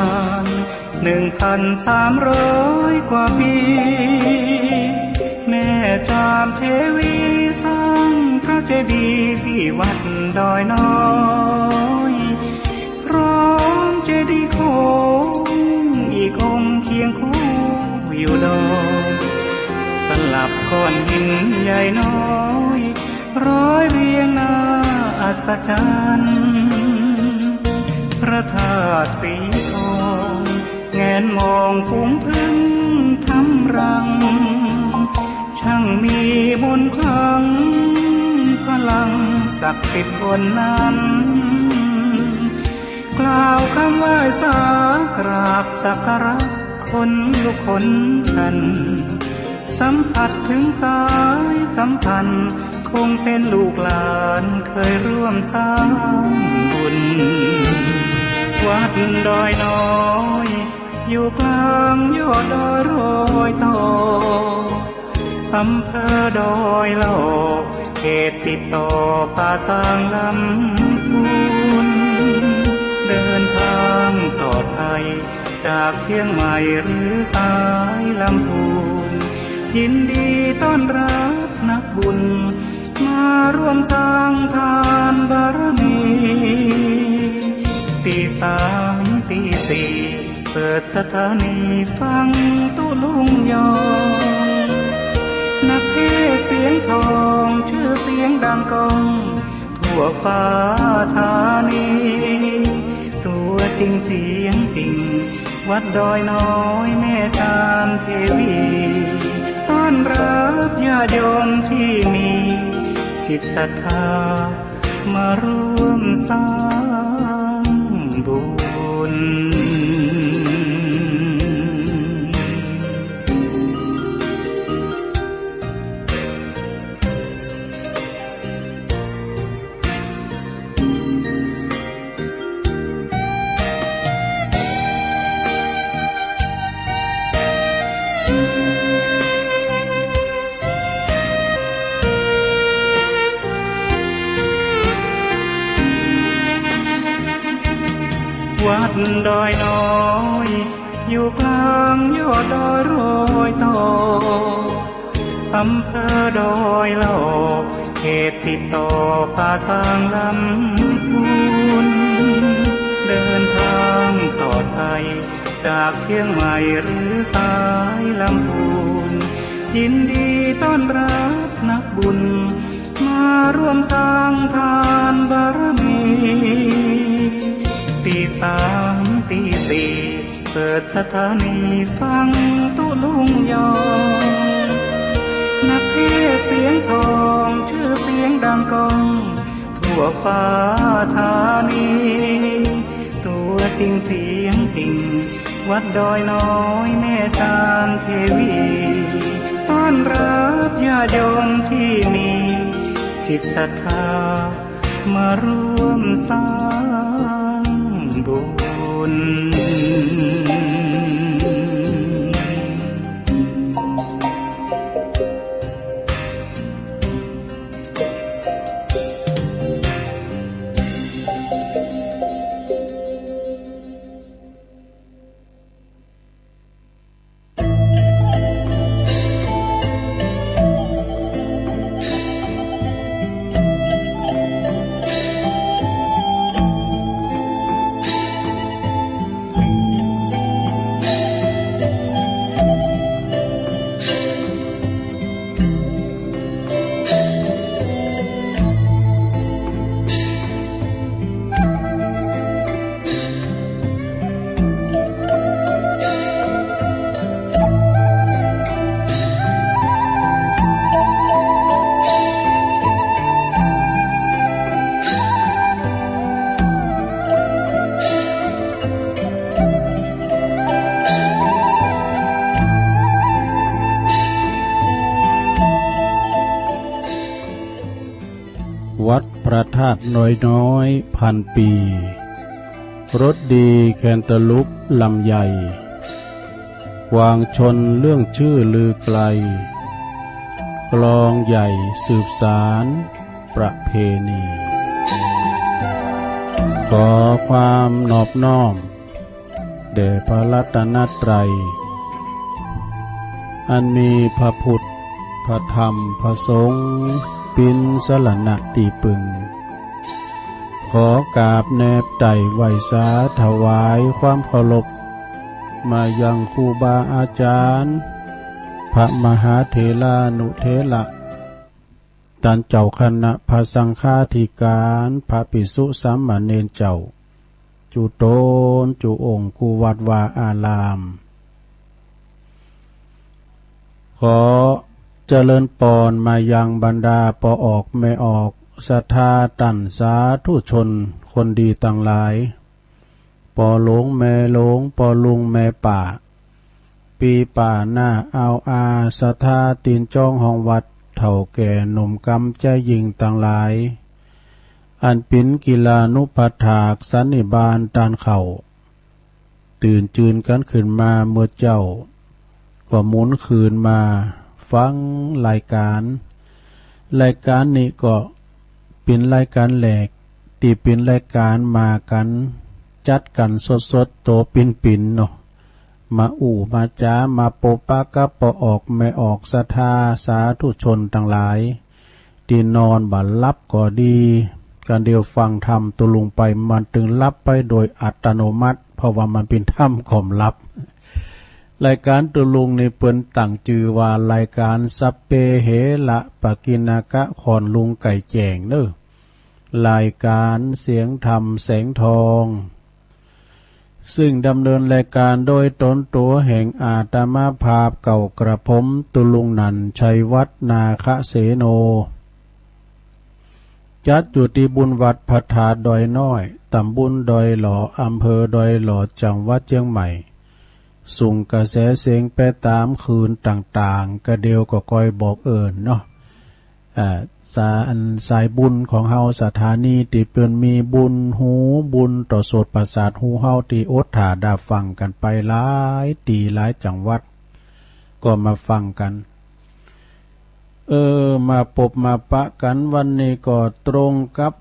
าน1,300 กว่าปีแม่จามเทวีสร้างพระเจดีย์ที่วัดดอยน้อยพร้อมเจดีย์โค้งอีกองค์เคียงคู่อยู่ดอยสลับก้อนหินใหญ่น้อยร้อยเรียงหน้าอัศจรรย์พระธาตุสีทองแงนมองฝูงพึ่งทำรังช่างมีมนต์ขลังพลังศักดิ์สิทธิ์บนนั้นกล่าวคำไหว้สากราบสักการะคนลุกขนชันสัมผัสถึงสายสัมพันธ์คงเป็นลูกหลานเคยร่วมสร้างบุญวัดดอยน้อยอยู่กลางยอดดอยโรยต่ออำเภอดอยหล่อเขตติดต่อป่าซางลำพูนเดินทางปลอดภัยจากเชียงใหม่หรือสายลำพูนยินดีต้อนรับนักบุญมาร่วมสร้างทานบารมีตี 3 ตี 4เปิดสถานีฟังตุลุงยอนักเทศเสียงทองชื่อเสียงดังก้องทั่วฟ้าธานีตัวจริงเสียงจริงวัดดอยน้อยแม่ตามเทวีต้อนรับญาติโยมที่มีจิตศรัทธามาร่วมสร้างบุญวัดดอยน้อยอยู่กลางยอดดอยโรยต่ออำเภอดอยหล่อเขตติดต่อป่าซางลำพูนเดินทางปลอดภัยจากเชียงใหม่หรือสายลำพูนยินดีต้อนรับนักบุญมาร่วมสร้างทานบารมีตี 3 ตี 4เปิดสถานีฟังตุลุงยอนักเทศเสียงทองชื่อเสียงดังก้องทั่วฟ้าธานีตัวจริงเสียงจริงวัดดอยน้อยแม่ตามเทวีต้อนรับญาติโยมที่มีจิตศรัทธามาร่วมสร้างบุญวัดพระธาตุน้อยพันปีรสดีแคนตาลุปลำใหญ่วางชนเรื่องชื่อลือไกลกลองใหญ่สืบสารประเพณีขอความนอบน้อม แด่พระรัตนตรัยอันมีพระพุทธพระธรรมพระสงฆ์เป็นสรณะตีปึงขอกราบแนบไต่ไหวสาถวายความเคารพมายังครูบาอาจารย์พระมหาเถรานุเถระท่านเจ้าคณะพระสังฆาธิการพระภิกษุสามเณรเจ้าจุโตนจุองค์กุวัดวาอารามขอเจริญปอนมายังบรรดาปอออกไม่ออกศรัทธาตันสาธุชนคนดีต่างหลายปอหลงแม่หลงปอลุงแม่ป่าปีป่าหน้าเอาอาศรัทธาตีนจ้องห้องวัดเถ่าแก่หนุ่มกำใจยิงต่างหลายอันปินกีฬานุปัฏฐากสันนิบาตตานเข่าตื่นจืนกันขึ้นมาเมื่อเจ้าก็หมุนคืนมาฟังรายการนี้ก็เป็นรายการแหลกตีเป็นรายการมากันจัดกันสดโตปิ่นเนาะมามาจ้ามาโปปะกะปอออกไม่ออกศรัทธาสาธุชนทั้งหลายที่นอนบัดลับก็ดีการเดียวฟังธรรมตุลุงไปมันถึงลับไปโดยอัตโนมัติเพราะว่ามันเป็นธรรมความลับรายการตุลุงในเปิ้นตั้งชื่อว่ารายการสัพเพเหระปะกินากะขอนลุงไก่แจงเด้อรายการเสียงธรรมแสงทองซึ่งดำเนินรายการโดยตนตัวแห่งอาตมาภาพเก่ากระผมตุลุงนันชัยวัฒนาคเสโนจัดอยู่ที่บุญวัดพระธาตุดอยน้อยตำบลดอยหล่ออำเภอดอยหล่อจังหวัดเชียงใหม่ส่งกระแสเสียงไปตามคืนต่างๆกระเดียวก็คอยบอกเนาะสายบุญของเฮาสถานีที่เปิ้นมีบุญหูบุญต่อโสตประสาทหูเฮาที่อดถาดาฟังกันไปหลายตีหลายจังหวัดก็มาฟังกันมาพบมาปะกันวันนี้ก็ตรงกับ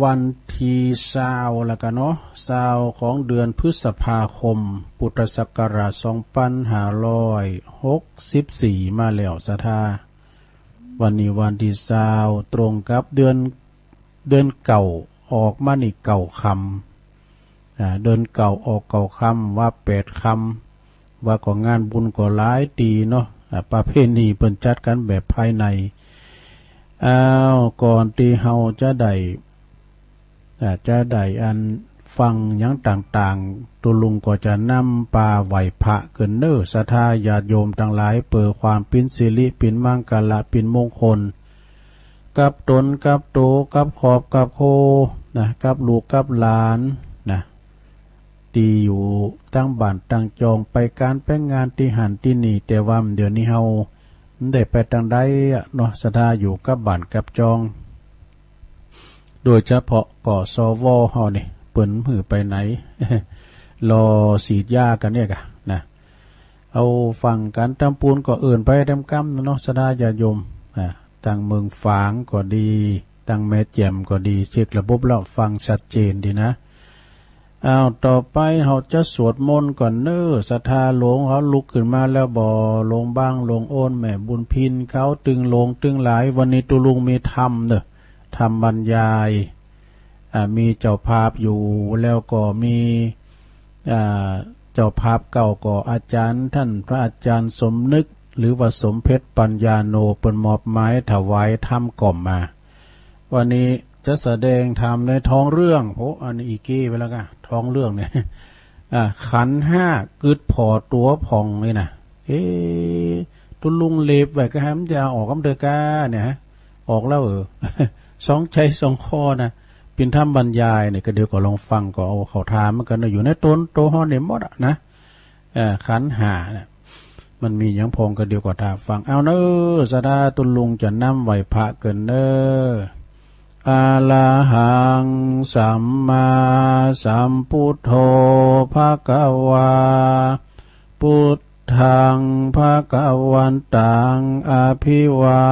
วันที่20แล้วกันเนาะ20ของเดือนพฤษภาคมพุทธศักราช2564มาแล้วศรัทธาวันนี้วันที่20ตรงกับเดือนเก่าออกมานี่เก่าคำเดือนเก่าออกเก่าคำว่า8คำว่าก็งานบุญก็หลายตีเนาะประเพณีเปิ้นจัดกันแบบภายในก่อนที่เฮาจะได้อันฟังหยังต่างๆตุลุงก็จะนำปาไหวพระเกินเน้อศรัทธาญาติโยมทั้งหลายเปิดความเป็นสิริเป็นมังกรเป็นมงคลกับตนกับโตกับขอบกับโคนะกับลูกกับหลานนะตีอยู่ตั้งบ้านตั้งจองไปการไปงานที่หันที่นี่แต่ว่าเดี๋ยวนี้เฮาได้ไปทางใดเนาะศรัทธาอยู่กับบ้านกับจองโดยเฉพาะก่อสวเฮานี่เปิ้นหือไปไหน รอฉีดยากันเนี่ยกะนะเอาฟังกันตำปูนก็ไปตำกำเนาะศรัทธาญาติโยมตั้งเมืองฝางก็ดีตั้งแม่แจ่มก็ดีเช็คระบบแล้วฟังชัดเจนดีนะต่อไปเขาจะสวดมนต์ก่อนเน้อศรัทธาหลวงเขาลุกขึ้นมาแล้วบ่ลงบ้างลงโอนแม่บุญพินเขาตึงลงตึงหลายวันนี้ตุลุงมีธรรมเน้อธรรมบรรยายมีเจ้าภาพอยู่แล้วก็มีเจ้าภาพเก่าก็อาจารย์ท่านพระอาจารย์สมนึกหรือว่าสมเพชรปัญญาโนเปิ้นมอบหมายถวายธรรมก่อมมาวันนี้จะแสดงธรรมในท้องเรื่องอันนี้อีกี้ไปแล้วกันท้องเรื่องเนี่ยขันธ์5กึดพอตัวพองนี่นะตุลุงเล็บไว้ก็ให้มันจะออกกำเดกาเนี่ยออกแล้วสองใจสองข้อนะเป็นธรรมบรรยายเนี่ยก็เดี๋ยวก็ลองฟังก็เอาเขาถามมันกันอยู่ในต้นโตห้อเนี่ยหมดนะขันธ์5เนี่ยมันมีอย่างพองก็เดี๋ยวก็ถามฟังเอาเนอสดาตุลุงจะนำไหวพระเกินเนออะระหังสัมมาสัมพุทโธภควาพุทธังภควันตังอภิวา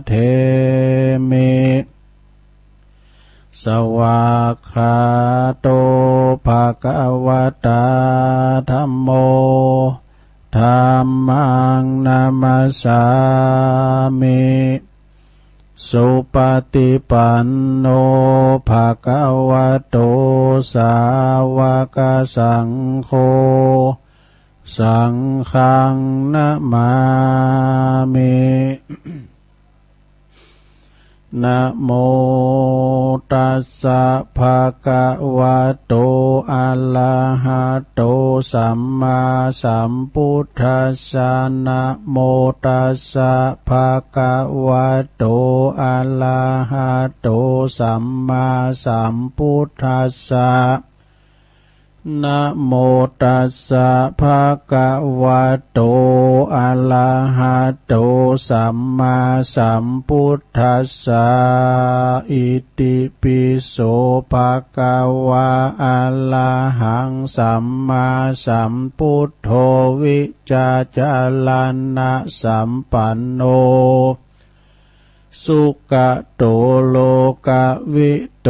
เทมิ สวากขาโตภะคะวะตาธัมโมธัมมังนามัสสามิสุปฏิปันโนภะคะวะโตสาวกสังโฆสังฆังนะมามินะโมตัสสะภะคะวะโตอะระหะโตสัมมาสัมพุทธัสสะนะโมตัสสะภะคะวะโตอะระหะโตสัมมาสัมพุทธัสสะนะโมตัสสะภะคะวะโตอะระหะโตสัมมาสัมพุทธัสสะอิติปิโสภะคะวะอะระหังสัมมาสัมพุทโธวิจาจารณะสัมปันโนสุขโตโลกวิโต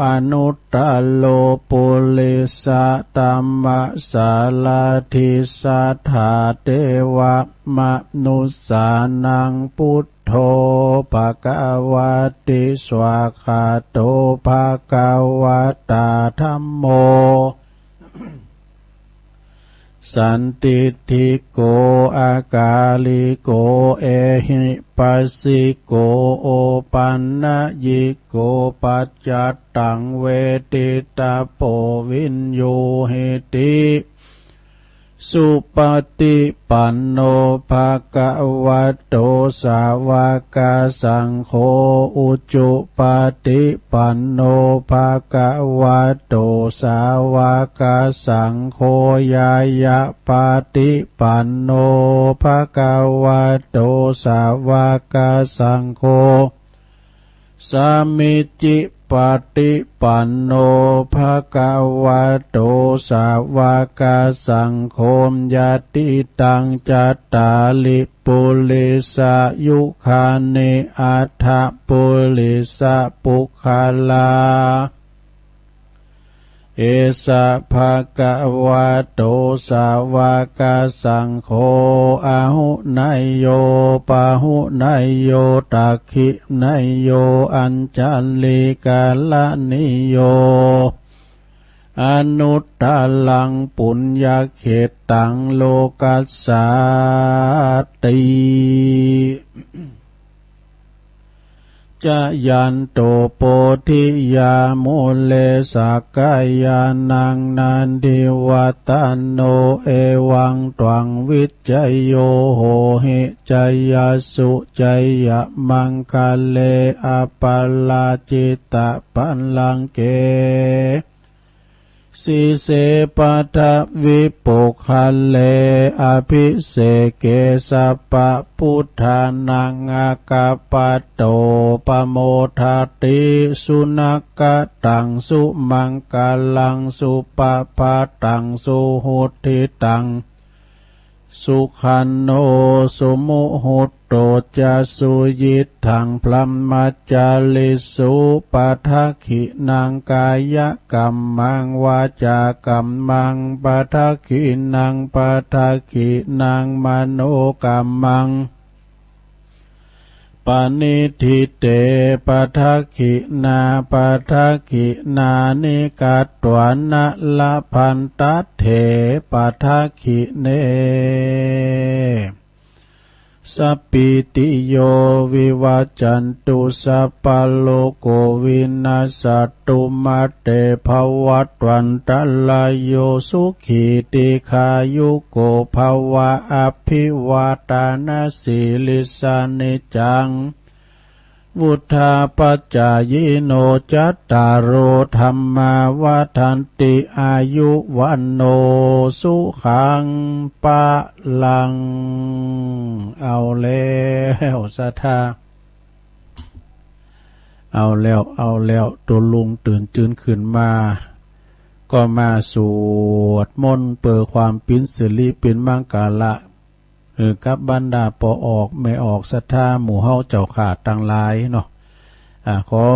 อนุตตโลปุริสตัมมะสาลาทิสัทธาเทวะมนุสสานังพุทโธภควติสวากขาโตภควตาธัมโมสันติทิโกอากาลิโกเอหิปัสสิโกโอปันนะยิโกปัจจัตตังเวทิตาโปวินโยเหติสุปฏิปันโนภะคะวะโตสาวกสังโฆอุจุปฏิปันโนภะคะวะโตสาวกสังโฆยายะปฏิปันโนภะคะวะโตสาวกสังโฆสามิจิปฏิปันโนภะคะวะโตสาวกสังโฆยติตังจัตตาลิปุริสายุคานิอัฏฐปุริสปุคคลาเอสะภะคะวะโตสาวกสังโฆอะหุนายโยปะหุนายโยตักขินายโยอัญจัลลิกาลนิโยอนุตตลังปุญญเขตังโลกัสสาติจะยันโตโปธิยามุเลสักกายานังนันทิวัตันโนเอวังตวังวิจัยโยโหหิจยสุจยมังคเลอปัลลาจิตตปัลลังเกสิเสปัทวิปุคเลอภิเสเกสัปปะพุทธานังอากาปโตปโมทาติสุนักกตังสุมังกาลังสุปปะตังสุหุติตังสุขันโนสุมุหุตโตจะสุยิทังพลัมมัจจาลิสุปัทขินังกายกรรมังวาจากรรมังปัทขินังปัทขินังมโนกรรมังปณิทิเตปัทขินาปัทขินานิกัตตวนะละพันตัตเถปัทขิเนสัพพิติโยวิวัจจันตุสัพพะโลกโควินาศตุมาเตภวัตวันตรายโยสุขีติขายุโกภวะอภิวาทานาสิลิสานิจังวุธาปัจจายโนจัตตารโอธัมมาวัฏันติอายุวันโนสุขังปะลังเอาแล้วศรัทธาเอาแล้วตัวลุงตื่นจืนขึ้นมาก็มาสวดมนต์เปิดความปินสิริเป็นมังกาละกับบรรดาปออกไม่ออกศรัทธาหมู่เฮาเจ้าขาดต่างหลายเนาะ ขอ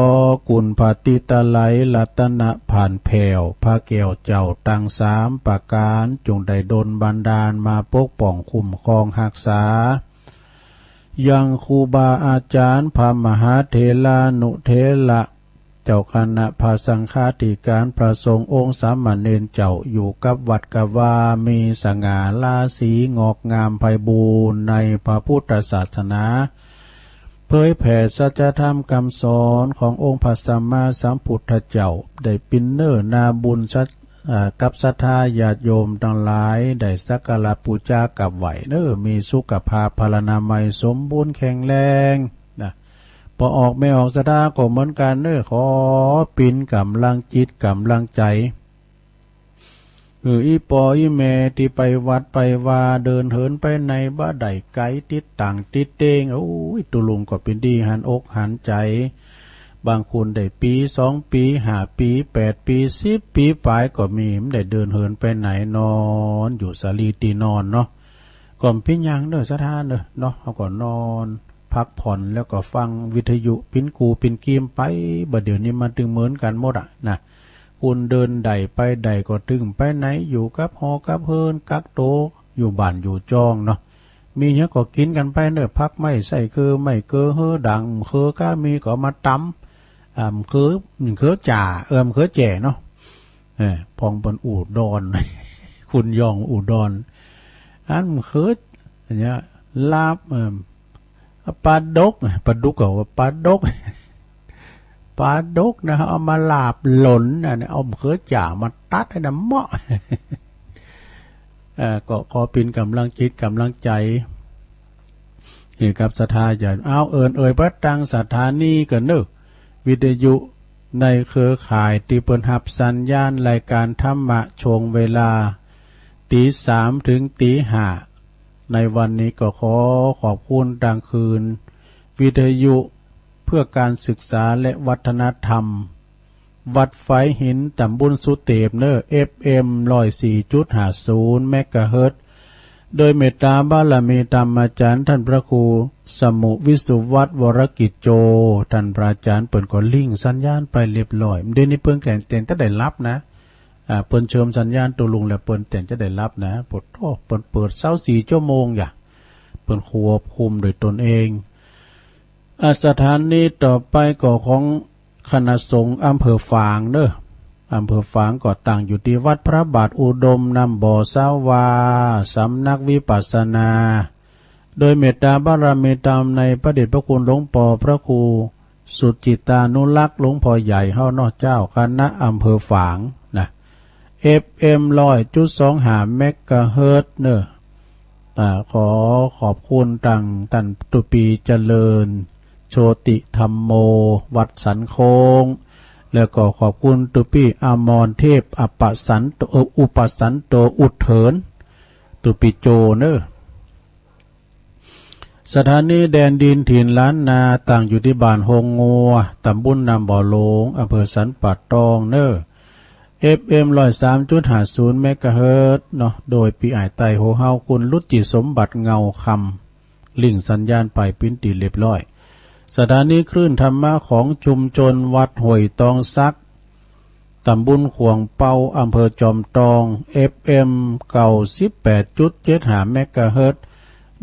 กุณพระติตะไลรัตนะผ่านแผ่วพระแก้วเจ้าตั้ง3ประการจงได้ดลบันดาลมาปกป้องคุ้มครองรักษายังครูบาอาจารย์พระมหาเถรานุเถระเจ้าคณะพระสังฆาธิการพระสงฆ์องค์สามเณรเจ้าอยู่กับวัดกวามีสง่าราศีงอกงามไพบูรณ์ในพระพุทธศาสนาเผยแผ่สัจธรรมคำสอนขององค์พระสัมมาสัมพุทธเจ้าได้ปินเนอร์นาบุญกับศรัทธาญาติโยมทั้งหลายได้สักการะบูชากับไหวมีสุขภาพพลานามัยสมบูรณ์แข็งแรงนะพอออกไม่ออกศรัทธาก็เหมือนกันขอปินกำลังจิตกำลังใจอีปออีแม่ที่ไปวัดไปว่าเดินเหินไปในบ้าใดไกลติดต่างติดเตงตุลุงก็เป็นดีหันอกหันใจบางคนได้ปี2 ปี5 ปี8 ปี10 ปีปลายก็มีได้เดินเหินไปไหนนอนอยู่สาลีตีนอนเนาะก่อนพิญญังศรัทธาเนาะเขาก็นอนพักผ่อนแล้วก็ฟังวิทยุปิ้นกูปิ้นกีมไปบ่เดี๋ยวนี้มันตึงเหมือนกันหมดนะคุณเดินใดไปใดก็ตึงไปไหนอยู่กับหอกับเฮินกักโตอยู่บ้านอยู่จองเนาะมีเนี้ยก็กินกันไปพักไม่ใส่คือไม่เกอเฮอดังเคอก็มีก็มาตำคือจ่าคือแจ่เนาะพองเป็นอูดอนคุณยองอูดอนอันคืออันเนี้ยลาบปลาดกปลาดุกก็ว่าปลาดกนะเอามาลาบหล่นนะเอาเครือจ่ามาตัดให้น้ำเหมาะก็ขอเป็นกำลังจิตกำลังใจนี่ครับศรัทธาอย่าเอาพระตังสถานีกันวิทยุในเครือข่ายที่เปิดหับสัญญาณรายการธรรมะช่วงเวลา 3:00 ถึง 5:00 ในวันนี้ก็ขอขอบคุณดังคืนวิทยุเพื่อการศึกษาและวัฒนธรรมวัดไฟหินตำบลสุเตปFM 104.50 เมกะเฮิรตซ์โดยเมตตาบารมีธรรมอาจารย์ท่านพระครูสมุวิสุวัฒน์วรกิจโจท่านพระอาจารย์เปิ่นก็ลิงสัญญาณไปเรียบร้อยเดี๋ยวนี้เพิ่นแต่งจะได้รับนะเปิ่นเชิมสัญญาณตัวลุงแล้วเปิ่นแต่งจะได้รับนะเปิ่นเปิด24 ชั่วโมงอย่าเปิ่นควบคุมโดยตนเองสถานนี้ต่อไปก็ของคณะสงฆ์อำเภอฝางอำเภอฝางก็ตั้งอยู่ที่วัดพระบาทอุดมนำบ่อสาวาสำนักวิปัสสนาโดยเมตตาบารมีธรรมในพระเดชพระคุณหลวงปู่พระครูสุจิตานุรักษ์หลวงพ่อใหญ่เฮานอกเจ้าคณะอำเภอฝางนะ FM 100.25 เมกะเฮิรตซ์ขอขอบคุณท่านตุปีเจริญโชติธรรมโมวัดสันโคงแล้วก็ขอบคุณตุปีอมรเทพอุปสันโตอุดเถินตุปีโจสถานีแดนดินถิ่นล้านนาตั้งอยู่ที่บ้านหงงัวตำบลนำบ่อหลงอำเภอสันป่าตองFM 103.50 เมกะเฮิรตซ์โดยปีไต้โหเฮาคุณรุจิสมบัติเงาคำลิงสัญญาณไปปิ้นตีเรียบร้อยสถานีคลื่นธรรมะของชุมชนวัดห้วยตองซักตำบลขวงเปาอำเภอจอมตอง FM 18.75 เมกะเฮิรตซ์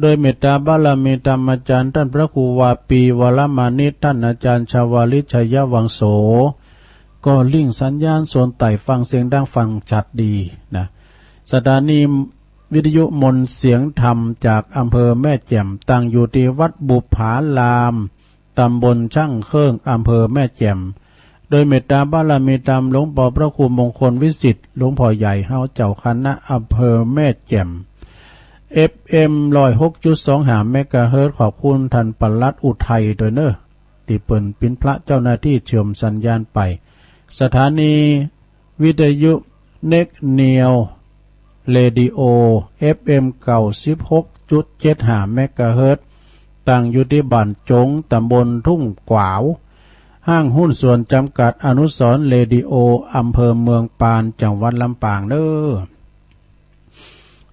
โดยเมตตาบารมีธรรมอาจารย์ท่านพระครูวาปีวรมานิตท่านอาจารย์ชวลิตชัยวังโสก็ลิงสัญญาณโซนไต่ฟังเสียงดังฟังชัดดีนะสถานีวิทยุมนต์เสียงธรรมจากอำเภอแม่แจ่มตั้งอยู่ที่วัดบุปผารามตำบลช่างเครื่องอำเภอแม่แจ่มโดยเมตตาบารมีธรรมหลวงพ่อพระครูมงคลวิสิทธิ์หลวงพ่อใหญ่เฮาเจ้าคณะอำเภอแม่แจ่ม FM 106.25 เมกะเฮิรตซ์ขอบคุณท่านปลัดอุทัยโดยที่เปิ่นเป็นพระเจ้าหน้าที่เชื่อมสัญญาณไปสถานีวิทยุเน็กเนียวเรดิโอ FM 96.75 เมกะเฮิรตซ์ตั้งอยู่ที่บ้านจงตำบลทุ่งกวาวห้างหุ้นส่วนจำกัดอนุสรณ์เรดิโออำเภอเมืองปานจังหวัดลำปาง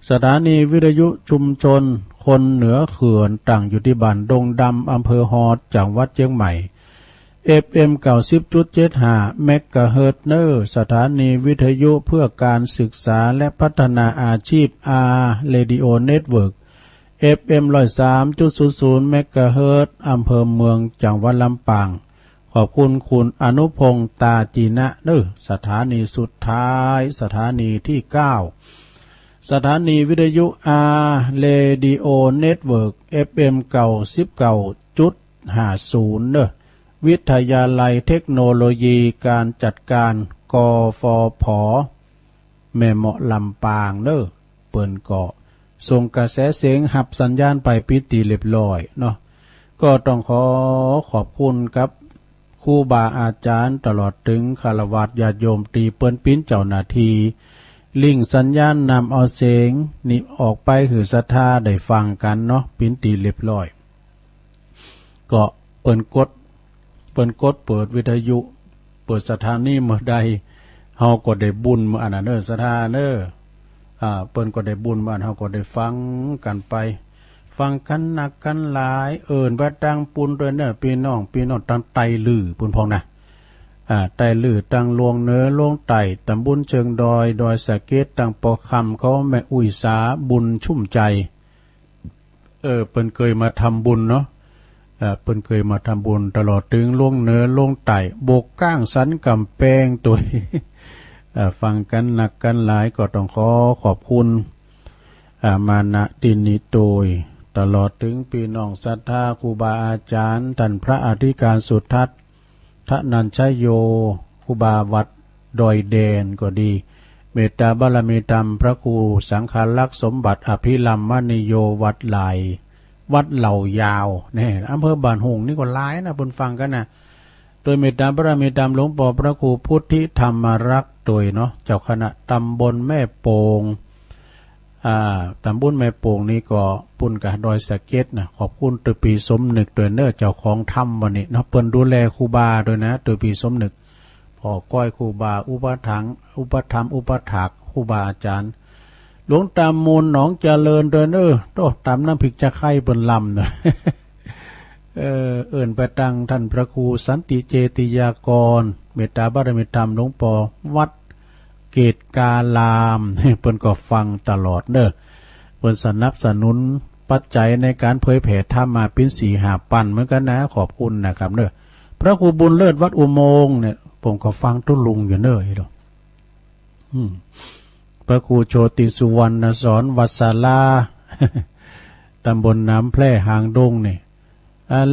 สถานีวิทยุชุมชนคนเหนือเขื่อนตั้งอยู่ที่บ้านดงดำอำเภอฮอดจังหวัดเชียงใหม่ FM 90.75 เมกะเฮิรตซ์เนอร์สถานีวิทยุเพื่อการศึกษาและพัฒนาอาชีพ R Radio Network FM 103.00 เมกะเฮิรตซ์อำเภอเมืองจังหวัดลำปางขอบคุณคุณอนุพงษ์ตาจีนะเนอสถานีสุดท้ายสถานีที่9สถานีวิทยุ R Radio Network FM 99.50 เนอวิทยาลัยเทคโนโลยีการจัดการกฟผแม่เหมาะลำปางเนอเปิ้นก็ส่งกระแสเสียงหับสัญญาณไปพิธีเรียบร้อยเนาะก็ต้องขอบคุณครับครูบาอาจารย์ตลอดถึงคารวะญาติโยมตีเปิ้นปิ้นเจ้าหน้าที่ลิงสัญญาณนำเอาเสียงนี่ออกไปหือศรัทธาได้ฟังกันเนาะปิ้นตีเรียบร้อยก็เปิ้นกดเปิดวิทยุเปิดสถานีเมื่อใดเฮาก็ได้บุญมาอันนั้นเด้อศรัทธาเด้อเปิ้นก็ได้บุญมาเฮาก็ได้ฟังกันไปฟังกันหนักกันหลายเอิ้นว่าตังปุนด้วยเด้อพี่น้องตั้งไตลือปุนพองนะไตลือตังลวงเนื้อลวงไตตำบลเชิงดอยสะเก็ดตังปอคำเขาแม่อุ้ยสาบุญชุ่มใจเปิ้นเคยมาทำบุญเนาะเปิ้นเคยมาทำบุญตลอดถึงล่วงเนื้อล่วงไตโบกก้างสันกำแพงตัว ฟังกันหนักกันหลายก็ต้องขอบคุณมานะดินนิโตยตลอดถึงพี่น้องศรัทธาครูบาอาจารย์ท่านพระอธิการสุทัศน์ทนัญชโยครูบาวัดดอยแดนก็ดีเมตตาบารมีธรรมพระครูสังฆลักษณ์สมบัติอภิลัมมณีโยวัดไหลวัดเหล่ายาวเนี่ยอำเภอบ้านหงนี่ก็หลายนะบนฟังกันนะโดยเมตตาบารมีธรรมหลวงพ่อพระครูพุทธิธรรมรักษ์โดยเนาะเจ้าคณะตำบลแม่โป่งตำบลแม่โป่งนี่ก็ปุ่นกับดอยสะเก็ดนะขอบคุณตัวปีสมนึกโดยเน้อเจ้าของธรรมวันนี้เนาะเปิ้นดูแลครูบาโดยนะตัวปีสมนึกพ่อก้อยครูบาอุปถัมภ์อุปถากครูบาอาจารย์หลวงตามูลหนองเจริญโดยเน้อโตตามน้ำพริกจะไข่เปิ้นลำเนาะ เอิ้นไปตั้งท่านพระครูสันติเจติยากรเมตตาบารมีธรรมหลวงพ่อวัดเกตกาลามเปิ้นก็ฟังตลอดเด้อเปิ้นสนับสนุนปัจจัยในการเผยแผ่ธรรมมาเป็น4-5 ปันเหมือนกันนะขอบคุณนะครับเด้อพระครูบุญเลิศวัดอุโมงค์เนี่ยผมก็ฟังตุลุงอยู่เด้อเด้อพระครูโชติสุวรรณสอนวัดศาลา ตำบลน้ำแพร่หางดงนี่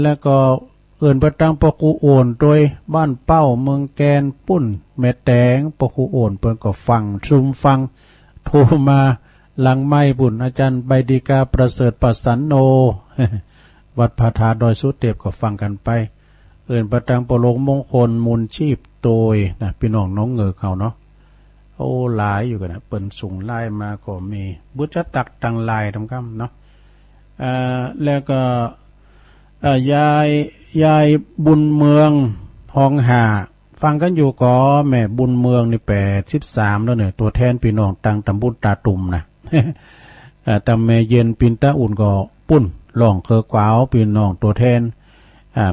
แล้วก็เอิ้นประตังปะคูโอนโดยบ้านเป้าเมืองแกนปุ้นแม่แตงปะคูโอนเปิ้นก็ฟังซุมฟังโทรมาหลังไม้บุญอาจารย์ใบดีกาประเสริฐประสันโน วัดพระธาตุดอยสุเทพก็ฟังกันไปเอิ้นประตังปะโลงมงคลมูลชีพโตยนะพี่น้องน้องเงือเขาเนาะโอ้หลายอยู่กันนะเปิ้นส่งไลน์มาก็มีบุญตักตังไลน์ทำคำเนาะแล้วก็ยายบุญเมืองทองหาฟังกันอยู่ก็แม่บุญเมืองนี่83แล้วเนี่ยตัวแทนพี่น้องตังตำบลตาตุ่มนะ ตำแม่เย็นปินตาอุ่นก็ปุ้นล่องเคอกวาวพี่น้องตัวแทน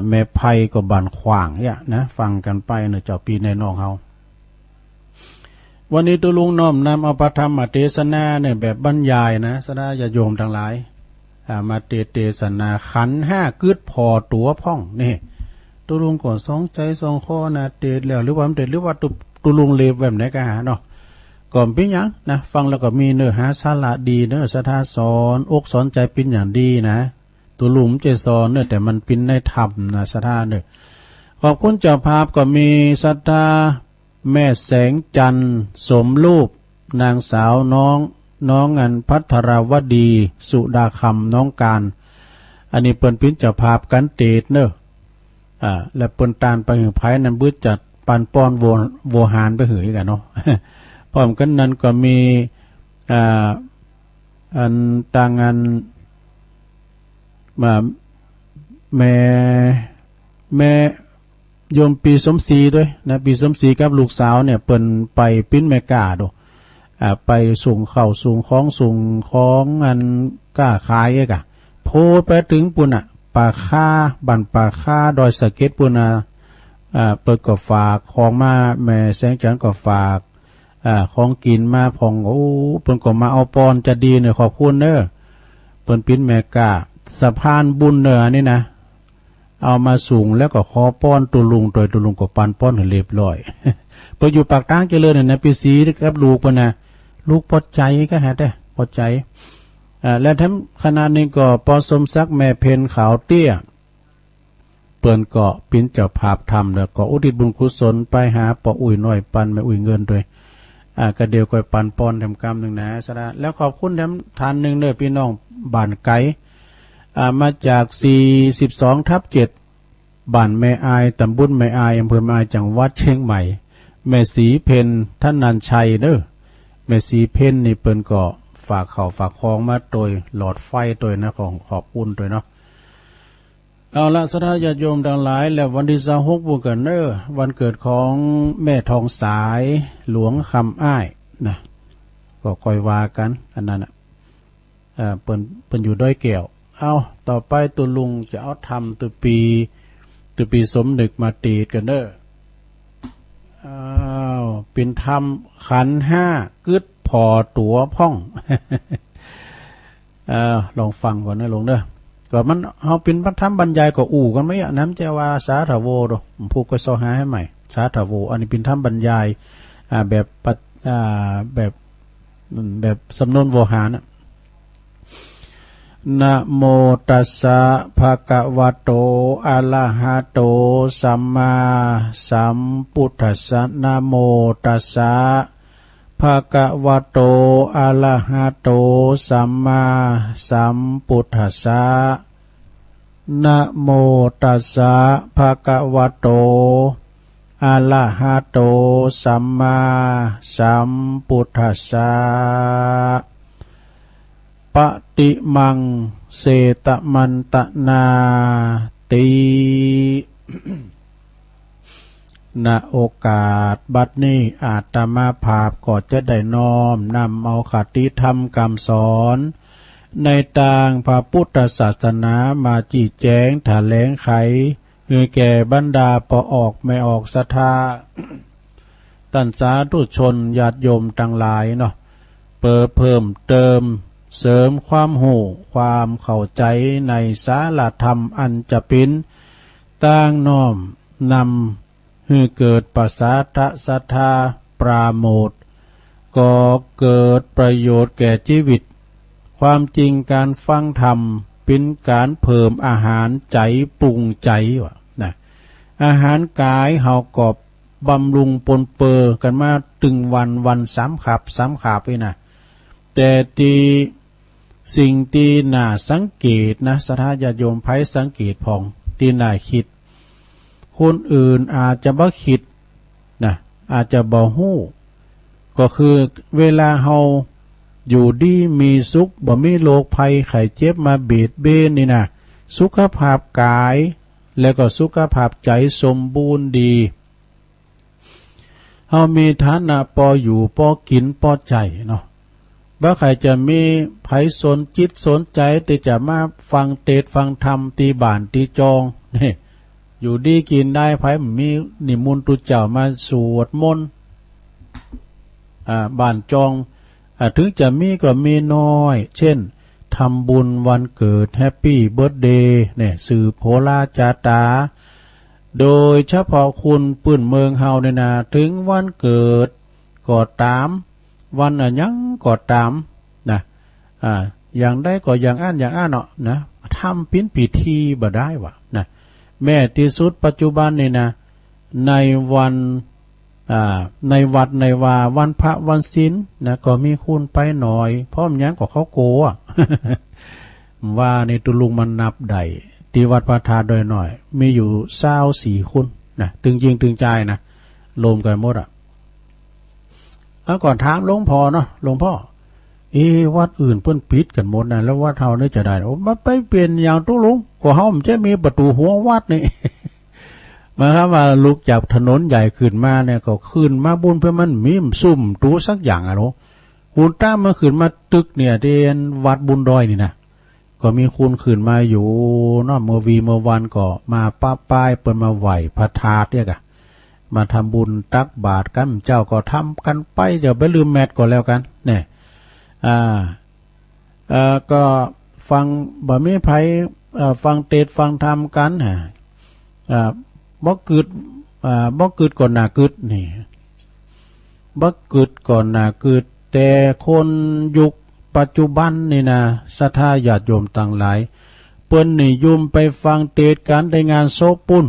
แม่ไผ่ก็บานขวางเนี่ยนะฟังกันไปเนาะเจ้าปีในน้องเฮาวันนี้ตัวลุงน้อมนำเอาพระธรรมเทศนาเนี่ยแบบบรรยายนะสนาญาโยมทั้งหลายมาเทศนาขันธ์5กึดพอตัวพ่องนี่ตัวลุงก่อนสองใจสองข้อนะเทศแล้วหรือว่ามันเทศหรือว่าตัวลุงเลวแบบไหนก็หาเนาะก่อนเป็นยังนะฟังแล้วก็มีเนื้อหาสาระดีเนื้อศรัทธาสอนอกสอนใจเป็นอย่างดีนะตัวลุงจะสอนเนื้อแต่มันเป็นในธรรมนะศรัทธาเนื้อขอบคุณเจ้าภาพก็มีศรัทธาแม่แสงจันทร์สมรูปนางสาวน้องอันพัทรวดีสุดาคำน้องการอันนี้เปิ้นเป็นเจ้าภาพกันเตดเนอะและเปิ้นตานไปหือไผนั้นบึ้ดจัดปันป้อนโวหารไปหือกันเนาะ พร้อมกันนั้นก็มีอันต่างอันแม่โยมปีสมศรีด้วยนะปีสมศรีกับลูกสาวเนี่ยเปิ้นไปปิ้นแม่กาดูไปส่งเข้าส่งของอันกล้าขายเอกโพไปถึงปุ่นป่าค่าบันป่าค่าดอยสะเก็ดปุ่น เปิดก็ฝากของมาแม่แสงจันทร์ก็ฝากของกินมาพองโอ้เปิ้นก็มาเอาปอนจะดีเนี่ยขอบคุณเด้อเปิ้นปิ้นแม่กะสะพานบุญเด้อนี่นะเอามาสูงแล้วก็ขอป้อนตุลุงก็ปันป้อนให้เรียบร้อยไปอยู่ปากทางเจริญเนี่ยปีสีกับลูกเพิ่นน่ะลูกปอดใจก็หาได้ปอดใจและทั้งขณะนี้ก็ปอสมศักดิ์แม่เพนขาวเตี้ยเปิ้นก็ปิ้นเจ้าภาพทำแล้วก็อุทิศบุญกุศลไปหาปออุ้ยน้อยปันแม่อุ้ยเงินด้วยก็เดียวก็ปันป้อนทำกรรมนึงนะซะละแล้วขอบคุณทานนึงเด้อพี่น้องบ้านไกมาจาก42/7บ้านแม่อายตำบลแม่อายอำเภอแม่อายจังหวัดเชียงใหม่แม่สีเพ็ญท่านนันชัยเด้อแม่สีเพ็ญนี่เปิ้นก็ฝากข้าวฝากของมาโดยหลอดไฟโดยนะของขอบคุณโดยเนาะเอาละศรัทธาญาติโยมทั้งหลายแล้ววันที่26บุญกันเด้อวันเกิดของแม่ทองสายหลวงคำอ้ายนะก็ค่อยว่ากันอันนั้นน่ะเปิ้นอยู่ด้วยแก้วเอาต่อไปตัวลุงจะเอาทำตัวปีสมนึกมาตีกันเด้อเป็นธรรมขันธ์5กึดพอตัวพ่องลองฟังก่อนนะลุงเด้อก็มันเฮาเป็นพระธรรมบรรยายก็อู่กันไหมอ่ะน้ำเจว่าสาธโวโดผมพูดก็ซอหาให้ใหม่สาธโวอันนี้เป็นธรรมบรรยายแบบสำนวนโวหารนะนะโมตัสสะภะคะวะโตอะระหะโตสัมมาสัมพุทธัสสะนะโมตัสสะภะคะวะโตอะระหะโตสัมมาสัมพุทธัสสะนะโมตัสสะภะคะวะโตอะระหะโตสัมมาสัมพุทธัสสะปฏิมังเสตมันตนาติณโอกาสบัดนี้อาตมาภาพก็จะได้น้อมนำเอาคติธรรมคำสอนในทางพระพุทธศาสนามาจี้แจงแถลงไขแก่บรรดาปออกไม่ออกศรัทธาท่านสาธุชนญาติโยมทั้งหลายเนาะเพิ่มเติมเสริมความหูความเข้าใจในสาระธรรมอันจะเป็นต่างน้อมนำให้เกิดปัสสัทธศรัทธาปราโมทย์ก็เกิดประโยชน์แก่ชีวิตความจริงการฟังธรรมเป็นการเพิ่มอาหารใจปรุงใจวะนะอาหารกายเฮากอบบำรุงปนเปื้อกันมาตึงวัน3 ขาบไปนะแต่ที่สิ่งที่น่าสังเกตนะศรัทธาญาติโยมไผสังเกตพองที่น่าคิดคนอื่นอาจจะบ่คิดนะอาจจะบ่ฮู้ก็คือเวลาเฮาอยู่ดีมีสุขบ่มีโรคภัยไข้เจ็บมาเบียดเบนนี่นะสุขภาพกายแล้วก็สุขภาพใจสมบูรณ์ดีเฮามีฐานะพออยู่พอกินพอใจเนาะบ่ใครจะมีไผสนจิตสนใจที่จะมาฟังเทศน์ฟังธรรมตีบ้านตีจองนี่อยู่ดีกินได้ไผมีนิมนต์ตุเจ้ามาสวดมนต์บ้านจองถึงจะมีก็มีน้อยเช่นทำบุญวันเกิดแฮปปี้เบิร์ธเดย์เนี่ยสื่อโพลาจาตาโดยเฉพาะคุณปื้นเมืองเฮาเนี่ยนะถึงวันเกิดก็ตามวันยังก็ตามนะอย่างได้ก็อย่างอ่านเนาะนะทำพิธีบ่ได้วะนะแม้ที่สุดปัจจุบันนี่นะในวันในวัดในวาวันพระวันศีลนะก็มีคุณไปหน่อยเพราะมันยังก็เขาโกะ ว่าในตุลุงมันนับได้ที่วัดพระธาตุโดยหน่อยมีอยู่24คุณนะตึงจริงตึงใจนะรวมกันหมดแล้วก่อนถามหลวงพ่อเนาะหลวงพ่อวัดอื่นเพิ่นปิดกันหมดนะแล้ววัดเฮานี่จะได้มันไปเปลี่ยนอย่างตุลุงก็เฮามันจะมีประตูหัววัดนี่ มาครับว่าลุกจากถนนใหญ่ขึ้นมาเนี่ยก็ขึ้นมาบุญเพื่อมันมีซุ่มตูสักอย่างอะเนาะหุ่นต้ามาขึ้นมาตึกเนี่ยเรียนวัดบุญดอยนี่นะ ก็มีคุณขึ้นมาอยู่เนาะเมื่อวันก็มาป้ายเปิ้นมาไหวพระธาตุเนี่ยกะมาทำบุญตักบาตรกันเจ้าก็ทำกันไปเดี๋ยวไปลืมแมทก็แล้วกันเนี่ยก็ฟังบ่มีไผฟังเทศฟังธรรมกันบ่กึดก่อนหน้ากึดนี่บ่กึดก่อนหน้ากึดแต่คนยุคปัจจุบันนี่นะศรัทธาญาติโยมต่างหลายเปิ้นนิยมไปฟังเทศกันในงานศพปุ้น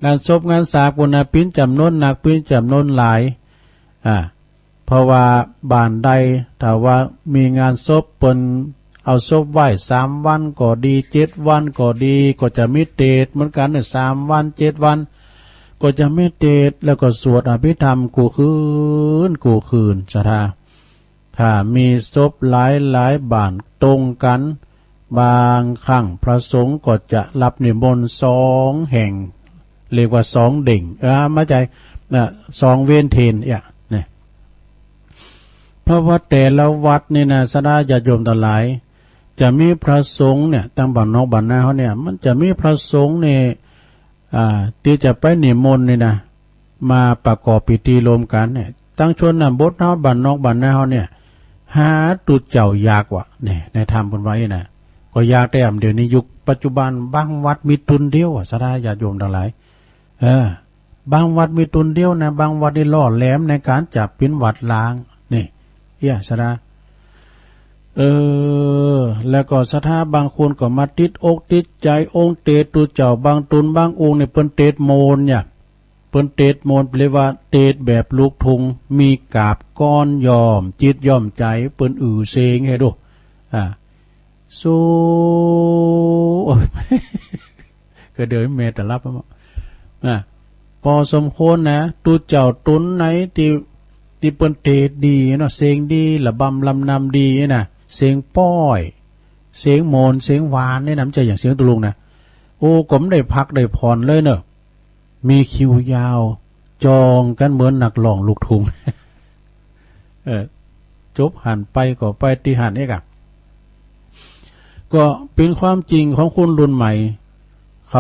งานศพงานสาปุณปิ้นจำนวนหนักปิ้นจำนวนหลายเพราะว่าบ้านใดถ้าว่ามีงานศพเปิ้นเอาศพไว้3 วันก็ดี7 วันก็ดีก็จะมีเทศเหมือนกันเนี่ย3 วัน7 วันก็จะมีเทศแล้วก็สวดอภิธรรมกูคืนศรัทธาถ้ามีศพหลายบ้านตรงกันบางครั้งพระสงฆ์ก็จะรับนิมนต์2 แห่งเรียกว่า2 เด่งมาใจ2 เว้นเทนเนี่ยเพราะว่าแต่ละวัดนี่นะศรัทธาญาติโยมทั้งหลายจะมีพระสงฆ์เนี่ยตั้งบ้านนอกบ้านนาเขาเนี่ยมันจะมีพระสงฆ์เนี่ยที่จะไปนิมนต์นี่นะมาประกอบพิธีรวมกันเนี่ยตั้งชนบทเฮาบ้านนอกบ้านนาเฮาเนี่ยหาตุเจ้ายากว่ะเนี่ยในธรรมเพิ่นไว้นะก็ยากแต่เดี๋ยวนี้ยุคปัจจุบันบางวัดมีตุนเดียวศรัทธาญาติโยมทั้งหลายบางวัดมีตุนเดียวนะบางวัดนี่ล่อแหลมในการจับเป็นวัดล้างนี่ศรัทธาแล้วก็ศรัทธาบางคนก็มาติดอกติดใจองค์เตตุเจ้าบางตุนบางองค์เนี่ยเปิ้นเตตโมนเนี่ยเปิ้นเตตโมนเรียกว่าเตตแบบลูกทุงมีกาบก้อนยอมจิตยอมใจเปิ้นเสงให้ดูสู้ก็เดินเมตตาลับพอสมควรนะตุเจ้าตุนไหนที่เปิ้นเตตดีเนาะเสียงดีระบำลำนำดีนะเสียงป้อยเสียงโมนเสียงหวานนี่น้ำใจอย่างเสียงตุลุงนะโอ้ผมได้พักได้ผ่อนเลยเนอะมีคิวยาวจองกันเหมือนนักร้องลูกทุ่ง จบหันไปก็ไปที่หันเอกก็เป็นความจริงของคนรุ่นใหม่เข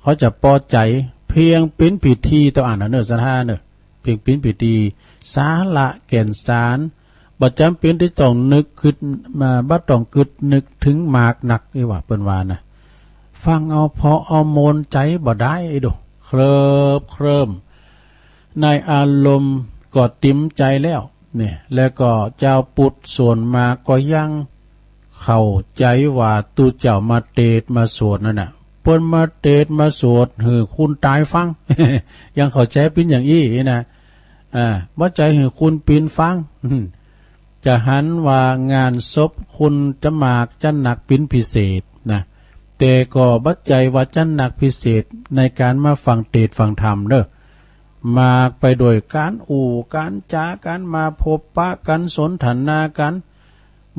าจะพอใจเพียงเป็นพิธีต่ออ่านเนอะศรัทธาเนอะเพียงเป็นพิธีสาระแก่นสารบ่จำเป็นที่ต้องนึกคิดมาบ่ต้องคิดนึกถึงหมากหนักนี่ว่าเปิ้นว่านะฟังเอาพอเอาโมนใจบ่ได้ไอ้ดูเคลิ้มในอารมณ์ก็ติ่มใจแล้วเนี่ยแล้วก็เจ้าปุตส่วนมาก็ยังเข้าใจว่าตูเจ้ามาเทศมาสวดนั่นน่ะเปิ้นมาเทศมาสวดหือคุณตายฟัง ยังเข้าใจเป็นอย่างอี้นะบ่ใจหือคุณปีนฟังจะหันว่างานศพคุณจะมากจะหนักเป็นพิเศษนะแต่ก็บัดใจว่าจะหนักพิเศษในการมาฟังเทศน์ฟังธรรมเด้อมากไปโดยการการจาการมาพบปะกันสนทนากัน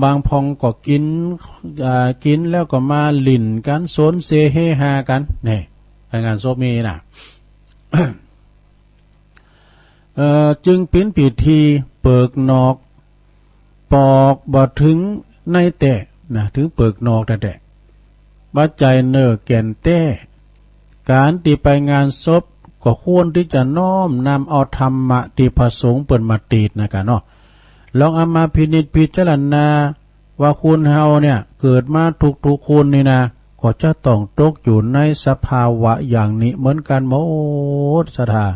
บางพองก็กินแล้วก็มาลิ่นกันสนเสเฮฮากันนี่งานศพมีนะ จึงเป็นพิธีเปิกนอกปอกบ่ถึงในแต่นะถึงเปิกนอกแต่บัดใจเนอแก่นแต้การที่ไปงานศพก็ควรที่จะน้อมนำเอาธรรมะที่พระสงฆ์เปิ่นมาตีดนะกันเนาะลองเอามาพินิจพิจารณาว่าคุณเฮาเนี่ยเกิดมาทุกคนนี่นะก็จะต้องตกอยู่ในสภาวะอย่างนี้เหมือนกันหมดศรัทธา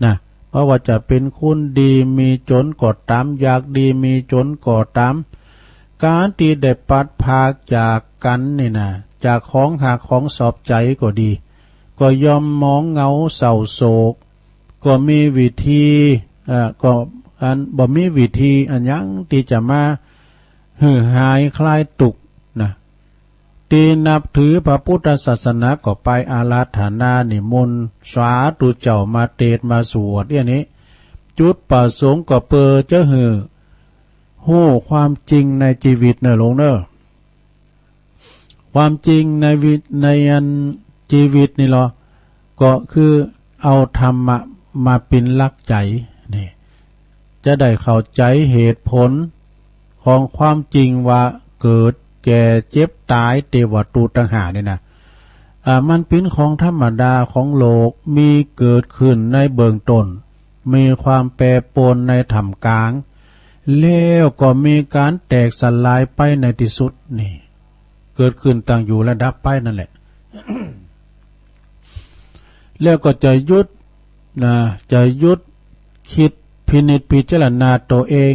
นะเพราะว่าจะเป็นคุณดีมีจนก็ตามอยากดีมีจนก็ตามการที่ได้ปัดพากจากกันนี่นะจากของหาของสอบใจก็ดีก็ยอมมองเงาเศร้าโศกก็มีวิธีก็บ่มีวิธีอันยังที่จะมาหายคลายตุกนะที่นับถือพระพุทธศาสนาก็ไปอาราธนานิมนต์สาธุเจ้ามาเทศมาสวดอย่างนี้จุดประสงค์ก็เปิดเจ้าหู้ความจริงในชีวิตเนอะลงเนอะความจริงในอันชีวิตนี่หรอก็คือเอาธรรมะมาเป็นหลักใจนี่จะได้เข้าใจเหตุผลของความจริงว่าเกิด แก่เจ็บตายเตวตูต่างหากนี่นะมันเป็นของธรรมดาของโลกมีเกิดขึ้นในเบื้องต้นมีความแปรปรวนในท่ามกลางแล้วก็มีการแตกสลายไปในที่สุดนี่เกิดขึ้นตั้งอยู่และดับไปนั่นแหละ แล้วก็จะยุดจะยุดคิดพินิจพิจารณาตัวเอง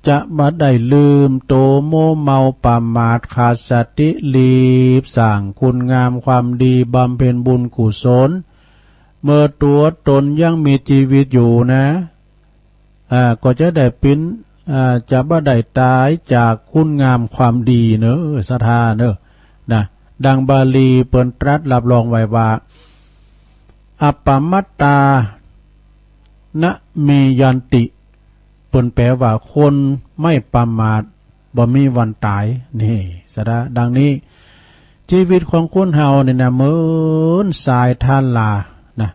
จะบ่ได้ลืมโตโมเมาปามาทขาดสติลีบสร้างคุณงามความดีบำเพ็ญบุญกุศลเมื่อตัวตนยังมีชีวิตอยู่นะก็จะได้เป็นจะบ่ได้ตายจากคุณงามความดีเนอะศรัทธาเนอะนะดังบาลีเปิ้นตรัสรับรองไว้ว่าอัปปมัตตานะเมยันติเปิ้นแปลว่าคนไม่ประมาทบ่มีวันตายนี่ศรัทธาดังนี้ชีวิตของคนเฮาเนี่ยนะเหมือนสายทารานะ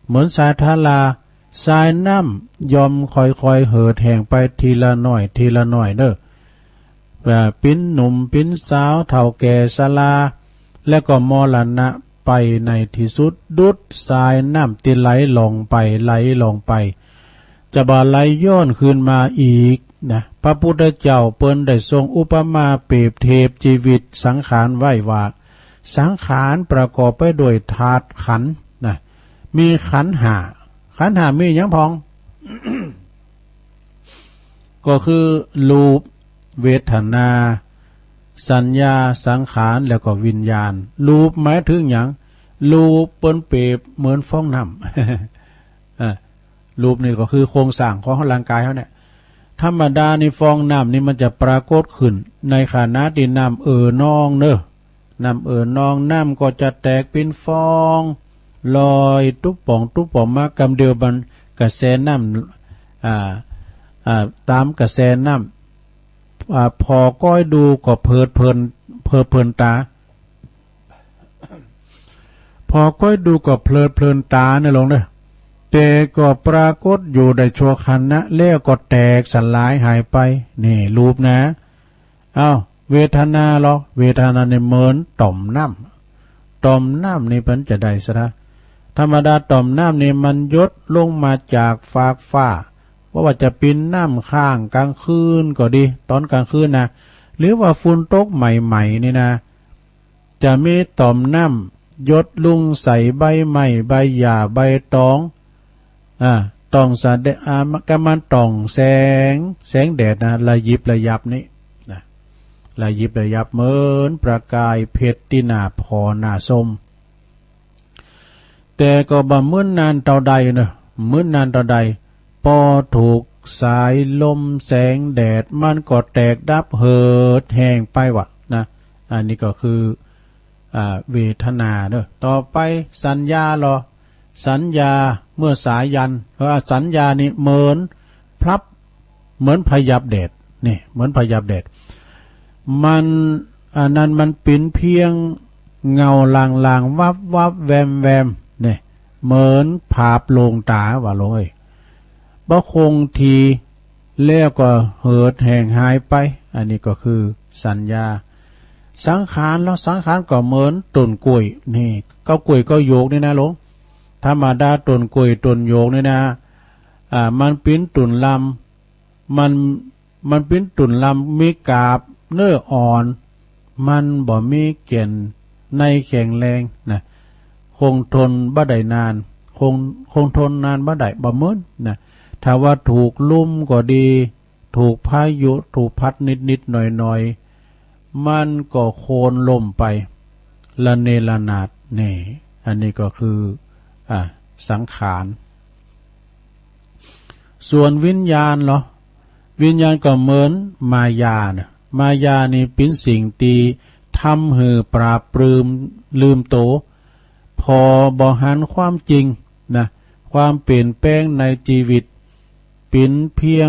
เหมือนสายทาราสายน้ำยอมค่อยๆเหือดแห้งไปทีละหน่อยทีละหน่อยเด้อปิ้นหนุ่มปิ้นสาวเฒ่าแก่ชราแล้วก็มรณะไปในที่สุดดุดสายน้ำที่ไหลลงไปไหลลงไปจะบ่ไหลย้อนคืนมาอีกนะพระพุทธเจ้าเปิ้นได้ทรงอุปมาเปรียบเทียบชีวิตสังขารไว้ว่าสังขารประกอบไปด้วยธาตุขันธ์นะมีขันธ์ห้าขันธ์ห้ามีหยังพอง ก็คือรูปเวทนาสัญญาสังขารแล้วก็วิญญาณรูปหมายถึงหยังรูปเปิ้นเปรียบเหมือนฟองน้ำรูปนี่ก็คือโครงสร้างของร่างกายเขาเนี่ยธรรมดาในฟองน้ำนี่มันจะปรากฏขึ้นในขณะที่น้ำนองเนอะน้ำนองน้ำก็จะแตกเป็นฟองลอยตุ๊บป่องมากำเดียวบันกระแสน้ำตามกระแสน้ำพอก้อยดูก็เพลินตาพอก้อยดูก็เพลินตาเนี่ยลงเลยแต่ก็ปรากฏอยู่ในชั่วขณะแล้วก็แตกสลายหายไปนี่รูปนะเวทนาหรอเวทนาในเหมือนต่อมน้ำนี่มันจะได้ซะนะธรรมดาต่อมน้ำนี่มันยดลงมาจากฟากฟ้าว่าจะเป็นน้ำข้างกลางคืนก็ดีตอนกลางคืนนะหรือว่าฝุ่นตกใหม่ๆนี่นะจะมีต่อมน้ำยดลุงใส่ใบไม้ใบหญ้าใบตองต้องแสดงก็มันต้องแสงแดดนะระยิบระยับนี่นะระยิบระยับเหมือนประกายเพชรที่หน้าพอหน้าส้มแต่ก็บ่เหมือนนานเท่าใดเนอะเหมือนนานเท่าใดพอถูกสายลมแสงแดดมันก็แตกดับเหิดแห้งไปวะนะอันนี้ก็คือเวทนาเนอะต่อไปสัญญาหรอสัญญาเมื่อสายันสัญญานี่เหมือนพลับเหมือนพยับแดดนี่เหมือนพยับแดดมันนั้นมันเป็นเพียงเงาลางวับแวมเนี่ยเหมือนภาพลงตาว่าเลยบ่คงทีแล้วก็เหิดแห่งหายไปอันนี้ก็คือสัญญาสังขารแล้วสังขารก็เหมือนต้นกล้วยนี่ก็กล้วยก็โยกนี่นะหลวงธรรมดาต้นกล้วยต้นโยกนี่นะมันเป็นตุ่นลำมันเป็นตุ่นลำมีกาบเนื้ออ่อนมันบ่มีแก่นในแข็งแรงนะคงทนบ่ได้นานคงทนนานบ่ได้บ่เหมือนนะถ้าว่าถูกลุ่มก็ดีถูกพายุถูกพัดนิดหน่อยมันก็โค่นล่มไปละเนระนาดนี่อันนี้ก็คือสังขารส่วนวิญญาณเหรอวิญญาณก็เหมือนมายานะมายานี่เป็นสิ่งตีทำให้ปราบปรืมลืมโตพอบ่หันความจริงนะความเปลี่ยนแปลงในชีวิตเป็นเพีย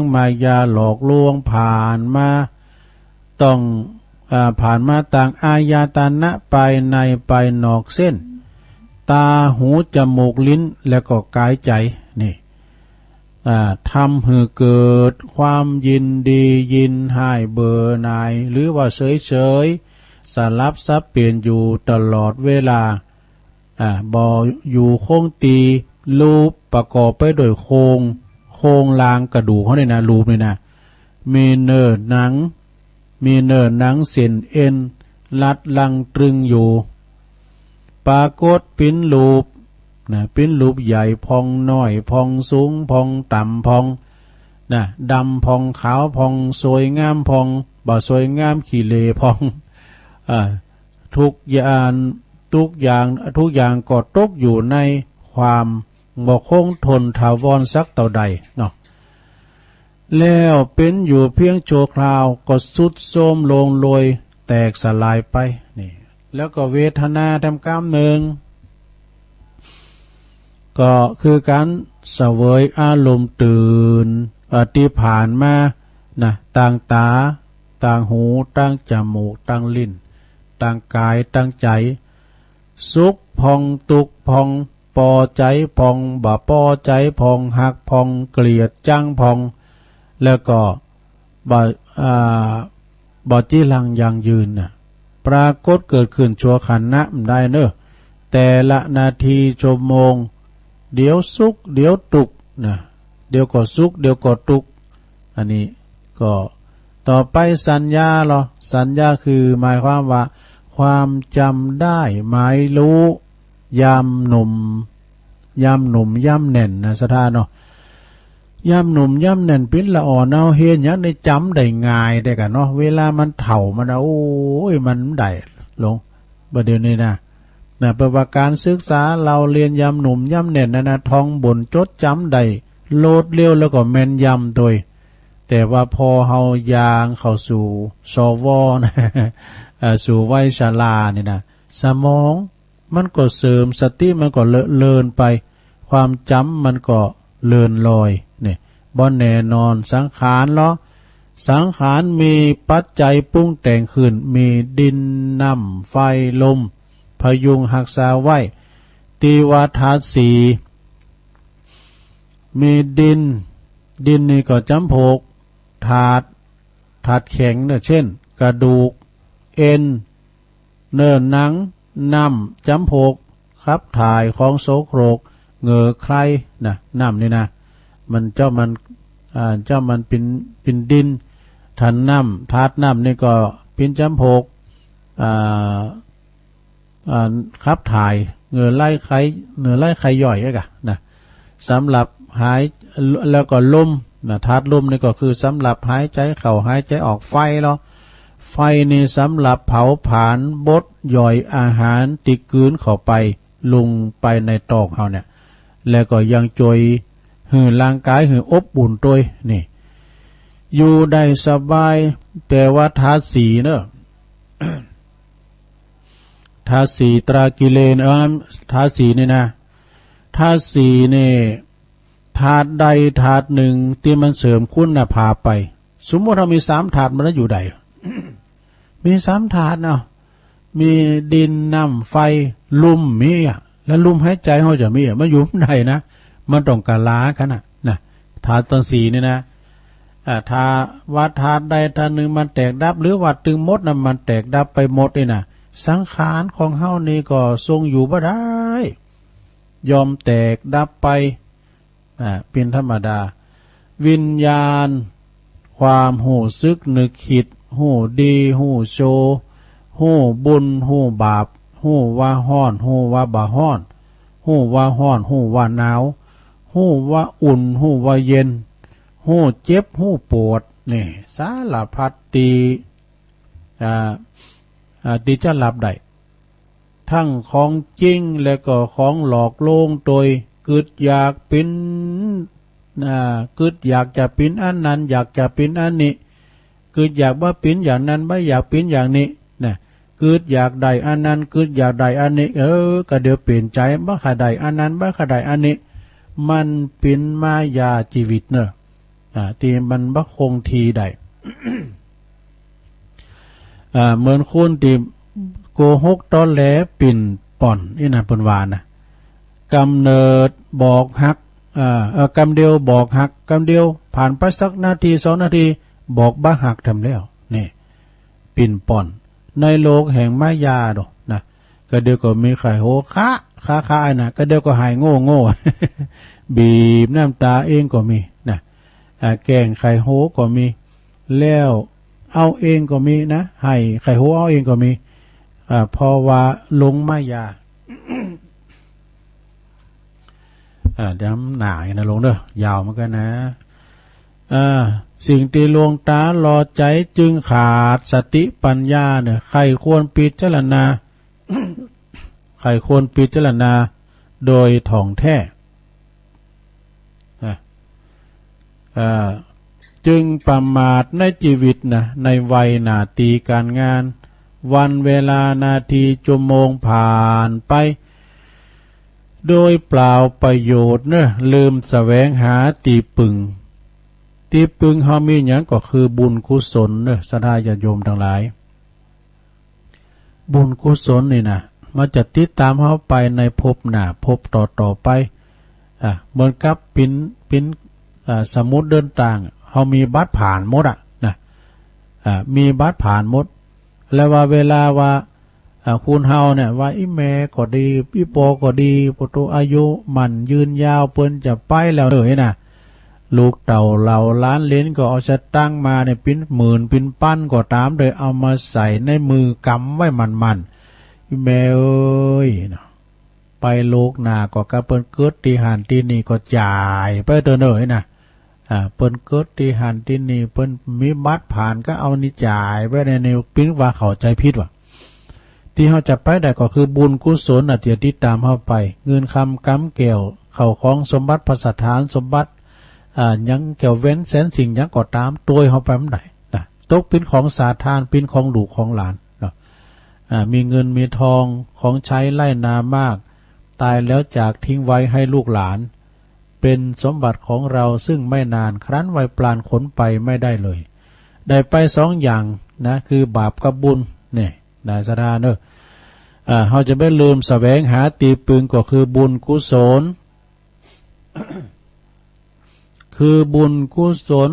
งมายาหลอกลวงผ่านมาต้องผ่านมาต่างอายตนะไปในไปนอกเส้นตาหูจมูกลิ้นแล้วก็กายใจนี่ ทำให้เกิดความยินดียินหายเบื่อหน่ายหรือว่าเฉยๆสลับซับเปลี่ยนอยู่ตลอดเวลาบ่อยู่คงตีรูปประกอบไปด้วยโครงลางกระดูกเขาเนี่ยนะรูปเนี่ยนะมีเนื้อหนังเส้นเอ็นลัดลังตรึงอยู่ปรากฏปิ้นรูปปิ้นรูปใหญ่พองน้อยพองสูงพองต่ำพองดำพองขาวพองสวยงามพองบ่สวยงามขี้เลพองทุกอย่างก็ตกอยู่ในความบ่คงทนถาวรสักเท่าใดเนาะแล้วเป็นอยู่เพียงชั่วคราวก็สุดโทรมลงโรยแตกสลายไปนี่แล้วก็เวทนาทำกรรมหนึ่งก็คือการเสวยอารมณ์ตื่นที่ผ่านมาต่างตาต่างหูต่างจมูกต่างลิ้นต่างกายต่างใจสุขพองทุกข์พองพอใจพองบ่พอใจพองหักพองเกลียดจังพองแล้วก็บ่จี้ลังยังยืนปรากฏเกิดขึ้นชั่วขณะได้เนอะแต่ละนาทีชั่วโมงเดี๋ยวสุขเดี๋ยวทุกข์เดี๋ยวก็สุขเดี๋ยวก็ทุกข์อันนี้ก็ต่อไปสัญญาสัญญาคือหมายความว่าความจำได้หมายรู้ยามหนุ่มยามแน่นสถานเนาะยามหนุ่มยามแน่นปิ้นละอ่อนเอาเห็นอย่างในจำได้ง่ายได้กันเนาะเวลามันเฒ่ามันโอ้ยมันได้ลงประเดี๋ยวนี้ประวัติการศึกษาเราเรียนยามหนุ่มยามแน่นท้องบนจดจำได้โลดเลี้ยวแล้วก็แม่นยำโดยแต่ว่าพอเฮายางเข้าสู่สวสู่วัยชราเนี่ยสมองมันก็เสริมสติมันก็เลินไปความจำมันก็เลินลอยเนี่ยบ่แน่นอนสังขารมีปัจจัยปรุงแต่งขึ้นมีดินน้ำไฟลมพยุงหักษาไว้ตีวาธาตุสีมีดินนี่ก็จำพกธาตุแข็งเช่นกระดูกเอ็นเนื้อหนังน้ำจำพกขับถ่ายของโสโครกเหงื่อใครน้ำนี่มันเป็นดินทันน้ำธาตุน้ำนี่ก็เป็นจำพกขับถ่ายเหงื่อไล่ไขย่อยสำหรับหายแล้วก็ลมธาตุลมนี่ก็คือสำหรับหายใจเข้าหายใจออกไฟไฟนี่สำหรับเผาผลาญบดย่อยอาหารติดกืนเข้าไปลงไปในตอกเอาเนี่ยแล้วก็ยังจอยหือร่างกายหืออบอุ่นตัวนี่อยู่ได้สบายแต่ว่าธาตุสีเนอะ ธาตุสีตรากิเลนธาตุสีนี่ธาตุสีนี่ธาตุใดธาตุหนึ่งที่มันเสริมคุณภาพไปสมมติเรามี3ธาตุมันอยู่ใด มี3ธาตุมีดินน้ำไฟลมมีแล้วลมหายใจเขาจะมีมันอยู่ไหนมันต้องกะลากันธาตุทั้ง4นี่ถ้าว่าธาตุใดธาตุหนึ่งมันแตกดับหรือว่าตึงมดมันแตกดับไปหมดนี่สังขารของเฮานี่ก็ทรงอยู่บ่ได้ยอมแตกดับไปเป็นธรรมดาวิญญาณความหูซึกนึกคิดหูดีหูโชหูบุญหูบาปหูว่าฮ้อนหูว่าบ่ฮ้อนหูว่าฮ้อนหูว่าหนาวหูว่าอุ่นหูว่าเย็นหูเจ็บหูปวดนี่สารพัดตีจะหลับได้ทั้งของจริงและก็ของหลอกลวงโดยกึดอยากเป็นกึดอยากจะเป็นอันนั้นอยากจะเป็นอันนี้กึดอยากว่าเป็นอย่างนั้นไม่อยากเป็นอย่างนี้กึดอยากได้อันนั้นกึดอยากได้อันนี้ก็เดี๋ยวเปลี่ยนใจบ่ขะได้อันนั้นบ่ขะได้อันนี้มันเป็นมายาชีวิตที่มันบ่คงทีได้ เหมือนคนที่โกหกตอแหลปิ่นป่อนนี่เพิ่นว่า กำเนิดบอกฮัก กำเดียวบอกหักกำเดียวผ่านไปสักนาที2 นาทีบอกบ้าหักทำแล้วนี่ปิ่นป่อนในโลกแห่งมายาดอกนะก็เดียวก็มีไข่โหค้านะก็เดียวก็หายโง่ บีบน้ำตาเองก็มีนะแกงไข่โหก็มีแล้วเอาเองก็มีนะให้ไข่โหเอาเองก็มีพอว่าลงมายา เดี๋ยวหนาอย่างนะลงเด้อยาวเหมือนกันนะสิ่งที่ลวงตารอใจจึงขาดสติปัญญาเนี่ยใครควรพิจารณา ใครควรพิจารณาโดยถ่องแท้จึงประมาทในชีวิตนะในวัยหน้าตีการงานวันเวลานาทีชั่วโมงผ่านไปโดยเปล่าประโยชน์เนอะลืมแสวงหาตีปึงเฮามีอย่างก็คือบุญกุศลเนอะศรัทธาญาติโยมทั้งหลายบุญกุศลนี่นะมันจะติดตามเฮาไปในภพหน้าภพต่อไปเหมือนกับปิ้นสมุดเดินต่างเฮามีบัตรผ่านหมดนะมีบัตรผ่านหมดแล้วว่าเวลาว่าคุณเฮาเนี่ยว่าอีแม่ก็ดีอีปอก็ดีปตุอายุมันยืนยาวเปิ้นจะไปแล้วเลยนะลูกเต่าเหล่าล้านเลนก็เอาจะตั้งมาเนี่ยปิ้นหมื่นปิ้นปั้นก็ตามโดยเอามาใส่ในมือกำไว้มันอีแม่เอ้ยไปโลกหน้าก็กะเปิ้นเกิดที่หันที่นี่ก็จ่ายไปเด้อเลยนะเปิ้นเกิดที่หันที่นี่เปิ้นมีบัตรผ่านก็เอานี่จ่ายไว้ในแนวปิ้นว่าเข้าใจผิดว่ะที่เขาจะไปได้ก็คือบุญกุศลที่ติดตามเข้าไปเงินคำกำแก้วเข้าของสมบัติพระสถานสมบัติยังเกี่ยวเว้นแสนสิ่งยังก็ตามตัวเข้าไปมันได้นะตกเป็นของสาธารเป็นของลูกของหลานนะมีเงินมีทองของใช้ไล่นามากตายแล้วจากทิ้งไว้ให้ลูกหลานเป็นสมบัติของเราซึ่งไม่นานครั้นไวปลานขนไปไม่ได้เลยได้ไป2 อย่างนะคือบาปกับบุญเนี่ยนายสดาเนอะเขาจะไม่ลืมแสวงหาตีปึงก็คือบุญกุศล คือบุญกุศล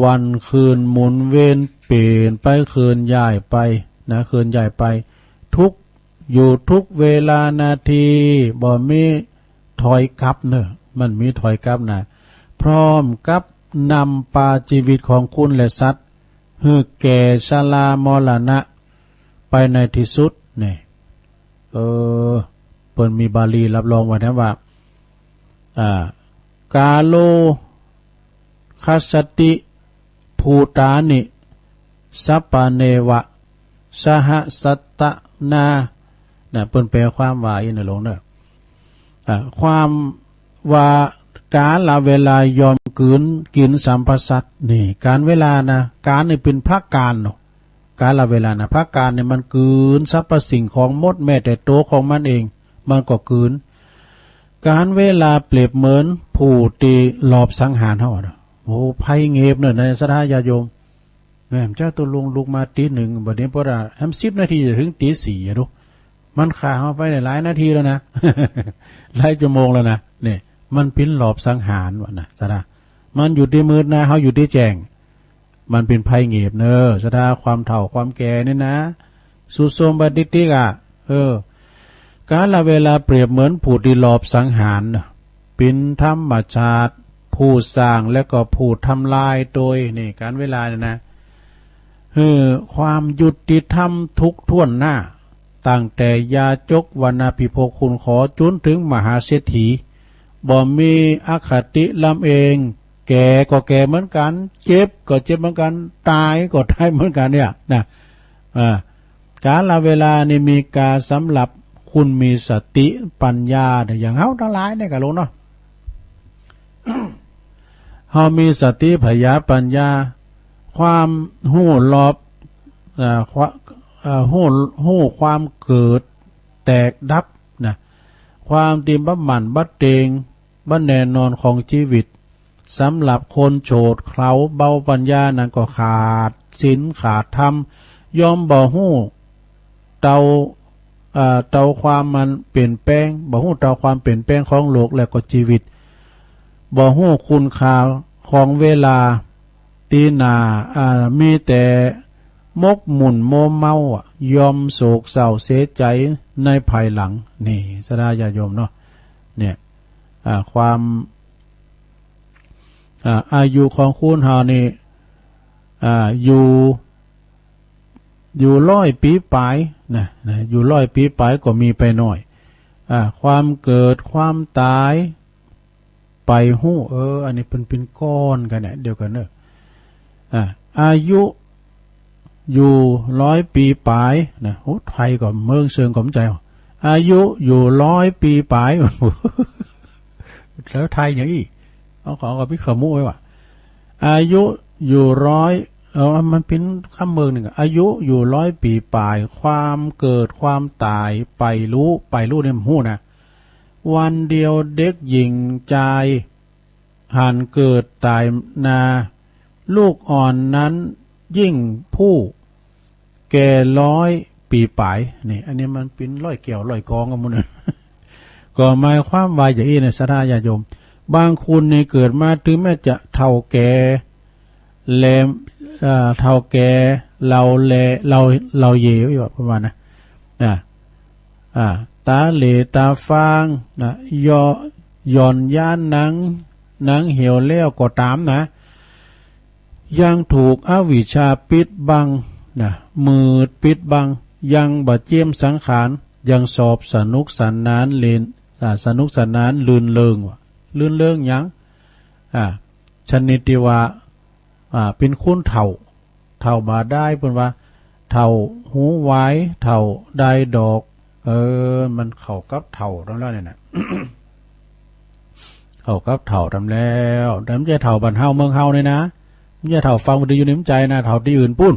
วันคืนหมุนเวียนเปลี่ยนไปคืนย้ายไปนะคืนย้ายไปทุกอยู่ทุกเวลานาทีบ่มีถอยกลับเนอะมันมีถอยกลับนะพร้อมกับนำปาชีวิตของคุณและสัตว์ให้แก่ชรามรณะไปในที่สุดเนี่ยเปิ้นมีบาลีรับรองไว้นะว่ากาโลคัสสติภูตานิสัปปะเนวะสหสัตตนาเนี่ยเปิ้นแปลความว่าอีนหลงเนอะความว่ากาลเวลายอมกินสัมปสัตนี่การเวลานะการนี่เป็นภาคการเนาะการละเวลานะภาคการเนี่ยมันกืนสรรพสิ่งของมดแม้แต่ตัวของมันเองมันก็กืนการเวลาเปรียบเหมือนผู้ตีหลอบสังหารเฮาโอ้ภัยเงียบเนอะในศรัทธาญาติโยมแม่เจ้าตัวลุกมาตี 1บัดนี้พอละ10 นาทีจะถึงตี 4อ่ะดูมันฆ่าเฮาไปได้หลายนาทีแล้วนะ หลายชั่วโมงแล้วนะนี่มันเป็นหลอบสังหารวะนะศรัทธามันอยู่ที่มืดนะเฮาอยู่ที่แจ้งมันเป็นภัยเงียบเนอะศรัทธาความเฒ่าความแก่นี่นะสุโสมบัดดิกะการละเวลาเปรียบเหมือนผู้ที่หลอบสังหารเป็นธรรมชาติผู้สร้างและก็ผู้ทำลายโดยนี่การเวลาเนี่ยนะความยุติธรรมทุกท่วนหน้าตั้งแต่ยาจกวรรณพิภพคุณขอจนถึงมหาเศรษฐีบ่มีอคติลำเองแก่ก็แก่เหมือนกันเจ็บก็เจ็บเหมือนกันตายก็ตายเหมือนกันเนี่ยนะการละเวลานี่มีการสำหรับคุณมีสติปัญญาอย่างเฮาทั้งหลายเนี่ยก็รู้เนาะ เฮามีสติปัญญาความหู้รอบหู้ความเกิดแตกดับนะความติมบัดหมั่นบัดเตงบัดแน่นอนของชีวิตสำหรับคนโฉดเคล้าเบาปัญญานั้นก็ขาดศีลขาดธรรมยอมบ่ฮู้เตาความมันเปลี่ยนแปลงบ่ฮู้เตาความเปลี่ยนแปลงของโลกและก็ชีวิต บ่ฮู้คุณค่าของเวลาตีหน้ามีแต่มกหมุ่นโมเมายอมโศกเศร้าเสียใจในภายหลังนี่สดาญาโยมเนาะเนี่ยความอายุของคุณเฮานี่อยู่100 ปีปลายนะอยู่100 ปีปลายก็มีไปหน่อยความเกิดความตายไปหู้อันนี้เป็นก้อนกันเนี่ยเดียวกันเนอะอายุอยู่100 ปีปลายนะโอ้ไทยก็เมืองเชิงกลมใจอายุอยู่100 ปีปลายแล้วไทยอย่างนี้เอาของกับพี่ขมุ้ยว่ะอายุอยู่100มันเป็นคำเมืองหนึ่งอายุอยู่100 ปีปลายความเกิดความตายไปรู้เนี่ยหู้นะวันเดียวเด็กหญิงใจหันเกิดตายนาลูกอ่อนนั้นยิ่งผู้แก่100 ปีปลายนี่อันนี้มันเป็น100 แก้ว100 กองกันหมดเลยก็หมายความว่าอย่างนี้ในศรัทธาญาติโยมบางคนในเกิดมาถึงแม้จะเฒ่าแก่เฒ่าแก่เราเย่อยู่ประมาณนะตาเหลตาฟางนะย่อนย่านหนังเหี่ยวแล้วก็ตามนะยังถูกอวิชชาปิดบังนะมืดปิดบังยังบาดเจียมสังขารยังสอบสนุกสนานเล่นสนุกสนานลื่นเริงลื่นเริงยังชนิดที่ว่าเป็นคุณเท่ามาได้เพิ่นว่าเท่าหูไว้เท่าได้ดอกมันเข้ากับเท่าแล้วเนี่ยนะ เข้ากับเท่าทำแล้วแต่ไม่ใช่เท่าบ้านเฮาเมืองเฮาเนี่ยนะไม่ใช่เท่าฟังมันดีอยู่ในใจนะเท่าที่อื่นปุ้น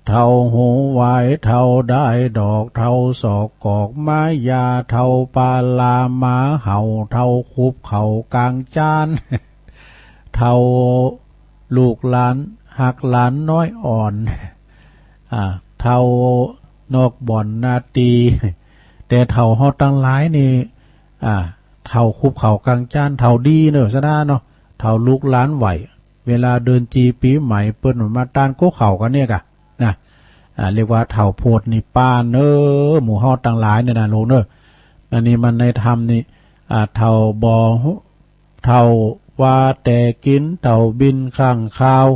เท่าหูไว้เท่าได้ดอกเท่าศอกกอกไม้ยาเท่าปลาลาหมาเห่าเท่าคุบเข่ากลางจาน เท่าลูกหลานหักหลานน้อยอ่อนเท่านอกบ่อนนาตีแต่เท่าเฮาตั้งหลายนี่เท่าคุบเข่ากลางจานเท่าดีเนอะซะนะเนาะเท่าลูกหลานไหวเวลาเดินจีปีใหม่เปิ้นมาต้านโกเข่ากันเนี่ยกะนะเรียกว่าเท่าโพดนี่ป้านหมู่เฮาตั้งหลายเนี่ยนะโลเนอะอันนี้มันในธรรมนี่เท่าบ่เท่าว่าแต่กินเท่าบินข้างคาว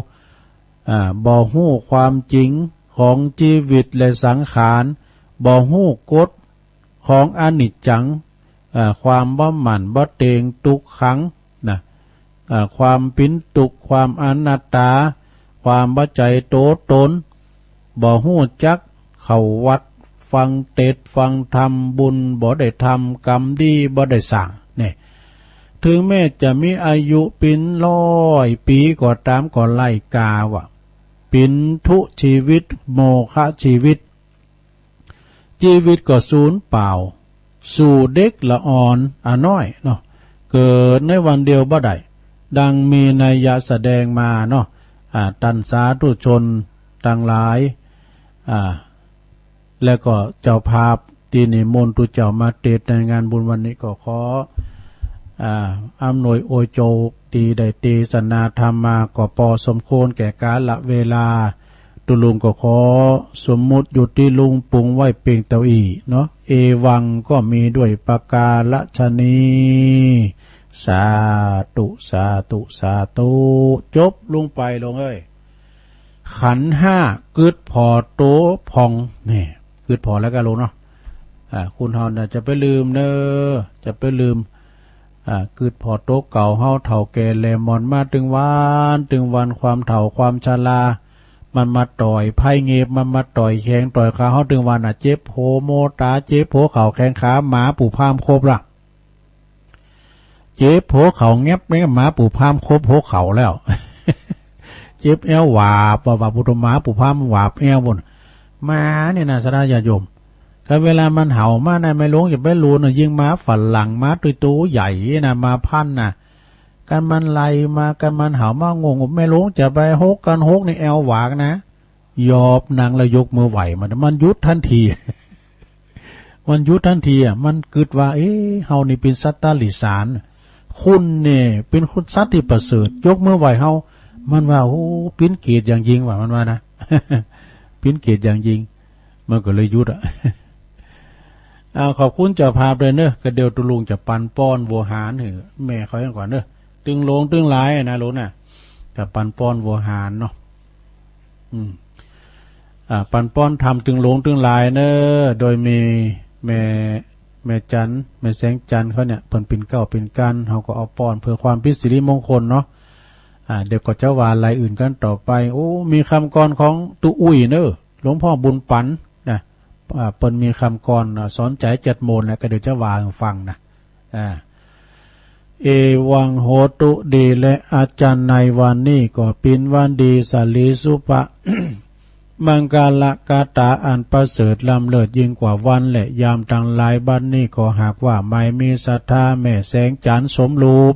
บ่ฮู้ความจริงของชีวิตและสังขารบ่ฮู้กฎของอนิจจังความบ่หมั่นบ่เตงทุกขังนะความปินตุกความอนัตตาความบ่ใจโตตนบ่ฮู้จักเข้าวัดฟังเทศน์ฟังธรรมบุญบ่ได้ทำกรรมดีบ่ได้สร้างนี่ถึงแม้จะมีอายุเป็น100 ปีก็ตามก็ไล่กาว่าปินทุชีวิตโมฆะชีวิตก็สูญเปล่าสู่เด็กละอ่อนน้อยเนาะเกิดในวันเดียวบ่ได้ดังมีนัยยะแสดงมาเนาะตันสาธุชนทั้งหลายแล้วก็เจ้าภาพตีนิมนต์ตุเจ้ามาเทศน์ในงานบุญวันนี้ก็ขออำนวยโอโจตีได้เทศนาธรรมมาก็พอสมควรแก่กาลเวลาตุลุงก็ขอสมมุติอยู่ที่ลุงปรุงไว้เพียงเท่าอีเนาะเอวังก็มีด้วยประกาศนีสาธุสาธุสาธุจบลงไปลงขันธ์5กึดพอโตพองนี่กึดพอแล้วก็ลงเนาะคุณเฮาน่ะจะไปลืมจะไปลืมกึดพอโตเก่าเฮาเฒ่าแก่แลมอนมาถึงวันความเฒ่าความชรามันมาต่อยไพ่เงียบมันมาต่อยแข้งต่อยขาเฮาถึงวันเจ็บโหโมตาเจ็บโหเข่าแข้งขาหมาปู่พามครบล่ะเจ็บโหเข่าแงบไม่หมาปู่พามครบโหเข่าแล้ว เจ็บแอวหวาบว่าปุตหมาปู่พามหวาบแอวบนมาเนี่ยนะสดาญาโยมก็เวลามันเห่ามาในไม่ลงอย่าไปรู้นะยิงม้าฝรั่งม้าตัวใหญ่นะมาพันนะกันมันไล่มากันมันเห่ามางงไม่ลงจะไปฮกกันฮกในแอวหวากนะยอบนางแล้วยกมือไหวมันยุดทันที มันยุดทันทีมันกึดว่าเฮานี่เป็นสัตตลิสาร คุณเนี่ยเป็นคุณสัตว์ที่ประเสริฐยกมือไหวเฮามันว่าโอ้ปิ้นเกียรติอย่างยิงว่ามันว่านะ ปิ้นเกียรติอย่างยิงมันก็เลยยุดอ่ะ ขอบคุณเจ้าภาพเลยเนอะกระเดียวตุลุงจะปันป้อนวัวหารเหอะแม่เขาอย่างก่อนเนอะตึงลงตึงหลายนะรู้น่ะจะปันป้อนวัวหารเนาะปันป้อนทำตึงลงตึงหลายเนอะโดยมีแม่จันแม่แสงจันเขาเนี่ยเพิ่นเป็นเก้าเป็นกันเขาก็เอาป้อนเพื่อความพิสิริมงคลเนาะเดี๋ยวก็จะว่าลายอื่นกันต่อไปโอ้มีคำกรของตุอุ้ยเนอะหลวงพ่อบุญปันนะเปิ้นมีคำกรสอนใจ7 โมงแล้วก็เดี๋ยวจะว่าฟังนะเอวังโหตุดีและอาจารย์ในวันนี้ก็เป็นวันดีสลีสุปะ มังกาละกาตาอันประเสริฐล้ำเลิศยิ่งกว่าวันและยามทั้งหลายบัดนี้ก็หากว่าไม่มีศรัทธาแม่แสงจันทร์สมรูป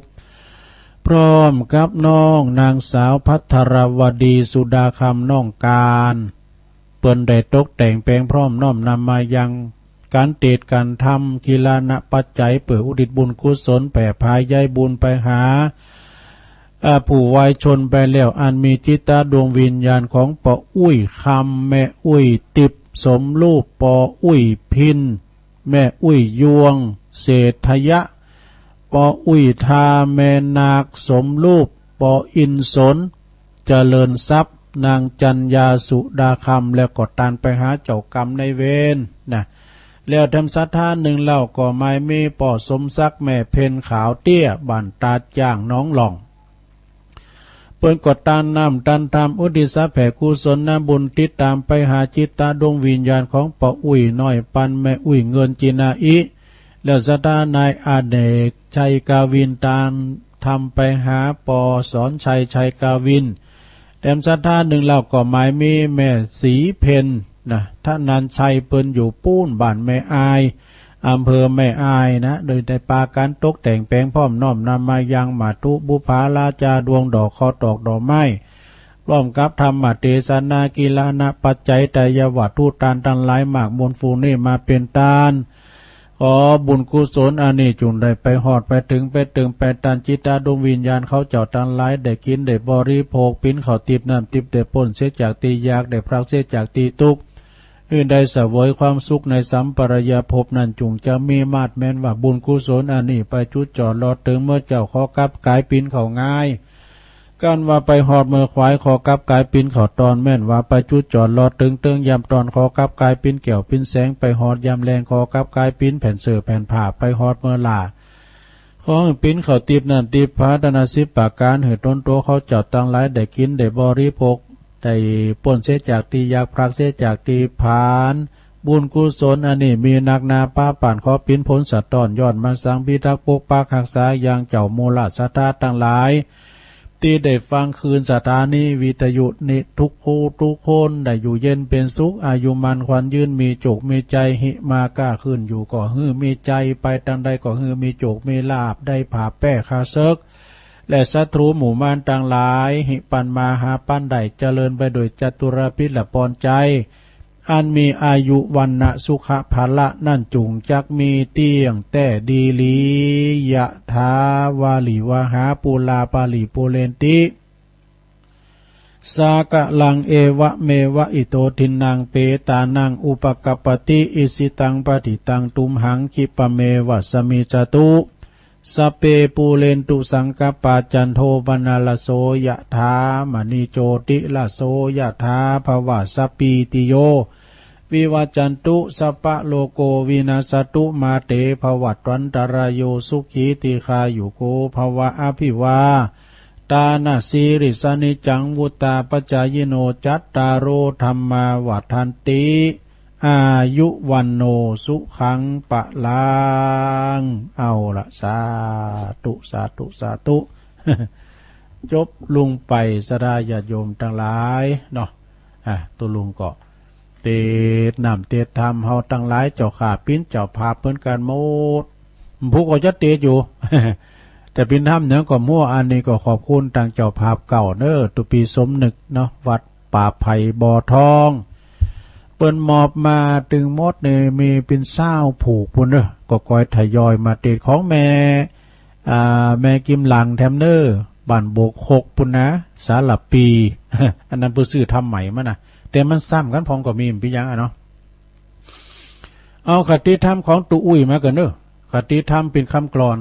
พร้อมกับน้องนางสาวภัทรวดีสุดาคำน้องการเปิ้นได้ตกแต่งแปลงพร้อมน้อมนำมายังการเตดการทำกีฬานะปัจจัยเปิดอุดิตบุญกุศลแผ่พายย้ายบุญไปหาผู้วายชนไปแล้วอันมีจิตตาดวงวิญญาณของปออุ้ยคำแม่อุ้ยติบสมรูปปออุ้ยพินแม่อุ้ยยวงเศรษฐยะปออุ้ยทาแม่นาคสมรูปปออินสนเจริญทรัพย์นางจัญญาสุดาคำแล้วก็ตานไปหาเจ้ากรรมในเวรนะแล้วทำศรัทธาหนึ่งเล่าก็ไม่มีปอสมศักดิ์แม่เพนขาวเตี้ยบันตาจ้างน้องหล่องเปิ้นกดตานนำตันทำอุทิศแผ่กุศลน้ำบุญติดตามไปหาจิตตาดวงวิญญาณของปออุ้ยน้อยปันแม่อุ้ยเงินจินาอิแล้วศรัทธานายอเนกชัยกาวินตานทำไปหาปอสอนชัยกาวินแต้มศรัทธาหนึ่งเล่าก็หมายมีแม่สีเพนนะท่านนันชัยเปิ้นอยู่ปู้นบ้านแม่อายอำเภอแม่อายนะโดยในปาการตกแต่งแปลงพร้อมน้อมนำมายังมาตุบุภาลาจาดวงดอกคอตอกดอกไม้พร้อมกับธรรมเทศนากีฬานะปัจจัยแต่ยวัตถุตานตันหลายมากมวลฟูนี่มาเป็นตานขอบุญกุศลอันนี้จุนได้ไปหอดไปถึงไปตึงไปตันจิตตาดวงวิญญาณเขาเจ้าตันหลายได้กินได้บริโภคปิ้นเขาติบน้ำติบได้ป่นเสียจากตียากได้พรักเสียจากตีตุกอื่นใดเสวยความสุขในสัมปรายภพนั้นจุงจะมีมาดแม้นว่าบุญกุศลอันนี้ไปจุดจอดรอถึงเมื่อเจ้าขอกับกายปิ้นเขาง่ายการว่าไปหอดเมื่อควายขอกับกายปิ้นเขาตอนแม่นว่าไปจุดจอดรอถึงเติงยำตอนขอกับกายปิ้นเกี่ยวปิ้นแสงไปหอดยำแรงขอกับกายปิ้นแผ่นเสือแผ่นผ่าไปหอดเมื่อลาของปิ้นเขาตีบนั่นตีบพาดนาสิปากการหือต้นโตเขาเจ้าตั้งหลายได้กินได้บริโภคได้ป่นเสียจากตียากพรักเสียจากตีผานบุญกุศลอันนี้มีนักนาป้าป่านขอปิ้นพ้นสัตว์ตอนยอดมาสังพิทักษ์ปกปักรักษาอย่างเจ้าโมลสัตตาตั้งหลายที่ได้ฟังคืนสถานีวิทยุนิทุกคู่ทุกคนได้อยู่เย็นเป็นสุขอายุมันควันยืนมีจุกมีใจหิมาก้าขึ้นอยู่ก่อฮือมีใจไปทางใดก่อฮือมีจุกมีลาบได้ผ่าแป้คาเซิกและศัตรูหมู่มารต่างหลายหิปันมาหาปันได้เจริญไปโดยจตุรพิษละปอนใจอันมีอายุวันนะสุขภาละนั่นจุงจักมีเตี้ยงแต่ดีลียะทาวาลีวาหาปูลาปาลีปูเลนติสากะลังเอวะเมวะอิโตทินังเปตานังอุปกปติอิสิตังปฏิตังตุมหังคิปะเมวะสมิจตุสเปปูเลนตุสังกปาจันโทปนาลโสยะถามณีโจติละโสยะถาภวะสปีติโยวิวัจจันตุสัพพะโลโกวินาสตุมาเตภวัตวันตรายโยสุขีติคายุโกภวะอภิวาตานาสีริสนิจังวุตาปจายโนจัตตารโอธรรมาวัฏันติอายุวันโนสุขังปะลังเอาละสาธุสาธุสาธุ จบลุงไปสดาญาติโยมทั้งหลายเนาะตัวลุงก็เตดนำเตดทำเฮาทั้งหลายเจ้าขาปิ้นเจ้าพาเพิ่นกันหมดผู้ก็จะเตดอยู่ แต่ปิ้นทำเนื้อก็มั่วอันนี้ก็ขอบคุณทางเจ้าภาพเก่าเน้อตุปีสมนึกเนาะวัดป่าไผ่บ่อทองเปิ้นมอบมาตึงมดเนี่ยมีเป็นเศร้าผูกพุ่นเด้อก็คอยทยอยมาเตดของแม่ แม่กิมหลังแทมเนอร์บ้านโบก6ปุ่นนะสาลับปี อันนั้นผู้ซื้อทำใหม่มานะแต่มันซ้ำกันพองก็มีพี่ยังเนาะเอาคติธรรมของตุอุ้ยมากันเนอะคติธรรมเป็นคำกลอน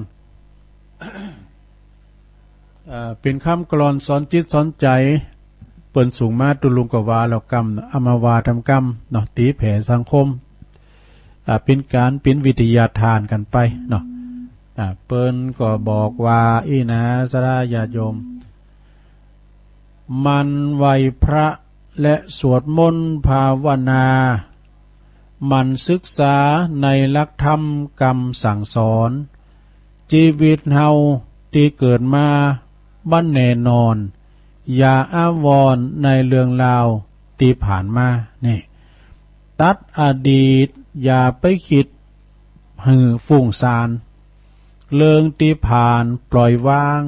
เป็นคำกลอนสอนจิตสอนใจเปิ่นสูงมาตุลุงกวาแล้วกรรมอมาวาทำกรรมเนาะตีแผ่สังคมเป็นการเป็นวิทยาทานกันไปเนาะเปิ้นก็บอกว่าอีนะสราญาโยมมันไหวพระและสวดมนต์ภาวนามันศึกษาในหลักธรรมกรรมสั่งสอนชีวิตเฮาที่เกิดมาบั้นแน่นอนอย่าอ้าวรในเรื่องราวที่ผ่านมานี่ตัดอดีตอย่าไปคิดหือฟุ้งซ่านเรื่องที่ผ่านปล่อยวาง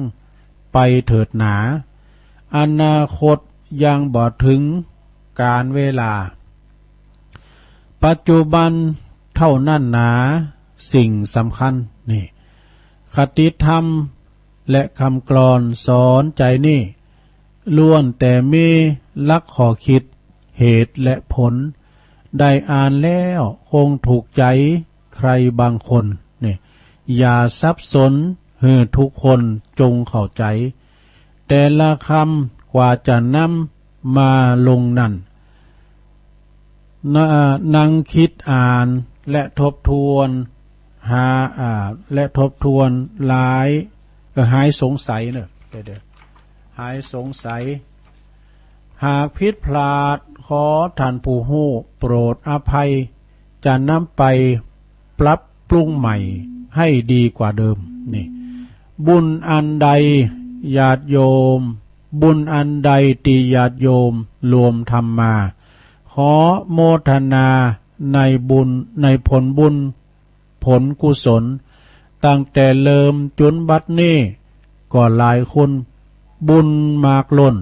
ไปเถิดหนาอนาคตยังบ่ถึงการเวลาปัจจุบันเท่านั้นหนาสิ่งสำคัญนี่คติธรรมและคำกลอนสอนใจนี่ล้วนแต่มีลักขอคิดเหตุและผลได้อ่านแล้วคงถูกใจใครบางคนนี่อย่าสับสนให้ทุกคนจงเข้าใจแต่ละคำกว่าจะนำมาลงนั่นนั่งคิดอ่านและทบทวนและทบทวนหลายหายสงสัยเนอะหายสงสัยหากผิดพลาดขอท่านผู้ฮู้โปรดอภัยจะนำไปปรับปรุงใหม่ให้ดีกว่าเดิมนี่บุญอันใดญาติโยมบุญอันใดตีญาติโยมรวมทำมาขอโมทนาในบุญในผลบุญผลกุศลตั้งแต่เริ่มจนบัดนี้ก็หลายคนบุญมากล้น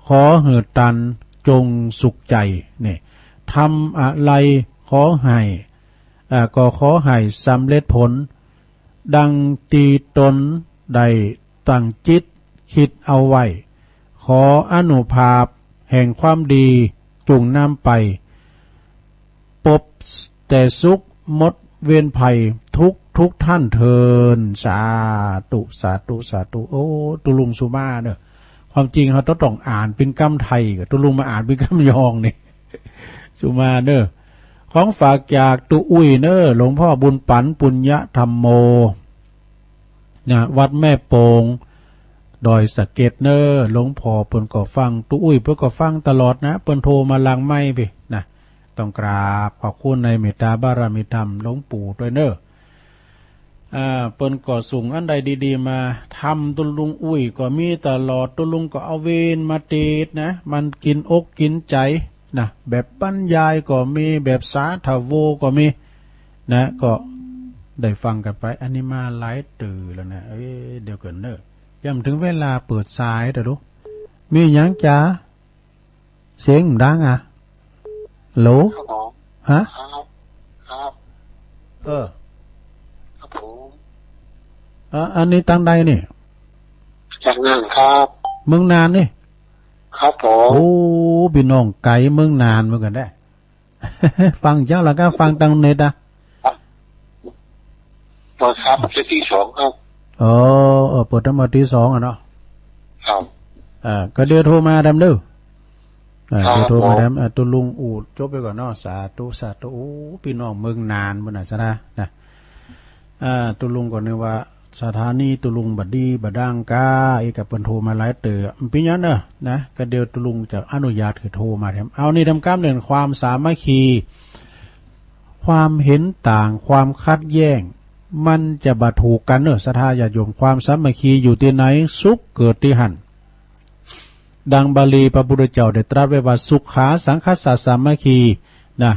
ขอเหือตันจงสุขใจเนี่ยทำอะไรขอให้ก็ขอให้สำเร็จผลดังตีตนได้ตั้งจิตคิดเอาไว้ขออนุภาพแห่งความดีจงนำไปปบแต่สุขมดเวียนภัยทุกท่านเทินสาธุสาธุสาธุโอ้ตุลุงสุมาเนอะความจริงเขาต้องอ่านเป็นกำไทยกับตุลุงมาอ่านเป็นกำยองนี่ สุมาเนอะของฝากจากตุอุ้ยเนอะหลวงพ่อบุญปันปุญญธรรมโมนะวัดแม่โป่งดอยสะเก็ดเนอะหลวงพ่อเปิ้นก็ฟังตุอุ้ยเปิ้นก็ฟังตลอดนะเปิ้นโทรมาลังไม่ไปนะต้องกราบขอบคุณในเมตตาบารมีธรรมหลวงปู่ด้วยเนอะเปิ้นก็ส่งอันใดดีๆมาทำตุลุงอุ้ยก็มีตลอดตุลุงก็เอาเวนมาตีดนะมันกินอกกินใจนะแบบบรรยายก็มีแบบสาธโวก็มีนะก็ได้ฟังกันไปอันนี้มาหลายตื่อแล้วนะเดี๋ยวก่อนเนอะย่ำถึงเวลาเปิดสายแต่ดูมีหยังจ้าเสียงดังโหลฮะอันนี้ตั้งใดนี่จากนั่นครับเมืองนานนี่ครับผมโอ้พี่น้องไก่เมืองนานเหมือนกันได้ ฟังเจ้าแล้วก็ฟังตังเน็ตเปิดครับที่2ครับเปิดตั้งแต่ที่2เนาะครับก็เดี๋ยวโทรมาดำเด้อเดี๋ยวโทรมาดำตุลุงอูดจบไปก่อนเนาะสาธุสาธุโอ้พี่น้องเมืองนานบ่น่ะซะนะตุลุงก่อนนึกว่าสถานีตุลุงบัดดีบัดดังกาอีกกับเปิ้นโทรมาหลายเตือปีนั้นเด้อนะก็เดี๋ยวตุลุงจะอนุญาตคือโทรมาแถมเอานี่ทำการเรื่องความสามัคคีความเห็นต่างความคัดแย้งมันจะบ่ถูกกันเด้อศรัทธาญาติโยมความสามัคคีอยู่ที่ไหนสุขเกิดที่หั่นดังบาลีพระพุทธเจ้าได้ตรัสไว้ว่าสุขาสังคัสสะสามัคคีนะ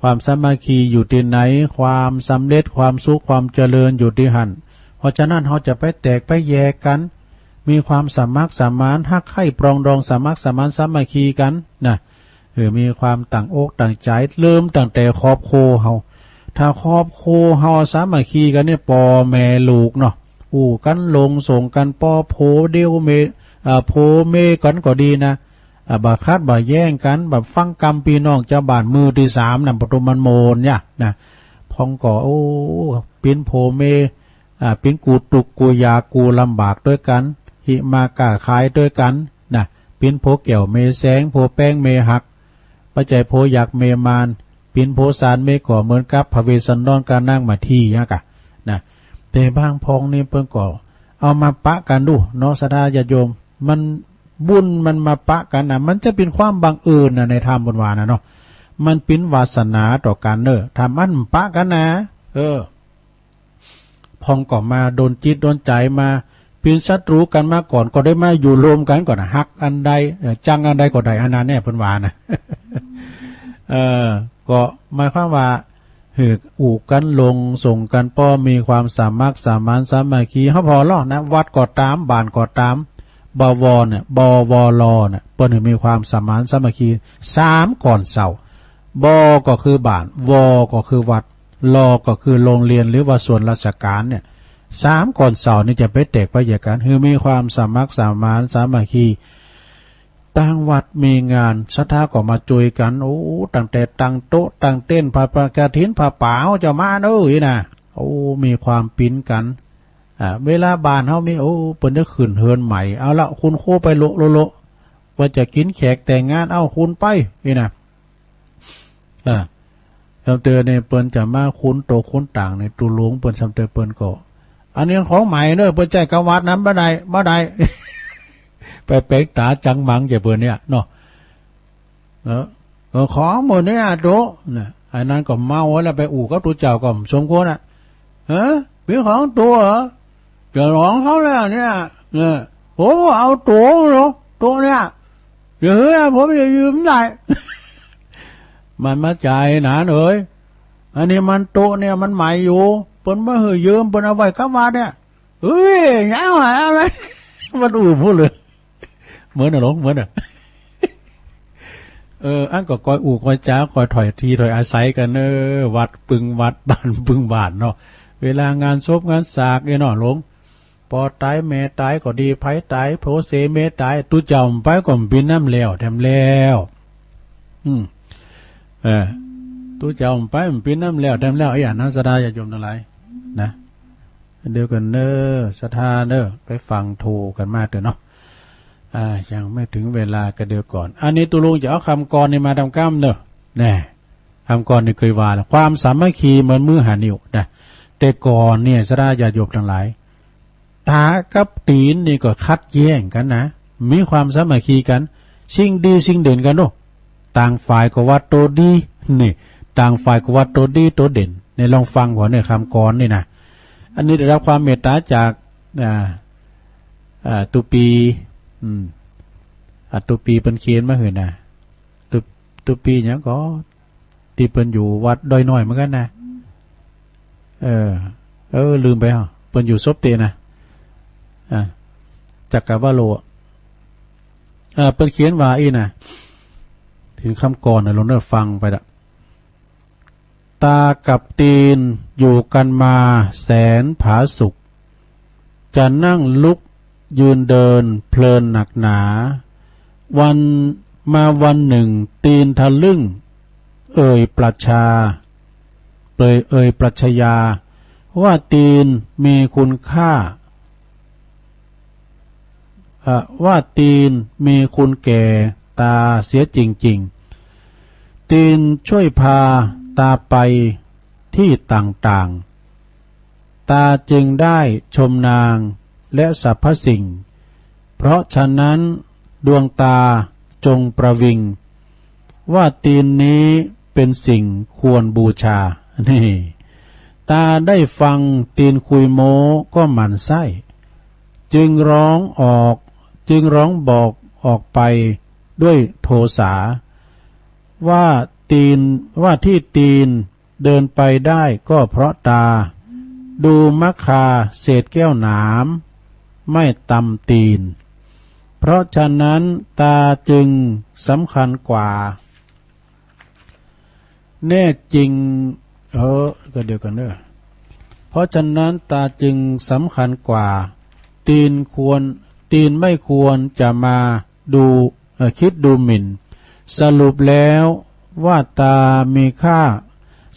ความสามัคคีอยู่ที่ไหนความสำเร็จความสุขความเจริญอยู่ที่หั่นเพราะฉะนั้นเราจะไปแตกไปแยกกันมีความสามัคสามานฮักไข่ปรองดองสามัคสามานสามัคคีกันนะมีความต่างอกต่างใจเริ่มตั้งแต่ครอบครัวเฮาถ้าครอบครัวเฮาสามัคคีกันเนี่ยพ่อแม่ลูกเนาะ อู่กันลงส่งกันปอโพเดียวเมโพเมกันก็ดีนะบาคาดบาแย่งกันแบบฟังกรรมพี่น้องเจ้าบ้านมือที่สามนะปฐุมมันโมนเนี่ยนะพองก่อโอ้ปิ้นโพเมปิ้นกูตุกกูยากูลำบากด้วยกันหิมากาขายด้วยกันนะปิ้นโพเกี่ยวเมแสงโพแป้งเมหักปัจจัยโพอยากเมมานปิ้นโพสารเมก่อเหมือนกับพระเวสสันดรการนั่งมาที่ยะกะนะแต่บางพองนี่เพิ่นก่อเอามาปะกันดูเนาะศรัทธาญาติโยมมันบุญมันมาปะกันนะมันจะเป็นความบังเอิญนะในธรรมบนวานะเนาะมันเป็นวาสนาต่อกันทำอันปะกันนะพองก่อมาโดนจิตโดนใจมาเป็นศัตรูกันมาก่อนก็ได้มาอยู่รวมกันก่อนนะฮักอันใดจังอันใดก็ได้อันนั้นแน่เพิ่นว่านะ ก็หมายความว่าหืออู่กันลงส่งกันป้อมีความสามัคสามานสามัคคีเฮาพอล้อนะวัดก็ตามบ้านก็ตามบวเนี่ยบวลเนี่ยเปิ้นมีความสามานสามัคคี3ก่อนเสาบก็คือบ้านวก็คือวัดลก็คือโรงเรียนหรือว่าส่วนราชการเนี่ย3ก่อนเสานี่จะไปแตกไปแยกกันคือมีความสามัคสามานสามัคคีต่างวัดมีงานศรัทธาก็มาจุยกันโอ้ตั้งแต่ตั้งโต๊ะตั้งเต้นพาประกาถินพาป่าเจ้ามาเด้ออีน่ะโอ้มีความปิ้นกันเวลาบ้านเฮามีโอ้เปิ้นจะขึ้นเฮือนใหม่เอาละคุณโคไปโลว่าจะกินแขกแต่งงานเอาคุณไปนี่น่ะจำเตือนเนี่ยเปิ้นจะมาคุณโตคุณต่างในตุหลวงเปิ้นจำเตือนเปิ้นก็อันนี้ของใหม่เด้อเปิ้นใจกวัดนั้นบ่ได้ ไปเป๊กตาจังมังจะเปิ้นเนี่ยเนาะของหมดเนี่ยโตน่ะอันนั้นก็เมาแล้วไปอู่กับตัวเจ้าก็สมควรน่ะเป็นของตัวเหรอเดี๋ยวร้องเขาแล้วเนี่ยผมเอาตัวเหรอตัวเนี่ยเดี๋ยวผมจะยืมได้มันมาจ่ายหนาเอ้ยอันนี้มันโตเนี่ยมันใหม่อยู่เปิ้นมายืมเปิ้นเอาไว้กับวัดเนี่ยเฮ้ยยังไงอะไรมันอู่พูดเลยเหมือนน่ะหลงเหมือนน่ะอันก็คอยอู่คอยจ้าคอยถอยทีถอยอาศัยกันวัดปึงวัดบ้านปึงบ้านเนาะเวลางานศพงานสากเนาะหลงพอตายแม่ตายก็ดีไผตายโผเสเมตายตุจอมไปก็บินน้ำแล้วแถมแล้วตุจอมไปบินน้ำแล้วแถมแล้วไอ้นั้นศรัทธาญาติโยมทั้งหลายนะเดี๋ยวกันศรัทธาไปฟังโทกันมาเถอะเนาะยังไม่ถึงเวลาก็เดี๋ยวก่อนอันนี้ตุลุงจะเอาคำกรนี่มาทำกล้ามแน่คำกรนี่เคยว่าแล้วความสามัคคีเหมือนมือหานิ้วนะแต่ก่อนเนี่ยศรัทธาญาติโยมทั้งหลายตากับตีนนี่ก็คัดแย้งกันนะมีความสามัคคีกันสิ่งดีสิ่งเด่นกันต่างฝ่ายก็ว่าโตดีนี่ต่างฝ่ายก็ว่าโตดีโตเด่นในลองฟังหัวเนี่ยคำกรนี่นะอันนี้ได้รับความเมตตาจากตุปีตุปีเป็นเขียนมาหื่นนะตุปีเนี่ยก็ที่เป็นอยู่วัดดอยน้อยเหมือนกันนะลืมไปเป็นอยู่ซบเตนะจักรวาโลเป็นเขียนว่าอีนะถึงคำก่อนนะลองได้ฟังไปละตากับตีนอยู่กันมาแสนผาสุกจะนั่งลุกยืนเดินเพลินหนักหนาวันหนึ่งตีนทะลึ่งปรัชญาว่าตีนมีคุณค่าว่าตีนมีคุณแก่ตาเสียจริงๆตีนช่วยพาตาไปที่ต่างๆตาจึงได้ชมนางและสรรพสิ่งเพราะฉะนั้นดวงตาจงประวิงว่าตีนนี้เป็นสิ่งควรบูชานี่ตาได้ฟังตีนคุยโม้ก็หมั่นไส้จึงร้องบอกออกไปด้วยโทสาว่าที่ตีนเดินไปได้ก็เพราะตาดูมักคาเศษแก้วหนามไม่ตำตีนเพราะฉะนั้นตาจึงสำคัญกว่าแน่จริงก็เดียวกัน เพราะฉะนั้นตาจึงสำคัญกว่าตีนไม่ควรจะมาดูคิดดูหมิ่นสรุปแล้วว่าตามีค่า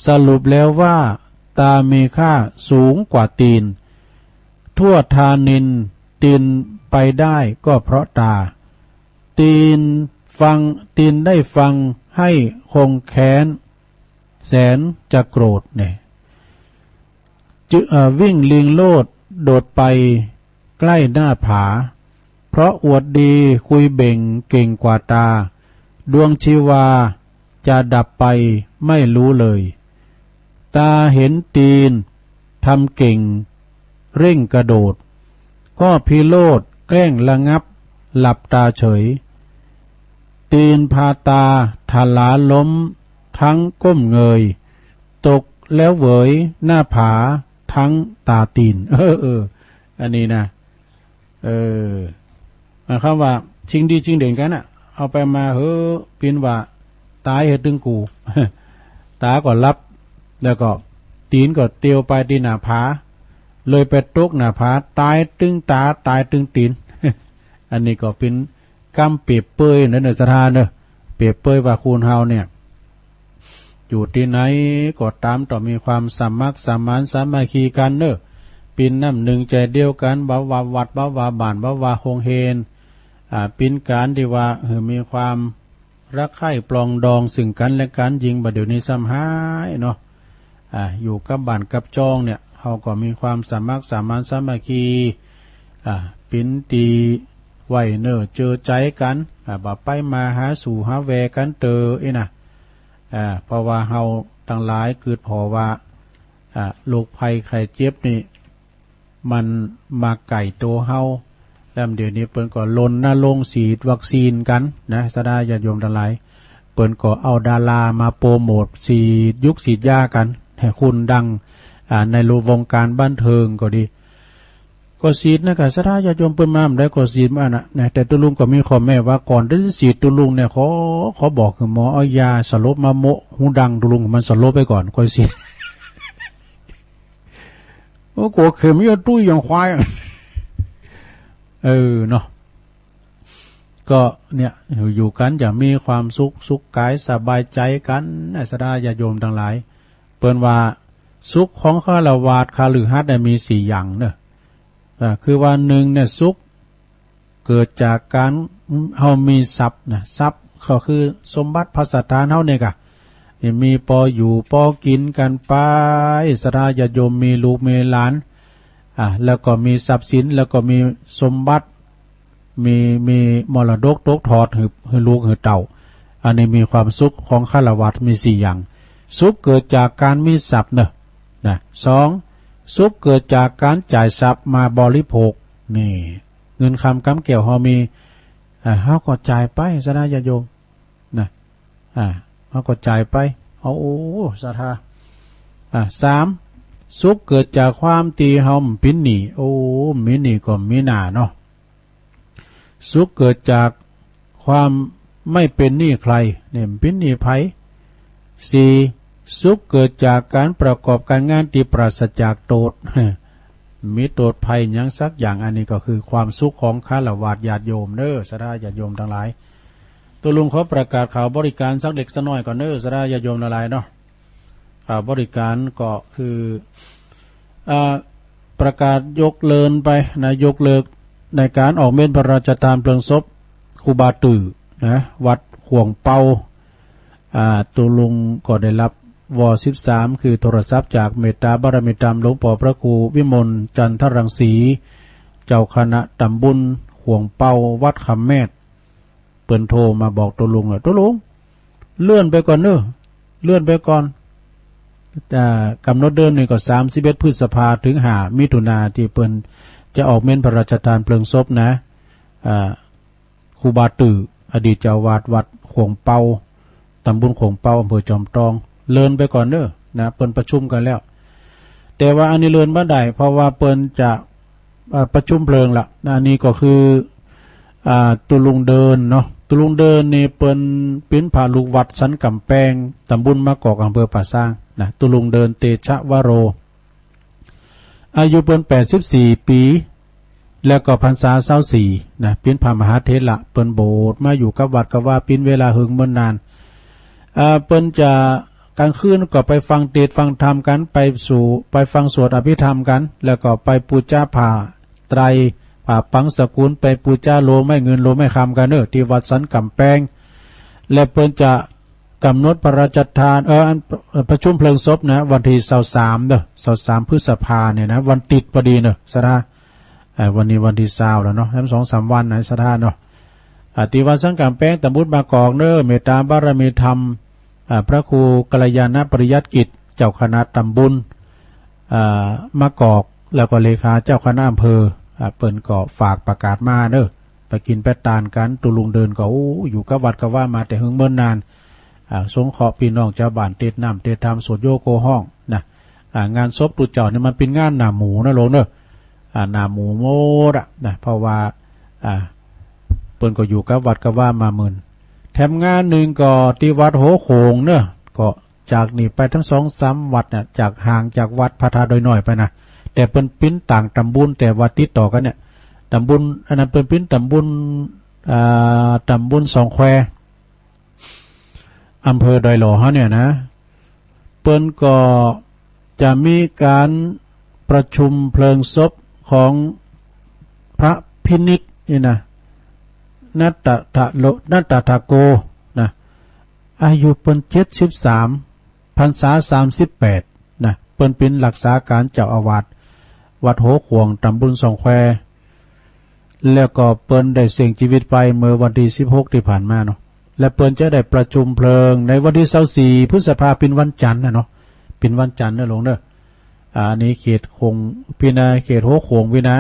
สรุปแล้วว่าตามีค่าสูงกว่าตีนทั่วทานินตีนไปได้ก็เพราะตาตีนได้ฟังให้คงแค้นแสนจะโกรธเนี่ยวิ่งลิงโลดโดดไปใกล้หน้าผาเพราะอวดดีคุยเบ่งเก่งกว่าตาดวงชีวาจะดับไปไม่รู้เลยตาเห็นตีนทำเก่งเร่งกระโดดก็พิโรธแกล้งระงับหลับตาเฉยตีนพาตาทลาล้มทั้งก้มเงยตกแล้วเหวยหน้าผาทั้งตาตีนอันนี้นะหมายความว่าชิงดีชิงเด่นกันน่ะเอาไปมาปินว่าตายเหตุตึงกู ตาก็รับแล้วก็ตีนก็เตียวไปที่หน้าผาเลยไปตกหน้าผาตายตึงตาตายตึงตีน อันนี้ก็เป็นกำเปรียบเปยนั่นเนอสถานเนอเปรียบเปยว่าคูณเฮาเนี่ยอยู่ที่ไหนก็ตามต้องมีความสามัคสมานสามัคคีกันเนอปินน้ำหนึ่งใจเดียวกันบ่าวาวัดบ่าวาบ้านบ่าวาโฮงเฮนปินการที่ว่ามีความรักใคร่ปลองดองซึ่งกันและกันยิงบัดเดี๋ยวนี้ซ้ำหายเนาะอยู่กับบ้านกับจองเนี่ยเฮาก็มีความสามัคสมานสามัคคีปินตีไว้เนอเจอใจกันบ่ไปมาหาสู่หาแวกันเตอนะเพราะว่าเฮาทั้งหลายเกิดพอว่าโรคภัยไข้เจ็บนี่มันมาไก่โตเฮาแล้วเดี๋ยวนี้เปิ้นก็ลนหน้าลงฉีดวัคซีนกันนะสดาญาติโยมทั้งหลายเปิ้นก็เอาดารามาโปรโมทฉีดยุกฉีดยากันให้คุณดังในวงการบันเทิงก็ดีก็ฉีดนะก็สดาญาติโยมเปิ้นมาได้ก็ฉีดมานะแต่ตัวลุงก็มีข้อแม้ว่าก่อนที่จะฉีดตัวลุงเนี่ยขอบอกคือหมอเอายาสลบมาโมะหูดังตัวลุงมันสลบไปก่อนค่อยฉีดโอ้กลัวเข็มยาตุ้ยอย่างควายเนาะก็เนี่ยอยู่กันอย่ามีความสุขกายสบายใจกันนะสดาญาติโยมทั้งหลายเปิ้นว่าสุขของฆราวาสคฤหัสถ์มี4อย่างเนอะคือว่าหนึ่งเนี่ยสุขเกิดจากการเฮามีทรัพย์นะทรัพย์ก็คือสมบัติพระสถานเฮาเนี่ยกะมีพออยู่พอกินกันไปสดาญาติโยมมีลูกมีหลานแล้วก็มีทรัพย์สินแล้วก็มีสมบัติมีมรดกตกทอดให้ลูกให้เต่าอันนี้มีความสุขของฆราวาสมี4อย่างสุขเกิดจากการมีทรัพย์นะ2สุขเกิดจากการจ่ายทรัพย์มาบริโภคนี่เงินคำกำเกี่ยวเฮามีเฮาก็จ่ายไปสดาญาติโยมนะเฮาก็จ่ายไปเอาโอ้ศรัทธา3สุขเกิดจากความตีเฮาปิ้นหนีโอ้มีหนีก็มีหน้าเนาะสุขเกิดจากความไม่เป็นหนี้ใครเนี่ยปิ้นหนีไผ4สุขเกิดจากการประกอบการงานที่ปราศจากโทษมีโทษภัยยังสักอย่างอันนี้ก็คือความสุขของฆราวาสญาติโยมเด้อสดาญาติโยมทั้งหลายตัวลุงเขาประกาศข่าวบริการสักเด็กสักน้อยก่อนเด้อสดาญาติโยมทั้งหลายเนาะข่าวบริการก็คือประกาศยกเลินไปนะยกเลิกในการออกเม่นพระราชทานเพลิงศพครูบาตื่อนะวัดห่วงเปาตัวลุงก็ได้รับว13คือโทรศัพท์จากเมตตาบารมีธรรมหลวงปู่พระครูวิมลจันทรังสีเจ้าคณะตำบลห่วงเปาวัดคำแมดเปิ้นโทรมาบอกตัวลุงตัวลุงเลื่อนไปก่อนเนอะเลื่อนไปก่อนกำหนดเดินนี่ก็31พฤษภาถึง5มิถุนาที่เปิ้นจะออกเม่นพระราชทานเพลิงศพนะครูบาตื่ออดีตเจ้าวาดวัดห่วงเปาตำบลห่วงเปาอำเภอจอมทองเลื่อนไปก่อนเนอะนะเปิ้นประชุมกันแล้วแต่ว่าอันนี้เลื่อนบ่ได้เพราะว่าเปิ้นจะประชุมเพลิงละอันนี้ก็คือตุลุงเดินเนาะตุลุงเดินนี่เปิ้นเป็นพาลูกวัดสันกำแพงตำบลมะกอกอำเภอป่าซางนะตุลุงเดินเตชะวโร อายุเปิ้น84 ปีแล้วก็พรรษา24นะเป็นพระมหาเถระเปิ้นโบสถ์มาอยู่กับวัดก็ว่าเป็นเวลาหึงเมื่อนานเปิ้นจะกลางคืนก็ไปฟังเทศน์ฟังธรรมกันไปฟังสวดอภิธรรมกันแล้วก็ไปปูชาผ้าไตรผ้าปังสกุลไปปูชาโลไม่เงินโลไม่คำกันที่วัดสันกำแพงและเปิ้นจะกำหนดพระราชทานประชุมเพลิงศพนะวันที่2323 พฤษภาเนี่ยนะวันติดพอดีสถาวันนี้วันที่20แล้วเนาะทั้ง 2-3 วันสถาเนาะที่วัดสันกำแพงตำบลบางกอกเมตตาบารมีธรรมพระครูกัลยาณปริยัติกิจเจ้าคณะตำบลมะกอกแล้วก็เลขาเจ้าคณะอำเภอเปิ้นก็ฝากประกาศมาไปกินไปตานกันตุลุงเดินก็อยู่กับวัดก็ว่ามาแต่หึงเมื่อนานสงเคราะห์พี่น้องชาวบ้านเทศน้ำเทศธรรมสวดโยโกห้องนะงานศพตุเจ้านี่มันเป็นงานหน้าหมูนะโลงหน้าหมูโมดนะเพราะว่าเปิ้นก็อยู่กับวัดก็ว่ามาหมื่นแถมงานหนึ่งก็ที่วัดโหโขงก็จากนี่ไปทั้ง 2-3 วัดจากห่างจากวัดพระธาตุโดยน้อยไปนะแต่เป็นปิ้นต่างตำบลแต่วัดติดต่อกันเนี่ยตำบลอันนั้นเป็นปิ้นตำบลสองแควอำเภอดอยหล่อเขาเนี่ยนะเปิ้นก็จะมีการประชุมเพลิงศพของพระพินิจนี่นะนัตตถาโกนะอายุเปิ้น73 พรรษา38นะเปิ้นเป็นรักษาการเจ้าอาวาสวัดโหขวงตำบลสองแควแล้วก็เปิ้นได้เสี่ยงชีวิตไปเมื่อวันที่16ที่ผ่านมาเนาะและเปิ้นจะได้ประชุมเพลิงในวันที่24 พฤษภาคมเป็นวันจันทร์เนาะเป็นวันจันทร์หลวงอันนี้เขตคงพินาเขตโหขวงวินา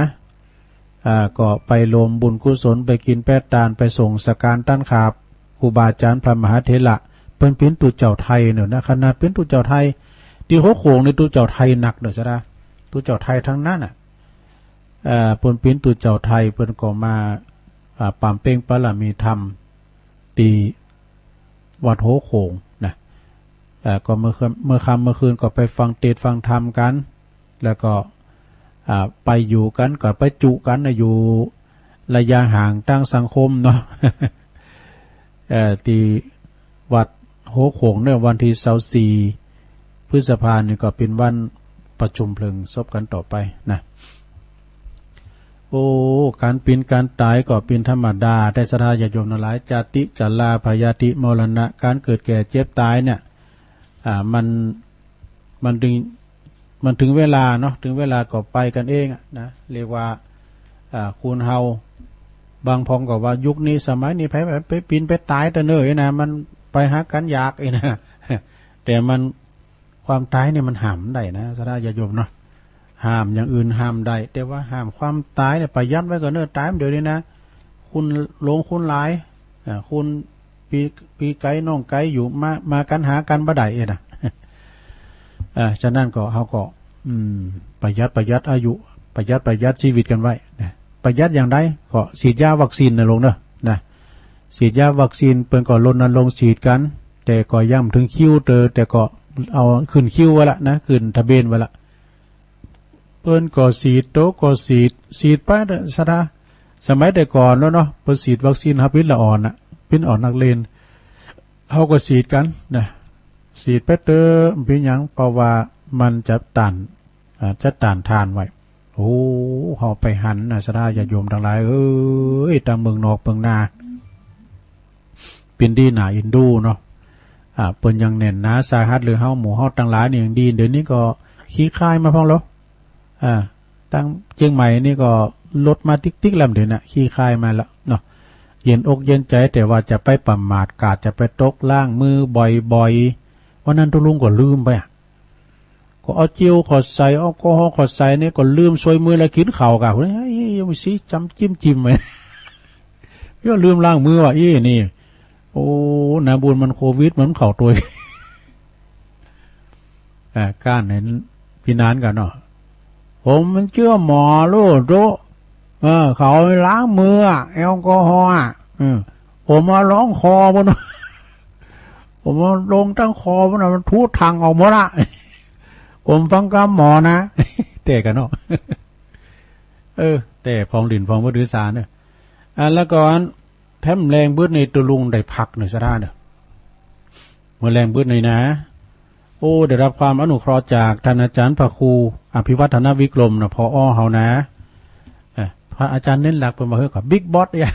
ก็ไปรวมบุญกุศลไปกินแป้ตานไปส่งสการต้านขาบครูบาอาจารย์พระมหาเถระเปิ้นเป็นตุเจ้าไทยนะขนาดเป็นตุเจ้าไทยที่โหขวงในตุเจ้าไทยหนักซะนะตุเจ้าไทยทั้งนั้นเปิ้นเป็นตุเจ้าไทยเปิ้นก็มาปามเป้งปะละมีธรรมตีวัดโหโขงนะก็เมื่อคืนก็ไปฟังเทศน์ฟังธรรมกันแล้วก็ไปอยู่กันก็ไปจุกันอยู่ระยะห่างทางสังคมเนาะ ที่วัดโหโขงวันที่24 พฤษภาคมนี่ก็เป็นวันประชุมเพลิงศพกันต่อไปนะการเป็นการตายก็เป็นธรรมดาแต่ศรัทธาญาติโยมทั้งหลายจาติจัลลาพยาธิมรณะการเกิดแก่เจ็บตายเนี่ยมันถึงเวลาเนาะถึงเวลาก็ไปกันเองนะเรียกว่าคุณเฮาบางพองก็ว่ายุคนี้สมัยนี้ไปปีนไปตายแต่เนิ่นนะมันไปหากันยากนะ แต่มันความตายเนี่ยมันห้ามได้นะศรัทธาญาติโยมเนาะห้ามอย่างอื่นห้ามได้แต่ว่าห้ามความตายเนี่ยประยัดไว้ก่อนตายมันเดี๋ยวนี้นะคุณลงคุณหลายคุณปีไก่น้องไก่อยู่มากันหากันบ่ได้นะฉะนั้นก็เฮาก็ประหยัดอายุประหยัดชีวิตกันไว้นะประหยัดอย่างไรก็ฉีดยาวัคซีนลงนะฉีดยาวัคซีนเปิ้นก็รณรงค์ฉีดกันแต่ก็ย่ำถึงคิวแต่ก็เอาขึ้นคิวไว้ละนะขึ้นทะเบียนไว้ละเปิ้นก็ฉีดโตก็ฉีดไปซะนะสมัยแต่ก่อนแล้วเนาะเปิ้นฉีดวัคซีนฮับพิษละอ่อนเป็นอ่อนนักเลนเฮาก็ฉีดกันนะฉีดไปเป็นหยังเพราะว่ามันจะต้านทานไว้เฮาไปหันศรัทธาญาติโยมทั้งหลายตามเมืองนอกเมืองนาเป็นดีหนาอินดูเนาะเปิ้นยังแน่นหนาสาหัสหรือเฮาหมู่เฮาทั้งหลายนี่ยังดีเดี๋ยวนี้ก็ขี้คายมาพ้องแล้วตั้งเชียงใหม่นี่ก็ลดมาติ๊กๆแล้วเดี๋ยวนะขี้คายมาแล้วเนาะเย็นอกเย็นใจแต่ว่าจะไปประมาทกาดจะไปตกล่างมือบ่อยๆวันนั้นทุลุงก็ลืมไปก็เอาเจียวขอใส่เอาแอลกอฮอล์ขอใส่นี่ก็ลืมซวยมือแล้วกินข้าวกะเฮ้ยยังสิจำจิ้มไว้ พี่ว่าลืมล้างมือว่ะนี่นาบุญมันโควิดมันเข้าตัว ก้านเห็นพี่นานกันเนาะผมมันเชื่อหมอโรเขาล้างมือแอลกอฮอล์ผมมาร้องคอมัน ผมมาลงตั้งคอมันทูดทางออกหมดละ ผมฟังกับหมอนะ แต่กันเนาะ แต่พองดินพองบ่ถือสาเนอะแล้วก่อนแถมแรงบึดในตุลุงได้พักหน่อยซะได้เด้อเมื่อแรงบึดในนะโอ้ได้รับความอนุเคราะห์จากท่านอาจารย์พระครูอภิวัฒนวิกรมนะพอเฮานะพระอาจารย์เน้นหลักเพิ่นมาเฮ้ยกับบิ๊กบอสใหญ่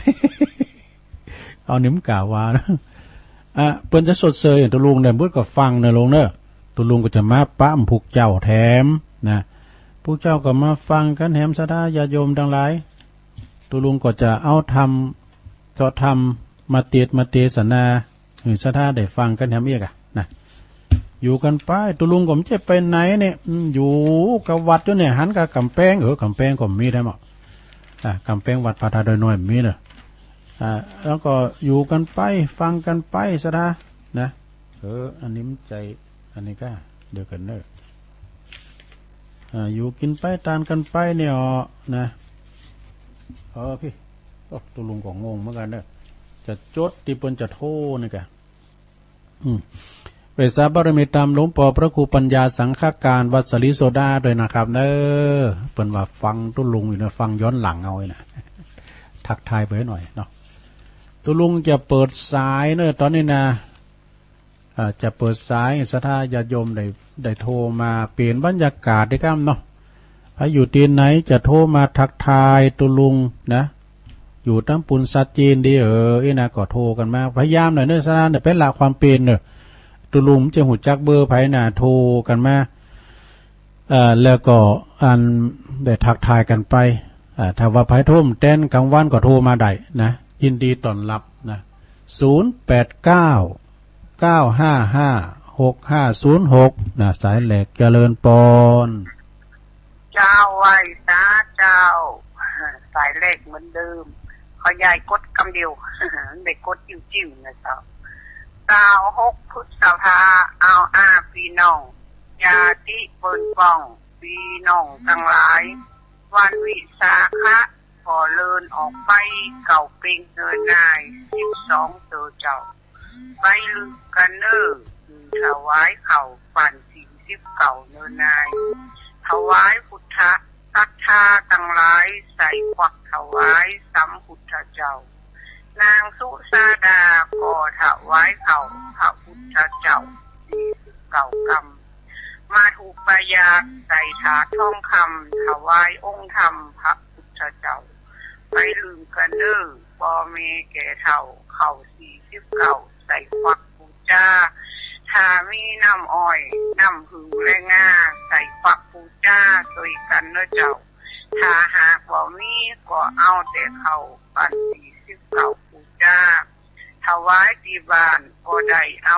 เอานิ้มกล่าวว่านะเปิ้นจะสดเสยตุลุงได้บึดก็ฟังเนอะลงเนอะตุลุงก็จะมาป้ามผูกเจ้าแถมนะพวกเจ้าก็มาฟังกันแถมซะได้ญาติโยมทั้งหลายตุลุงก็จะเอาธรรมสอธรรมมาเทศนาหรือซะได้ได้ฟังกันแถมอีกนะอยู่กันไปตุลุงก็ไม่ใช่ไปไหนเนี่ยอยู่กับวัดอยู่เนี่ยหันกับกำแพงกำแพงก็มีได้หมดกำแพงวัดพระธาตุดอยน้อยมีเนอะแล้วก็อยู่กันไปฟังกันไปซะนะอันนี้มันใจอันนี้ก็เดี๋ยวกันเนอะอยู่กินไปตานกันไปเนี่ยนะพี่ตุลุงก็งงเหมือนกันเนอะจะจดที่เปิ้นจะโทนี่กะไปสาบารมีตามหลวงปู่พระครูปัญญาสังฆการวัดสลีโซดาด้วยนะครับเนอะเปิ้นว่าฟังตุลุงอยู่นะฟังย้อนหลังเอาเลยนะทักทายไปหน่อยเนาะตุลุงจะเปิดสายเนอะตอนนี้นะจะเปิดสายสถาญาติโยมได้โทรมาเปลี่ยนบรรยากาศได้ครับเนาะถ้าอยู่ที่ไหนจะโทรมาทักทายตุลุงนะอยู่ตั้งปุนซัดจีนดีนะก็โทรกันมาพยายามหน่อยเนอะสถานเนี่ยเป็นหลักความเป็นเนอะตุลุงจะหูจักเบอร์ไผน่ะโทรกันมาแล้วก็อันได้ทักทายกันไปถ้าว่าไผโทรแต้นกลางวันก็โทรมาได้นะยินดีต้อนรับนะ089-955-6506นะสายแหลกเจริญปอนเจ้าไว้ซะเจ้าสายเลขเหมือนเดิมขอยายกดคำเดียวได้กดจิ้วๆนะเจ้า26พฤษภาเอาพี่น้องญาติเปิ้นป้องพี่น้องทั้งหลายวันวิสาขะพอเลินออกไปเก่าเป็นเนินนาย12ตัวเจ้าไปลึกกันเนอถวายเข่าปั่น40เก่าเนินนายถวายพุทธตัทธาทั้งหลายใส่ควักถวายสัมพุทธเจ้านางสุสาดาก็ถวายเข่าพระพุทธเจ้า40เก่ากรรมมาถูกประยาใส่ถาทองคำถวายองค์ธรรมพระพุทธเจ้าไปลืมกันเด้อบ่มีแก่เท่าเข่า40เก่าใส่ควักบูชาถ้ามีน้ำอ้อยน้ำหึงและงาใส่ควักบูชาสวยกันเด้อเจ้าถ้าหากบ่มีก็เอาแต่เข่าปั่น40เก่าบูชาถวายที่บ้านก็ได้เอา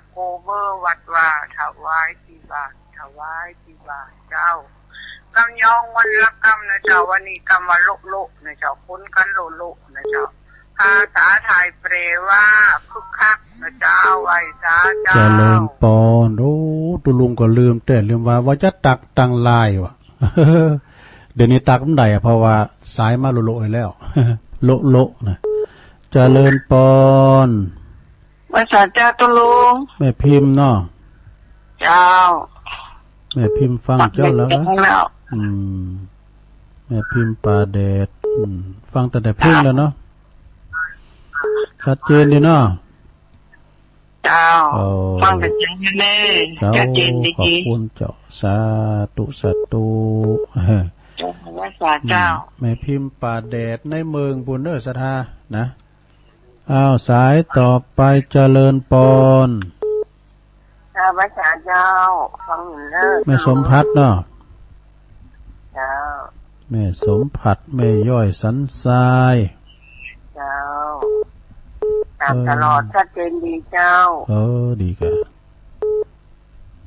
โกเบอร์วัดว่าถวายที่บ้านถวายที่บ้านเจ้ากำยองวันละกำนะเจ้าวันนี้กำว่าโลนะเจ้าพ้นกันโลนะเจ้าภาษาไทยแปลว่าคึกคักนะเจ้าไว้ซาเจ้าเจริญปอนโอ้ตุลุงก็ลืมว่าจะตักตังลายวะ เดี๋ยวนี้ตักมันได้เพราะว่าสายมาโลแล้ว โลนะเจริญปอนภาษาเจ้าตุลุงแม่พิมพ์เนาะเจ้าแม่พิมพ์ฟังเจ้าแล้วนะแม่พิมพ์ปลาแดดฟังแต่เพลงแล้วเนาะชัดเจนดีเนาะเจ้าฟังแต่เสียงอยู่เน่ชัดเจนดีขอบคุณเจ้าสาธุเจ้าแม่พิมพ์ปลาแดดในเมืองบุญเนอร์สถานะสายต่อไปเจริญปอนภาษาเจ้าฟังเลิศแม่สมพัดเนาะเจ้าแม่สมผัดแม่ย่อยสันทรายเจ้าตามตลอดชัดเจนดีเจ้าดีกะ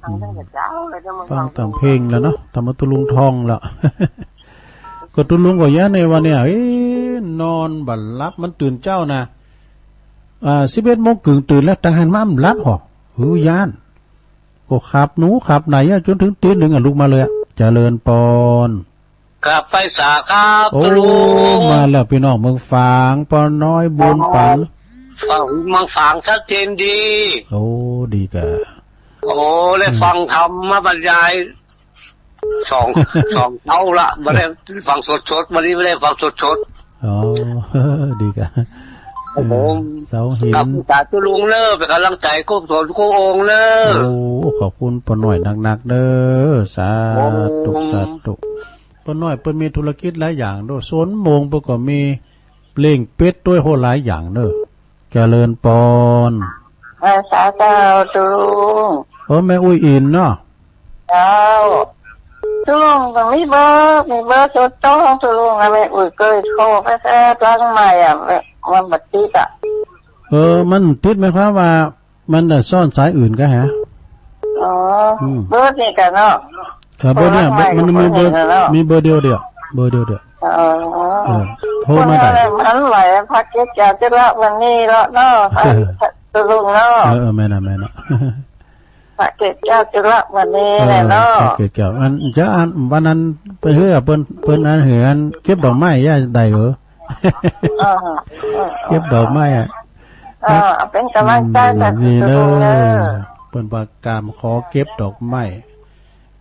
ฟังตั้งแต่เจ้าเลยฟังตามเพลงแล้วเนาะทำมาตุลุงทองแล้ว ก็ตุลุงก็ย่าในวันเนี่ยนอนบัดรับมันตื่นเจ้านะ11 โมงกึ่งตื่นแล้วตั้งหันมามันรับหรอย่านก็ขับหนูขับไหนจนถึงตีหนึ่งลุกมาเลยเจริญปอนกลับไปสาครับลุงมาแล้วพี่น้องเมืองฝางปอน้อยบุญปังฟังเมืองฝางชัดเจนดีดีกะเลยฟังธรรมมาบรรยาย สองเท่าละไม่ได้ฟังสดวันนี้ไม่ได้ฟังสดอ๋อดีกันเสาหินกับตาตุลุงเนอเป็นกำลังใจกู้สนกู้องเนอโอ้ขอบคุณปนหน่อยหนักๆเด้อสาธุสาธุปนหน่อยเปิ้นมีธุรกิจหลายอย่างด้วยสวนโมงเปิ้นก็มีเล่งเป็ดด้วยโหหลายอย่างเด้อเจริญปอนสาธุตุลุงแม่อุ้ยอินเนาะเจ้าตุลุงก็มีเบอร์สุดโต้งตุลุงแม่อุ้ยเคยโทรไปแต่ตั้งใหม่มันบัดติดมันติดไหมครับว่ามันจะซ่อนสายอื่นก็ฮะอ๋อเบอร์นี่กันเนาะเบอร์เนี่ยมันมีเบอร์เดียวเบอร์เดียวโทรมาได้มันไหวพักเจ้าจะละวันนี้ละเนาะตุลุงเนาะแม่นะพักเจ้าจะละวันนี้แหละเนาะเกี่ยวอันจะอันวันนั้นไปเฮือเปิ้นอันเหือนเก็บดอกไม้ย่าได้เหรอเก็บดอกไม้เป็นกำลังใจจากนี่เลยเปิ้นประกาศขอเก็บดอกไม้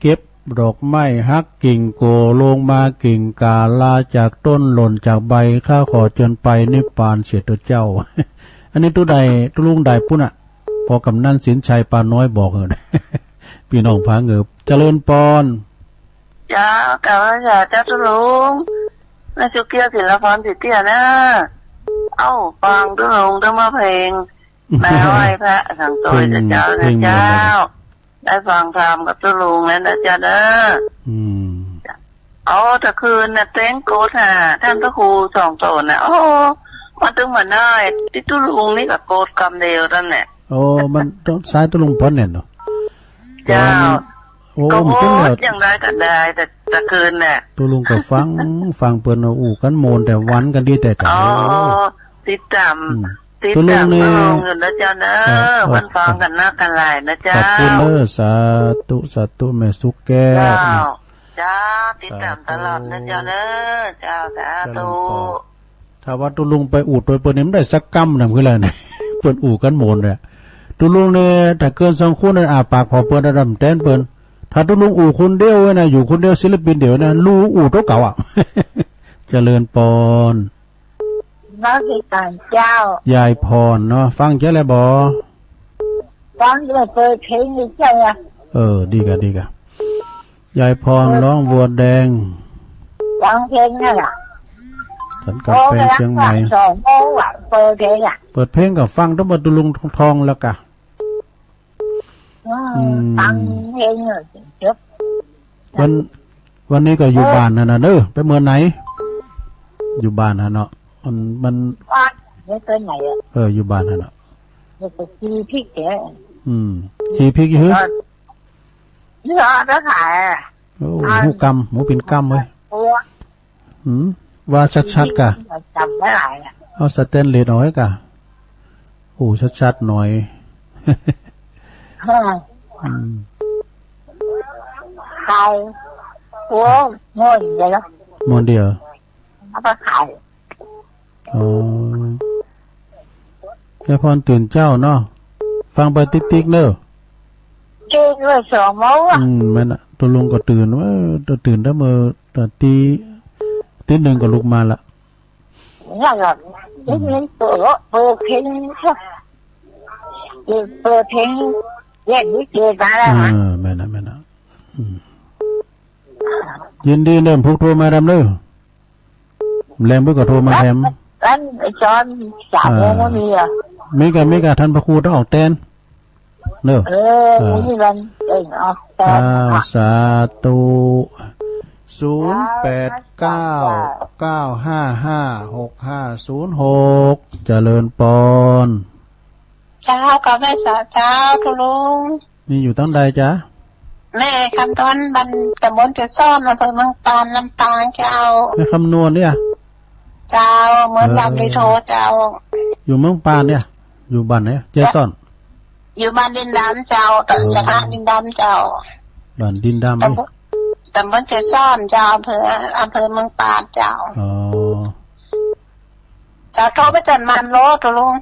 เก็บดอกไม้ฮักกิ่งโกลงมากิ่งกาลาจากต้นหล่นจากใบข้าขอจนไปนิพพานเสียตัวเจ้าอันนี้ตุลุงใดปุ่นอ่ะพอกำนันสินชัยปานน้อยบอกพี่น้องพาเงือบเจริญปอนจ้ากะว่าจ้าตุลุงน่าจุเกียศิลปพรสิเตี้ยนะฟังตุลุงต้องมาเพลงแม่ไหว้พระสั่งตัวจะเจ้านะเจ้าได้ฟังธรรมกับตุลุงแล้วนะจ๊ะเด้อแต่คืนน่ะเต้งโกธ่ะท่านพระครูสองตนน่ะมันถึงมาได้ที่ตุลุงนี่กับโกดกรรมเดียวนั่นแหละมันต้องสายตุลุงพ้นเนี่ยเนาะเจ้าก็โหดอย่างไรก็ได้แต่คืนน่ะตุลุงก็ฟังเปิ้นอู้กันโมนแต่วันกันดีแต่ติดตามตุลุงอยู่นะเจ้าเนอะวันฟังกันนักกันหลายนะเจ้าขอบคุณเนอะสาธุแม่สุกแก้วจ้าติดตามตลอดนะเจ้าเนอะเจ้าสาธุถ้าว่าตุลุงไปอูดโดยเปิ้นนี่มันได้สักกำนำคืออะไรเนี่ยเปิ้นอู่กันโมนเนี่ยตุลุงเนี่ยถ้าเกิน2คนอาปากพอเปิ้นระดับแต้นเปิ้นถ้าตุลุงอู่คนเดียวนะอยู่คนเดียวศิลปินเดียวนะรู้อู่ตัวเก่าอ่ะเจริญปอนนักการเจ้ายายพรเนาะฟังเจ้าแล้วบ่ฟังแล้วเปิดเพลงนี่เจ้าดีกะยายพรร้องวัวแดงฟังเพลงนั่นล่ะฉันก็เป็นเชียงใหม่เปิดเพลงก็ฟังทั้งหมดตุลุงทองแล้วกะฟังเพลงจบวันนี้ก็อยู่บ้านน่ะเด้อไปเมื่อไหนอยู่บ้านฮะเนาะมันไม่ไปไหนอยู่บ้านฮะเนาะจะชีพริกแกชีพริกเหรอจะขายหมูกำหมูเป็นกำเว้ยว่าชัดๆกะจำไม่ได้เอาสเตนเลสหน่อยกะชัดๆหน่อยใครม้วนเดียวม้วนเดียวเอาไปขายแค่พรตื่นเจ้าเนาะฟังไปติ๊กๆเนอะตื่นด้วย2 โมงมันตัวลุงก็ตื่นว่าตื่นได้เมื่อตี1ก็ลุกมาละนั่นแหละนี่เปิดเพลงเปิดเพลงแยกวิเศษมาแล้วแม่นะยินดีเริ่มพูดโทรมาดำเด้อแรงเพิ่งก็โทรมาแถมไอ้จอน3 โมงก็มีมีกะท่านพระครูต้องออกแตนเนอะนี่มันออกแตนสาธุ0899555656เจริญปอนเช้ากับแม่สาเช้าทุลุงนี่อยู่ตั้งใดจ๊ะแม่คำต้นบันตะบนจะซ่อนอำเภอเมืองปานลำปางเจ้าแม่คำนวณเนี่ยเจ้าเหมือนลำลีโทเจ้าอยู่เมืองปานเนี่ยอยู่บ้านไหนเจ๊ซ่อนอยู่บ้านดินดำเจ้าตอนจะดินดำเจ้าบ้านดินดำตำบลเจซ่อนเจ้าอำเภอเมืองปานเจ้าเจ้าโทรไปจันมันโลตุลุง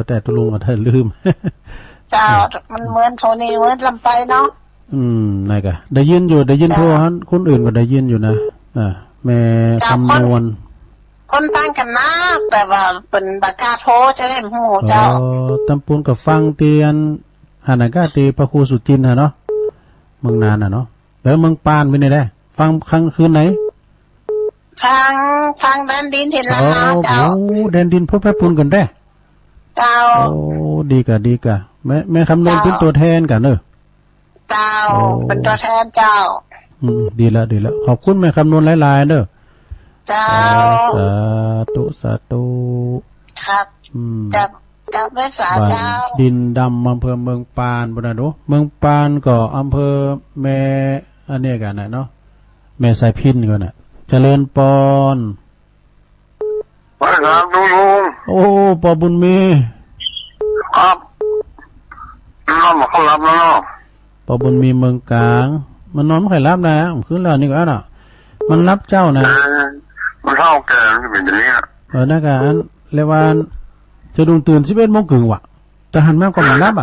แต่ตุลุงก็เธอลืมเจ้ามันเหมือนโทนี่เหมือนลำไปเนาะ ไหนกะได้ยินอยู่ได้ยินโทรฮันคนอื่นก็ได้ยินอยู่นะแม่คำนวณคนตั้งกันนะแต่ว่าเป็นปากกาโทรจะได้หูเจ้าตำปูนกับฟังเตียนหานากาตีพระครูสุจินเนาะเมืองนานเนาะแล้วเมืองปานไปไหนได้ฟังครั้งคืนไหนทางแดนดินเห็นแล้วนะเจ้าแดนดินพบแพปูนกันได้เจ้าดีกะแม่คำนวณเป็นตัวแทนกันเนอะเจ้าเป็นตัวแทนเจ้าดีแล้วขอบคุณแม่คำนวณหลายๆเด้อเจ้าสาธุครับกับแม่สาเจ้าดินดำอำเภอเมืองปานบุญนะดูเมืองปานก็อำเภอแม่อันนี้กันนะเนาะแม่สายพินก็น่ะเจริญปอนไปครับลุงโอ้ปอบุญมีครับน้องมาเขารับแล้วปอบุญมีเมืองกลางมันนอนไม่เคยรับนะขึ้นแล้วนี่ก็น่ะมันรับเจ้านะมันเท่าแก่เป็นอย่างนี้นะกันเรียกว่าจะดูตื่น11 โมงครึ่งว่ะแต่หันมาก็มารับ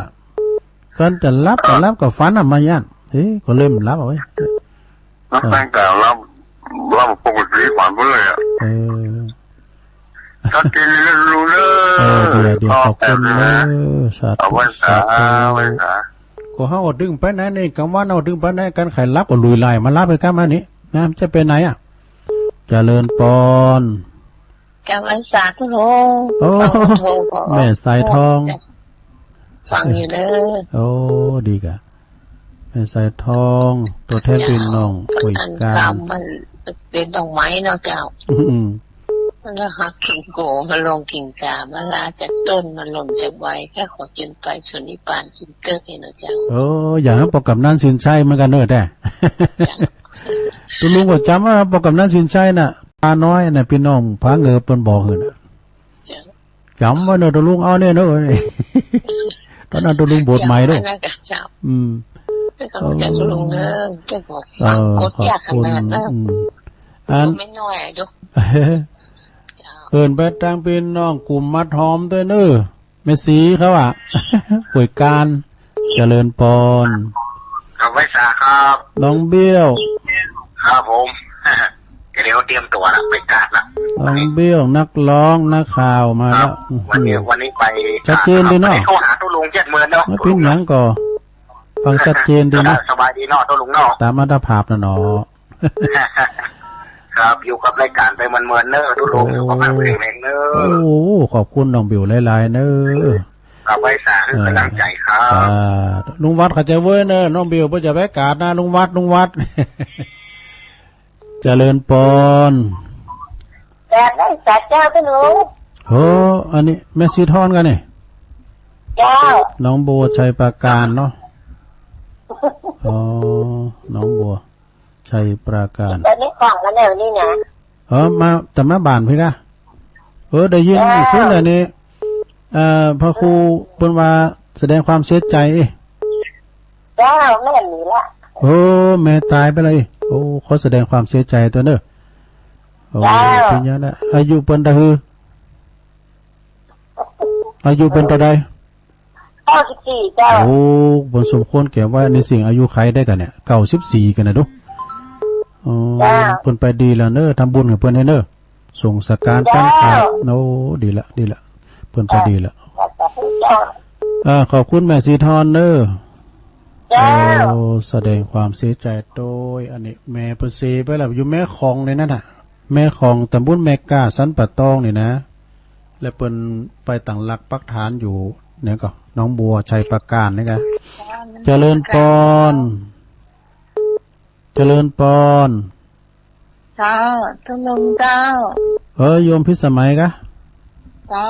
ก่อนจะรับกับฟันมาย่านก็เริ่มรับเอาไว้ตั้งแต่รับปกติผ่านไปเลยชัดเจนเลยรู้เลยเดี๋ยวขอบคุณเลยสาธุก็เขาอดดึงไปไหนนี่กำว่าเอาดึงไปไหนกันไข่รับก็ลุยไล่มารับไปกันมานี้นะจะเป็นไหนเจริญปอนกำลังสาธุโลแม่สายทองฟังอยู่เลยดีกะแม่สายทองตัวแทนพี่น้องคุยกันมันเป็นดอกไม้เนาะเจ้าแล้วหักกิ่งโกมาลงกิ่งกามาลาจากต้นมาหล่นจากใบแค่ขอจินไปสุนิปานจินเกิดเองนะเจ้าอย่างนั้นปกกับนั่นสินชัยเหมือนกันเนอะแต่ตุลุงก็จำว่าปกกับนั่นสินชัยน่ะปลาน้อยน่ะพี่น้องพาเงือเป็นบ่อเหินจำว่าเนอะตุลุงเอาเนี่ยเนอะตอนนั้นตุลุงบทใหม่ด้วยเขาจะตุลุงเนอะแกบอกกดยากขนาดนั้นไม่น้อยดูเอินไปทางพี่น้องกลุ่มมัดหอมด้วยเนอะเมสีเขาป่วยการเจริญปอนกับไว้สาครับน้องเบี้ยวครับผมเดี๋ยวเตรียมตัวแล้วไปกาดแล้วน้องเบี้ยวนักร้องนักข่าวมาแล้ววันนี้ไปชัดเจนดีเนาะโทรหาตัวลุง70,000เนาะไม่พิมพ์หยังก่อฟังชัดเจนดีนะสบายดีเนาะตัวลุงเนาะตามมาตรภาพนะเนาะครับอยู่กับรายการไปมันเมินเนอร์ทุกลงอยู่กับเพลงเนอร์ขอบคุณน้องบิวหลายๆเนอร์กับไว้สาคือกำลังใจครับลุงวัดเขาจะเว้ยเนอร์น้องบิวเพื่อจะแวะกาดนะลุงวัดเจริญปอนแต่ได้จัดเจ้ากันหนูอันนี้แม่ซีทอนกันนี่เจ้าน้องบัวชัยปราการเนาะน้องบัวชัยปราการตอนนี้กล่องกันแล้วนี่นะมาแต่มาบ้านพี่กะได้ยินขึ้นเลยนี่พระครูเพิ่นว่าแสดงความเสียใจเจ้าแม่หนีละแม่ตายไปเลยเขาแสดงความเสียใจตัวเนอะเป็นยังไงอายุเป็นตาฮืออายุเป็นตาใด94เจ้าบนสมควรแก่ว่าในสิ่งอายุใครได้กันเนี่ย94กันนะดูเพิ่นไปดีแล้วเนอะทำบุญกับเพิ่นให้เนอะส่งสการตั้งใจดีละเพิ่นไปดีละขอบคุณแม่สีทอนเนอะแสดงความเสียใจโดยอันนี้แม่เพิ่นเสียไปแล้วอยู่แม่คองในนั่นน่ะแม่คองตำบลแม่กาสันป่าตองนี่นะและเพิ่นไปตั้งหลักปักฐานอยู่เนี่ยก็น้องบัวชัยปราการนี่ไงเจริญปอนเจ้าทุลุงเจ้าโยมพิสมัยกะเจ้า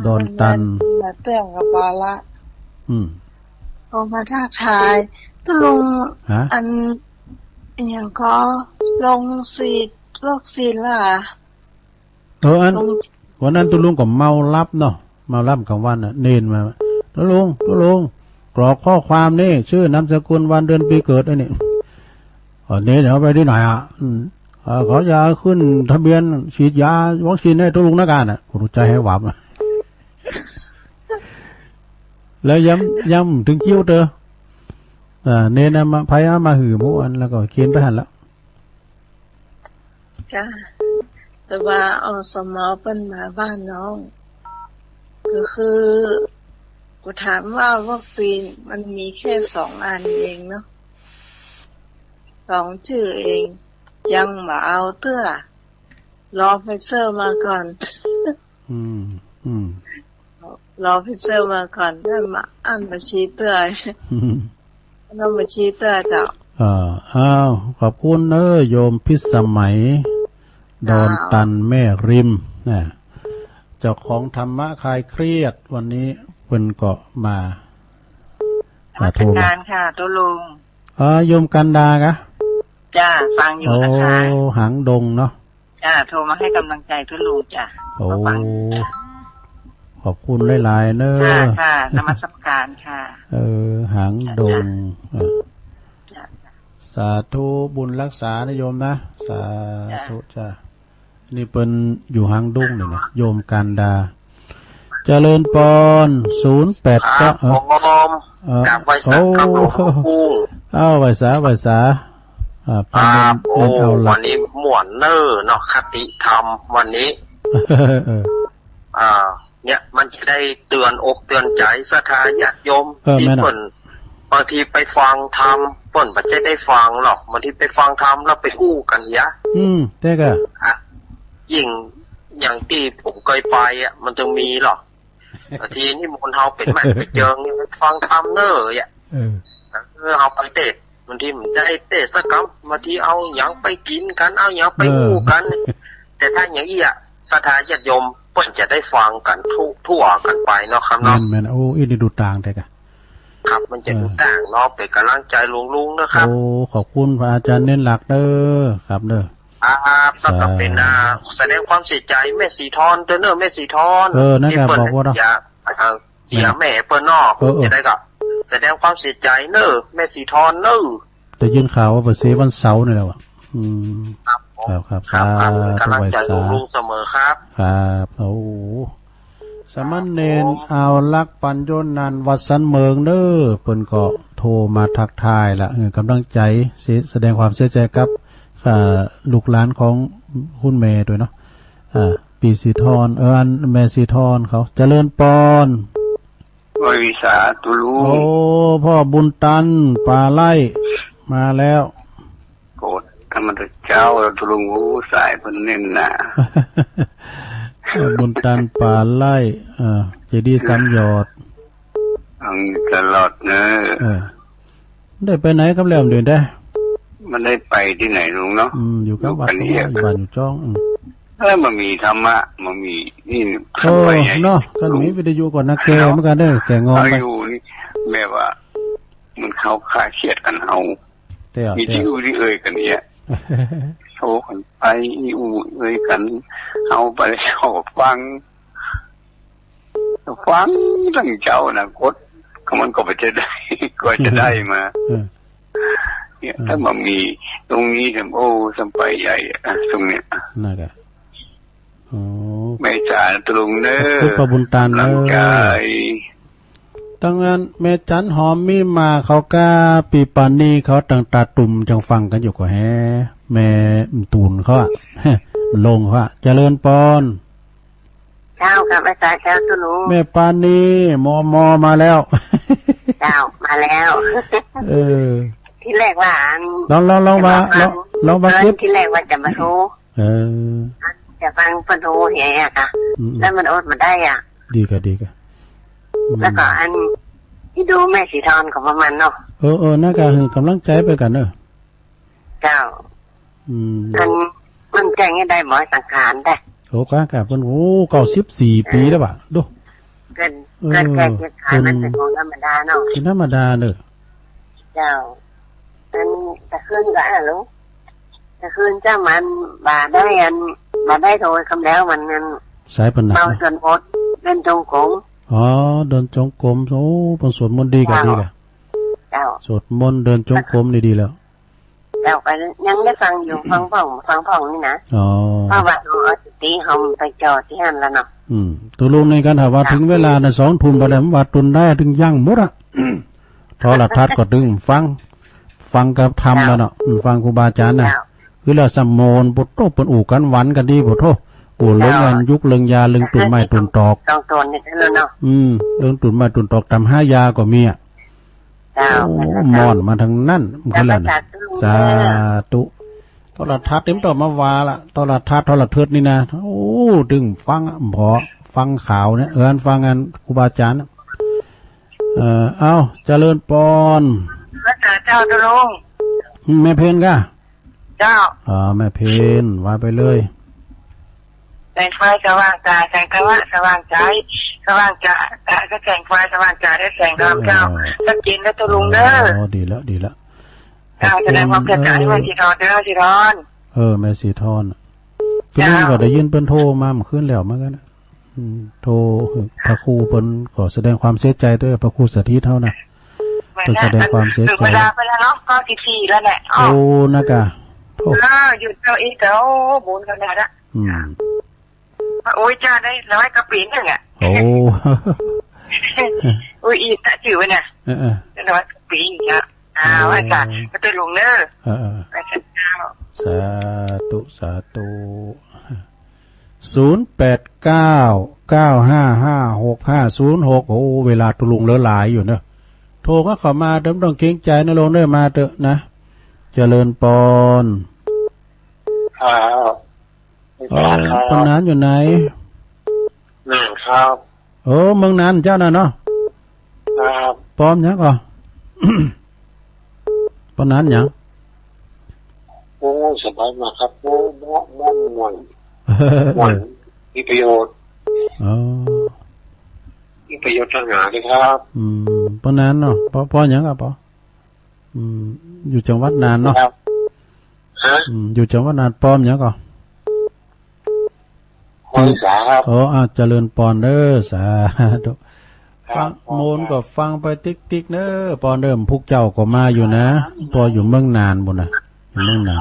ดอนตันมาเตื้องกับบาละออกมาทักทายทุลุงอันอย่างก็ลงสีโรคศีลล่ะอันวันนั้นตุลุงก็เมารับเนาะเมารับกับวันน่ะเนนมาตุลุงกรอกข้อความนี่ชื่อนามสกุลวันเดือนปีเกิดไอ้นี่เดี๋ยวไปที่ไหนเขาจะขึ้นทะเบียนฉีดยาวัคซีนให้ตุลุงนักการผมรู้ใจให้หวับ แล้วย้ำถึงคิ้วเด้อเนนมาไผมาหือหมู่อันแล้วก็เขียนไปหั่นแล้วจ้ะแต่ว่าอสมเปิ้นมาบ้านน้องก็คือกูถามว่าวัคซีนมันมีแค่2 อันเองเนาะ2 ชื่อเองยังมาเอาเตื้อรอไฟเซอร์มาก่อนรอไฟเซอร์มาก่อนแล้วมาอันมาชี้เตื้อแล้วมาชี้เตื้อเจ้าอ้าวขอบคุณโยมพิสมัยดอนตันแม่ริมนะเจ้าของธรรมะคลายเครียดวันนี้เพิ่นก็มาโทรมาค่ะตัวลุงโยมกันดากะจ้าฟังอยู่นะคะหางดงเนาะจ้าโทรมาให้กำลังใจตัวลุงจ้าขอบคุณหลายๆค่ะนมัสการค่ะหางดงสาธุบุญรักษานะโยมนะสาธุจ้านี่เป็นอยู่หางดงนี่นะโยมกันดาเจริญปอน08ก็จากไวสาครับหลวงปู่ไวสาวันนี้ม่วนเนาะคติธรรมวันนี้เนี่ยมันจะได้เตือนอกเตือนใจศรัทธาญาติโยมที่เพิ่นบางทีไปฟังธรรมเพิ่นบ่ได้ฟังหรอกบางทีไปฟังธรรมแล้วไปอู้กันยะแต่ก็ยิ่งอย่างที่ผมเคยไปมันจะมีหรอกทีนี้มนเฮาเป็นแม่ไปเจอฟังธรรมเเฮาไปเตะบางทีมันได้เตะสักกับบางทีเอาหยังไปกินกันเอาหยังไปอู้กันแต่ถ้าอย่างอี้ศรัทธาญาติโยมเพิ่นจะได้ฟังกันทั่วกันไปเนาะครับเนาะแม่นอีนี่ดูต่างแต่กะครับมันจะดูต่างเนาะเป็นกำลังใจลุงๆนะครับขอบคุณพระอาจารย์เน้นหลักครับต้องเป็นแสดงความเสียใจแม่สีทอนเด้อแม่สีทอนที่เปิ้นเสียแม่เปิ้นนอกจะได้ก็แสดงความเสียใจแม่สีทอนได้ยินข่าวว่าเปิดเซวันเสาร์นี่แหละครับกำลังใจลุงเสมอครับสมณเณรเอาลักปัญโยนันวัดสันเมืองเปิ้นก็โทรมาทักทายละกำลังใจแสดงความเสียใจกับลูกหลานของคุณแม่ด้วยเนาะปีสีทอนอันแม่สีทอนเขาเจริญปอนวิสาตุลูพ่อบุญตันป่าไล่มาแล้วโกรธธรรมเจ้าตุลุงสายเพิ่นเน้นน่ะบุญตันป่าไล่เจดีย์ซ้ำยอดตลอดได้ไปไหนกับแล้วเดือนได้มันได้ไปที่ไหนลุงเนาะอยู่กับวัดบ้านอยู่จ้องมันมีธรรมะมันมีนี่เนาะกันมีวิทยุก่อนนะแกเหมือนกันแกงอไปอยู่นี่แม่ว่ามันเข้าค่าเครียดกันเอามีที่อูที่กันเนี่ยโชว์กันไปอูกันเอาไปเอาฟังตั้งเจ้านะกดก็มันก็จะได้มาเนี่ยถ้ามันมีตรงนี้สัมไปใหญ่ตรงเนี้ยน่าจะไม่จ่าตรงพระบุญตาตั้งนั้นแม่จันหอมมีมาเขาก้าปีปานนี้เขาต่างตาตุ่มจังฟังกันอยู่กว่าแม่ตูนเขาลงเขาเจริญปอนเจ้าครับอาจารย์เจ้าตุลุแม่ปานนี้มมาแล้วเจ้ามาแล้วที่แรกว่าลองมาคิดที่แรกว่าจะมาโทรจะฟังปนโทรเหี้ยค่ะแล้วมันอดมาได้ดีกะแล้วก็อันที่ดูแม่สีทอนของมันเนาะน่าจะกำลังใจไปกันเจ้ามันแจ้งให้ได้บ่สังขารได้กะเพิ่น94 ปีแล้วป่ะดูเกินแก่ขายมันเป็นของธรรมดาเนาะเป็นธรรมดาเจ้าอันจะขึ้นก็ลูกจะขึ้นจ้ามันบาได้โทรคำแล้วมันสายปัญหาเมาจนอดเดินจงกรมเดินจงกรมเป็นสวดมนต์ดีกันเจ้าสวดมนต์เดินจงกรมดีแล้วเจ้าไปยังได้ฟังอยู่ฟังพ่องนี่นะเพราะว่าเอาสติหอมไปจอดที่หันแล้วเนาะ ตกลงในการถามว่าถึงเวลาน่ะ2 ทุ่มบ่ได้ว่าตุนได้ถึงยั่งหมดอ่ะโทรทัศน์ก็ดึงฟังกับธรรมแล้วเนาะฟังครูบาอาจารย์น่ะคือละสมโมนปุตโตเปิ้นอู่กันหวันกันดีบ่โทโอ้เรื่องงานยุคเรื่องยาเรื่องตุนไม้ตุนตอกต้องตนนี่แล้วเนาะเรื่องตุนไม้ตุนตอกตำ5ยาก็มีอ่ะมอนมาทางนั้นคือแล้วน่ะสาธุโทรทัศน์เต็มต่อมาว่าละโทรทัศน์โทรทัศน์นี่นะโอ้ดึงฟังพอฟังข่าวเนี่ยฟังงานครูบาอาจารย์เอาเจริญปอนพระเจ้าตุลงแม่เพนก่ะเจ้าแม่เพนว่าไปเลยแสงไฟสว่างตาแสงกระวะสว่างใจสว่างจะก็แสงไฟสว่างใจได้แสงธรรมเจ้าสักกินแล้วตุลงเด้อดีแล้วเจ้าแสดงความเสียใจแม่สีทอนเด้อสีทอนแม่สีทอนตัวนี้ก็ได้ยินเปิ้นโทรมาเมื่อคืนแล้วเหมือนกันโทรพระครูเปิ้นขอแสดงความเสียใจด้วยพระครูสถิตเท่านะเปิ้นแสดงความเสียใจเวลาไปแล้วเนาะก็14แล้วแหละโอ้นะกะอยู่เจ้าอีกเจ้าบุญกันแล้วโอ้ยจ้าได้100กระปีนึงอ่ะโอ้โอ้ยอีตะจื่อเนี่ย100กระปีจ้ะว่าจ้ะก็ตัวลงเด้อไปเจ้าสาธุ0899555656โอ้เวลาตุลุงเหลือหลายอยู่เนอะโทรก็เข้ามาต้องเกรงใจนะลงเด้อมาเถอะนะเจริญปอนตอนนั้นอยู่ไหนนั่นครับเมืองนั้นเจ้าน่ะเนาะครับปอมยังก่อตอนนั้นยังโอ้สบายมากครับม่วนมีประโยชน์มีประโยชน์ทางงานเลยครับตอนนั้นเนาะปอยังครับปออยู่จังหวัดนานเนาะอยู่จังหวัดนานปอมยังก่อเจริญปอนเด้อสาธุฟังโมนก็ฟังไปติ๊กเด้อปอนเดิมพวกเจ้าก็มาอยู่นะปออยู่เมืองนานบุญนะอยู่เมืองนาน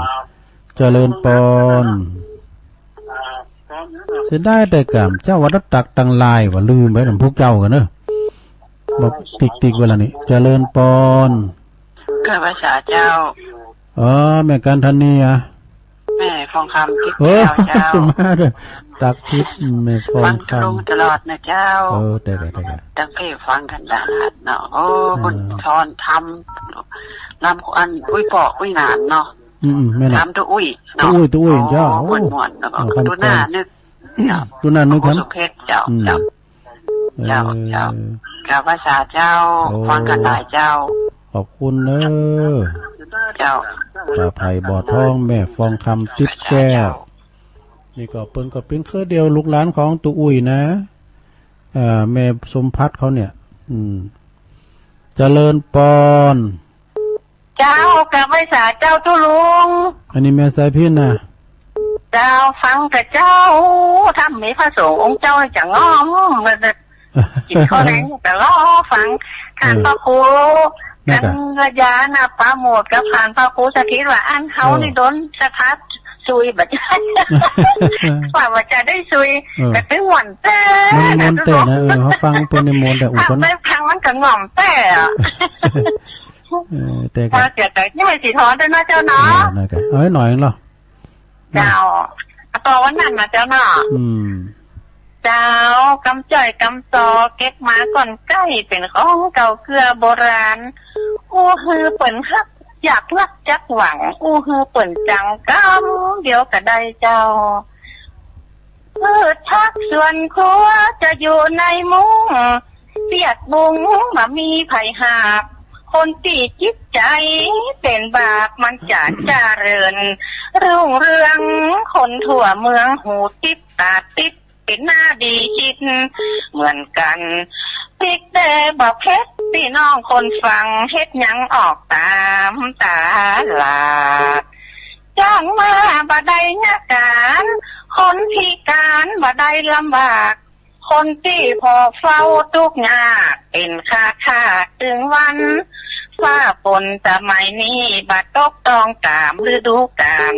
เจริญปอนเสียได้แต่กรรมเจ้าวัดตักตังลายว่าลืมไปพวกเจ้ากันเนอะบอกติ๊กเวลานี้เจริญปอนข้าพเจ้าแม่กันทันนี่แม่ฟองคำทิพย์เจ้าสมาเด้อตักทิพย์แม่ฟองคำฟังตลอดนะเจ้าได้ตั้งแต่ฟังกันดาดเนาะบุญทอนทำลำอันอุ้ยปอกอุ้ยหนานเนาะทำตัวอุ้ยเนาะตัวอุ้ยเจ้าม่วนแล้วก็ตัวหน้านึกครับสุเพชรเจ้าข้าพเจ้าฟังกันหลายเจ้าขอบคุณเนอะเจ้าตาไผ่บ่อทองแม่ฟองคำติ๊บแก้วนี่ก็เป็นเครือเดียวลูกหลานของตุอุ้ยนะแม่สมพัฒน์เขาเนี่ยเจริญปอนเจ้ากับไม่สาเจ้าตุลุงอันนี้แม่สายพินนะเจ้าฟังกับเจ้าทำมีพระสงฆ์องค์เจ้าจะง้อมมันจะจิตเขาแรงแต่ล้อฟังทานพระครูกันระยะนะป้าหมดกับผ่านพระครูสถิตว่าอันเขานี่โดนสะพัดซุยแบบว่าจะได้ซุยแต่เป็นหวันแต่นะเขาฟังเป็นในมนแต่อุปนิสัยมันก็ง่อมแต่แต่ก็เกิดแต่ที่ไม่สีทอนด้วยนะเจ้าเนาะหน่อยเหรอเจ้าต่อวันนั้นนะเจ้าเนาะเจ้ากำจ่อยกำซอเก็บมาก่อนใกล้เป็นของเก่าเกลือโบราณอู้ฮือเปิ่นฮักอยากรักจักหวังอู้ฮือเปิ่นจังกำเดี๋ยวก็ได้เจ้าทักส่วนครัวจะอยู่ในมุ้งเสียดบุ้งมามีไผ่หาบคนตีจิตใจเป็นบาปมันจะเจริญรุ่งเรืองคนทั่วเมืองหูติดตาติดเป็นหน้าดีคิดเหมือนกันพิกเดบอกเพชรพี่น้องคนฟังเฮ็ดยังออกตามตาลาดจ้างมาบ่ได้ยากการคนพิการบ่ได้ลำบากคนที่พอเฝ้าทุกยากเป็นค่าถึงวันฟ้าฝนสมัยนี้บัดตกต้องตามฤดูกาล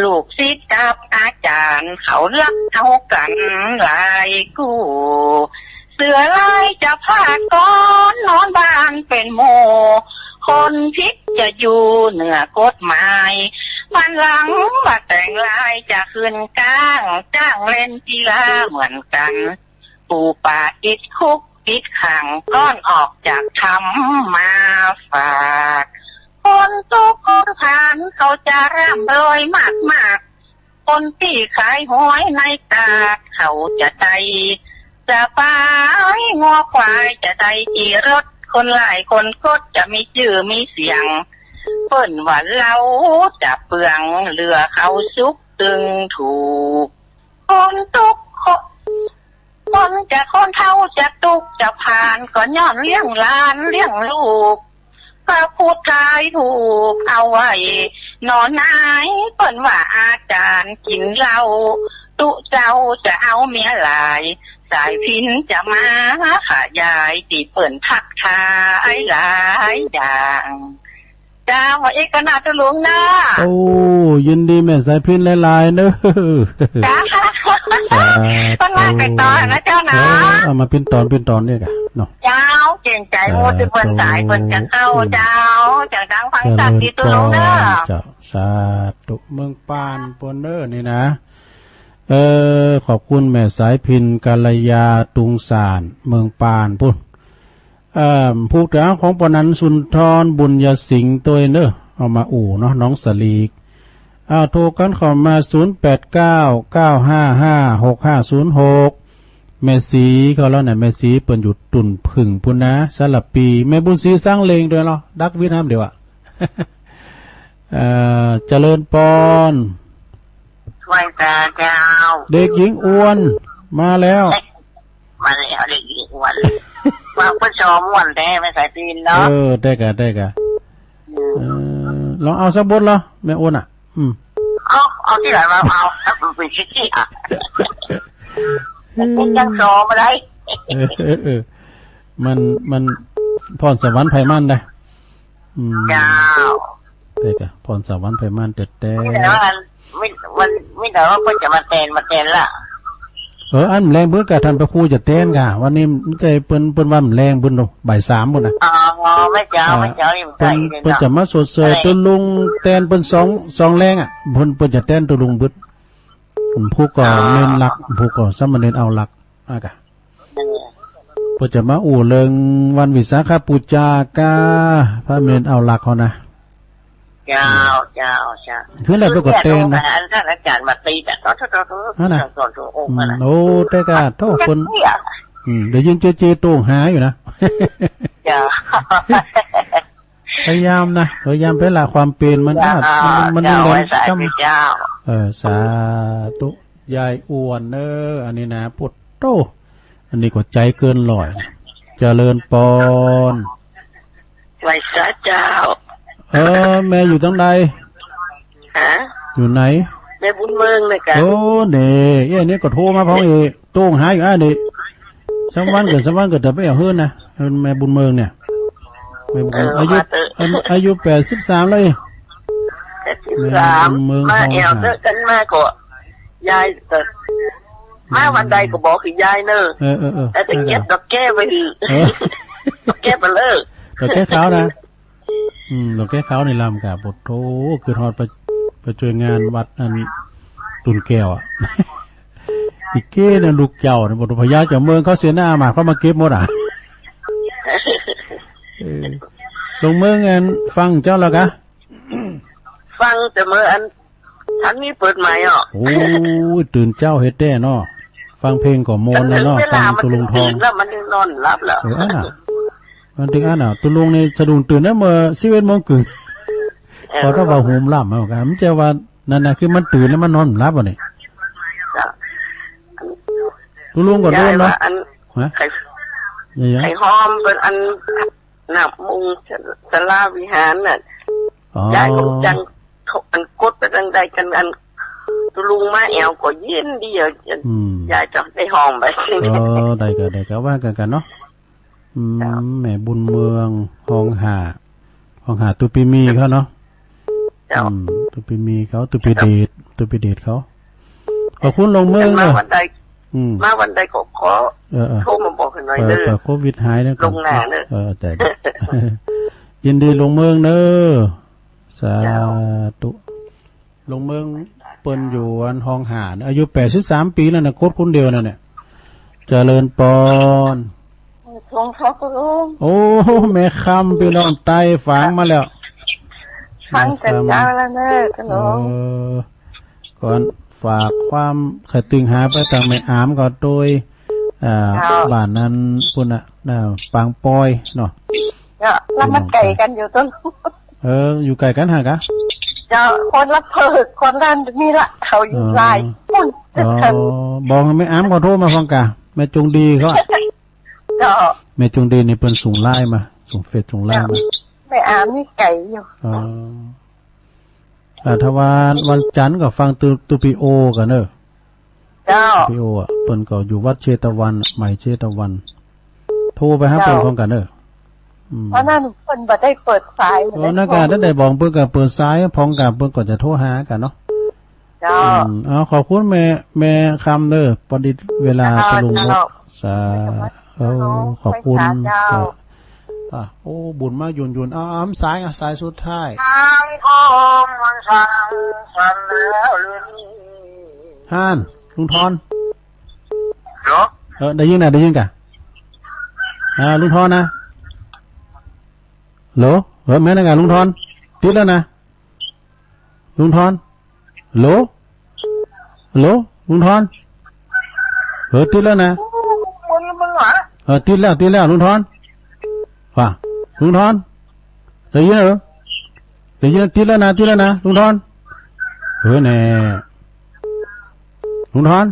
ลูกศิษย์กับอาจารย์เขารักเท่ากันหลายกูเสือลายจะพาก้อนนอนบ้านเป็นโมคนพิษจะอยู่เหนือกฎหมายวันหลังมาแต่งลายจะขึ้นก้างจ้างเล่นกีฬาเหมือนกันปูป่าติดคุกติดขังก้อนออกจากทำมาฝากคนตุกคนผ่านเขาจะร่ำรวยมากๆคนที่ขายหวยในตาเขาจะใจจะไปงัวควายจะใจขี่รถคนหลายคนก็จะมีชื่อมีเสียงเปิ้นว่าเราจะเปลืองเรือเขาซุกตึงถูกคนตุกคนจะคนเท่าจะตุกจะผ่านก็ย้อนเลี้ยงหลานเลี้ยงลูกพระพูดกายถูกเอาไว้นอนนายเปิ้นว่าอาจารย์กินเหล้าตุเจ้าจะเอาเมียหลายสายพินจะมาขายายตีเปิ่นทักทายหลายอย่างจ้าว่าเอกนาตะหลวงนะโอ้ยินดีแม่สายพินหลายๆเนอะจ้าต้นมาไปต่อนะเจ้านะเอามาเป็นตอนเนี่ยกันเนาะเจ้าเก่งใจโมที่เปิ่นสายเปิ่นจะเข้าเจ้าจะดังฟังจากที่ตะหลวงนะเจ้าสาธุเมืองปานปนเนอร์นี่นะขอบคุณแม่สายพินกาลยาตุงสารเมืองปานพุ่นผู้แต่ของปนันสุนทรบุญยสิงห์ตัวเนอะเอามาอู่เนาะน้องสลีกโทรกันเข้ามา0899556506แม่สีเขาแล้วเนี่ยแม่สีเปิ้นอยู่ตุ่นผึ่งพุ่นนะสลับปีแม่บุญศรีสร้างเลงด้วยเนาะดักวินามเดี๋ยวเจริญปอนไหว้ตาเจ้าเด็กหญิงอ้วนมาแล้วเด็กหญิงอ้วนว่าผู้ชมอ้วนได้ไม่ใส่ตีนเนาะได้กะลองเอาสักบทเหรอแม่อ้วนเอาที่ไหนมาเอาเป็นชี้เป็นยังโซมาได้มันพรสวรรค์ไพมันได้เจ้าได้กะพรสวรรค์ไพมันเด็ดไม่แต่ว่าเพิ่นจะมาเต้นละอันแรงเบิ่นกะท่านพระครูจะเต้นกะวันนี้มันใจเปิ้นว่ามันแรงเบิ่นบ่าย 3พุ่นน่ะไม่เจ้านี่ใส่เปิ้นจะมาสดเสยตัวลุงเต้นเปิ้น2แรงอ่ะเพิ่นจะเต้นตัวลุงเบิดผู้ก่อเน้นหลักผู้ก่อสามเณรเอาหลักกะเพิ่นจะมาอู่เริงวันวิสาขบูชากาพระเมนเอาหลักเขานะเจ้าคืออะไรไปกดเต้นนะท่านอาจารย์มาตีแต่ก็นั่นน่ะโอ้แต่กะโทษคนเดี๋ยวยืนเจโต้งหาอยู่นะจ้าพยายามไปละความเป็นมันยังไงจำสาธุยายอ้วนเนออันนี้นะปุตโตอันนี้ก็ใจเกินร้อยเจริญปอนไหว้ซะเจ้าแม่อยู่ทางใดอยู่ไหนแม่บุญเมืองเลยกันโอ้เนี่ยนี่ก็โทรมาพ้องโต้งหาอยู่นี่สักวันเกิดแต่ไม่เอาเฮือนนะแม่บุญเมืองเนี่ยแม่บุญอายุ83เลย83มาแอวเจอกันมาก็ยายเกิดมาวันใดก็บอกคือยายเนอะแต่ถึงเก็บดอกแก้ไปดอกแก้ไปเลิกดอกแก้ขาวนะดอกแก้ขาวในลำกับปดโถคือทอดไปช่วยงานวัดอันตุนแก้วอ่ะอีกเก้เนี่ยลูกเจ้าเนี่ยบทพญาเจ้าเมืองเขาเสียหน้ามาเขามาเก็บหมดลงเมืองเงินฟังเจ้าแล้วกะฟังแต่เมื่ออันนี้เปิดใหม่อ่ะโอ้ยตื่นเจ้าเฮ็ดแต้เนาะฟังเพลงก่อโมนเนาะฟังตุลุงทองแล้วมันนอนรับแล้วมันถึงตุลุงในสะดุ้งตื่นแล้วเมื่อ11 โมงครึ่งพอถ้าว่าหูมลับเอากันมันจะว่านั่นน่ะคือมันตื่นแล้วมันนอนรับบ่นี่ตุลุงก็โดนเนาะไข่หอมเป็นอันหนับมุงศาลาวิหารน่ะยายก็จังอันกดไปทางใดกันอันตุลุงมาแอวก็เย็นดียายจะได้หอมไปได้ก็ว่ากันเนาะแม่บุญเมืองห้องหาตุปีมีเขาเนาะตุปีมีเขาตุปีเดช ตัวพิเดชเขาขอบคุณลงเมืองเลยมาวันใดก็ขอโทรมาบอกกันหน่อยเด้อโควิดหายแล้วลงหน้าเด้อแต่ยินดีลงเมืองเด้อสาธุลงเมืองเปิ้นอยู่อันห้องหาอายุ83ปีแล้วนะโคตรคนเดียวเนี่ยเจริญปอนลงเขาก็ลุงโอ้แม่คำพี่น้องไต้ฝังมาแล้วฟังแต่ยาวแล้วเด้อขนมก่อนฝากความขัดตึงหาไปทางแม่อามก็โดยบ้านนั้นพุ่นน่ะปางปอยเนาะแล้วมันไก่กันอยู่ต้นอยู่ไก่กันหากะจะคนละเพิกคนนั้นนี่ละเขาอยู่ลายพุ่นบอกแม่อามขอโทษมาฟังกะแม่จงดีเขาแม่จงดีนี่เป็นส่งไล่มาส่งเฟซส่งไล่มาแม่อามนี่ไก่อยู่ทวารวันจันทร์ก็ฟังตูปีโอกันเนอะปีโออ่ะเปิ้นก็อยู่วัดเชตวันใหม่เชตวันโทรไปหาเปิ้นพร้อมกันเนอะเพราะนั่นเปิ้นบ่ได้เปิดสายนักการได้บอกเปิ้นก็เปิดสายพร้อมกันเปิ้นก็จะโทรหากันเนาะขอบคุณแม่คำเด้อพอดีเวลาจะลงรถขอบคุณโอ้บุญมากยุนอ้ามสายสายสุดท้ายทางคมมันสั่งสั่นแล้วฮ่านลุงทอนได้ยินกะลุงทอนนะโหลแม่นะกะลุงทอนติดแล้วนะลุงทอนโหลลุงทอนติดแล้วนะติดแล้วลุงทอนว่าลุงทอนได้ยินเหรอได้ยินติดแล้วนะลุงทอนแน่ลุงทอน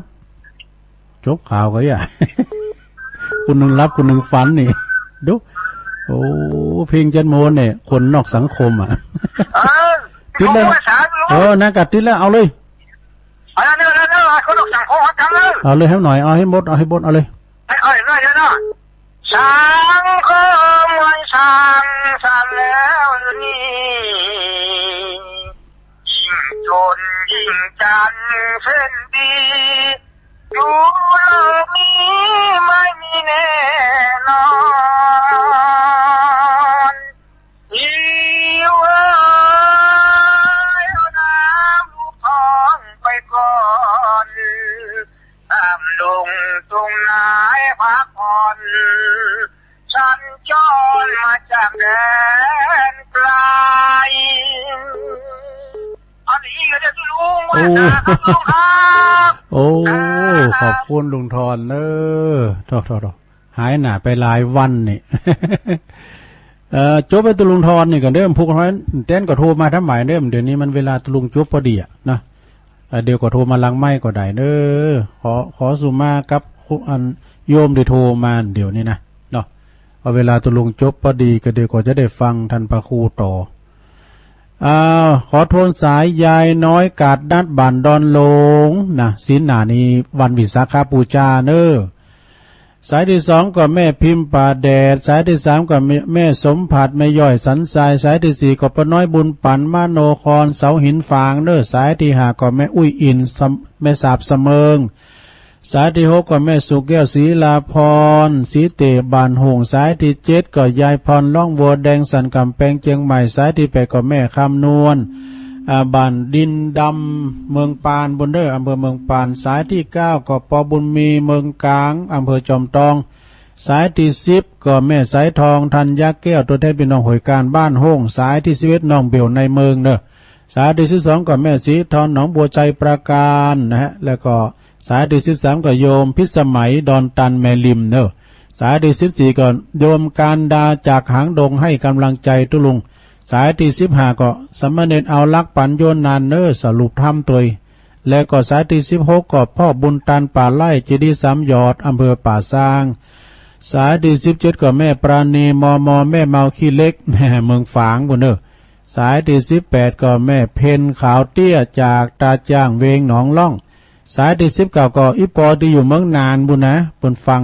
จบข่าวก็อย่าคุณนึงรับคุณนึงฝันนี่ดูโอ้เพลงจันโมนเนี่ยคนนอกสังคมอ่ะติดแล้วนะกัดติดแล้วเอาเลยเอาเลยให้หน่อยเอาให้หมดเอาเลยสังคมวันสั่นแล้วนี่ยิ่งจนยิ่งจันเส้นดีอยู่โลกนี้ไม่มีแน่นอนอีวายเอาน้ำลูกทองไปก่อนตามลงตรงไหนพักผ่อนฉันจรมาจากแดนไกลอันนี้ก็จะลุงว่าครับลุงครับขอบคุณลุงทอนเนอะทอหายหนาไปหลายวันนี่จบไปตุลุงทอนนี่กันเดิมพูกน้อยเต้นก็โทรมาทำหมายเดิมเดี๋ยวนี้มันเวลาตุลุงจบพอดีอ่ะนะเดี๋ยวก็โทรมาลังไม้ก็ได้เนอะขอสุมากับอันโยมได้โทรมาเดี๋ยวนี้นะเนาะพอเวลาตุลุงจบพอดีก็เดี๋ยวก็จะได้ฟังท่านพระครูต่อขอโทนสายยายน้อยกาดนัดบันดอนลงนะศีลหนานี้วันวิสาขบูชาเนอสายที่2ก็แม่พิมพ์ป่าแดดสายที่3ก็แม่สมผัดแม่ย่อยสันทรายสายที่4ก็ป้าน้อยบุญปันมาโนครเสาหินฟางเนอสายที่5ก็แม่อุ้ยอินแม่สาบเสมิงสายที่6ก็แม่สุแก้วศรีลาพรศรีเตบานหงสายที่7ก็ยายพรล่องวัวแดงสันกำแพงเชียงใหม่สายที่8ก็แม่คำนวลบ้านดินดำเมืองปานบนเด้ออำเภอเมืองปานสายที่9ก็ปอบุญมีเมืองกลางอำเภอจอมทองสายที่10ก็แม่สายทองธัญญาแก้วตัวแทนพี่น้องหอยการบ้านห้องสายที่11น้องเบี่ยวในเมืองเด้อสายที่12ก็แม่สีทองหนองบัวใจประการนะฮะแล้วก็สายที่13ก็โยมพิสมัยดอนตันแม่ริมเด้อสายที่14ก็โยมการดาจากหางดงให้กำลังใจตุลุงสายที่15ก็สมณเณรเอาลักปัญโยนานเนอสรุปธรรมตัวแล้วก็สายที่16ก็พ่อบุญตันป่าไร่เจดีย์3ยอดอำเภอป่าซางสายที่17ก็แม่ปราณีมอแม่เมาขี้เล็กแม่เมืองฝางบนเด้อสายที่18ก็แม่เพนขาวเตี้ยจากตาจ้างเวงหนองล่องสายที่19ก็อีปอที่อยู่เมืองนานบุญนะเปิ้นฟัง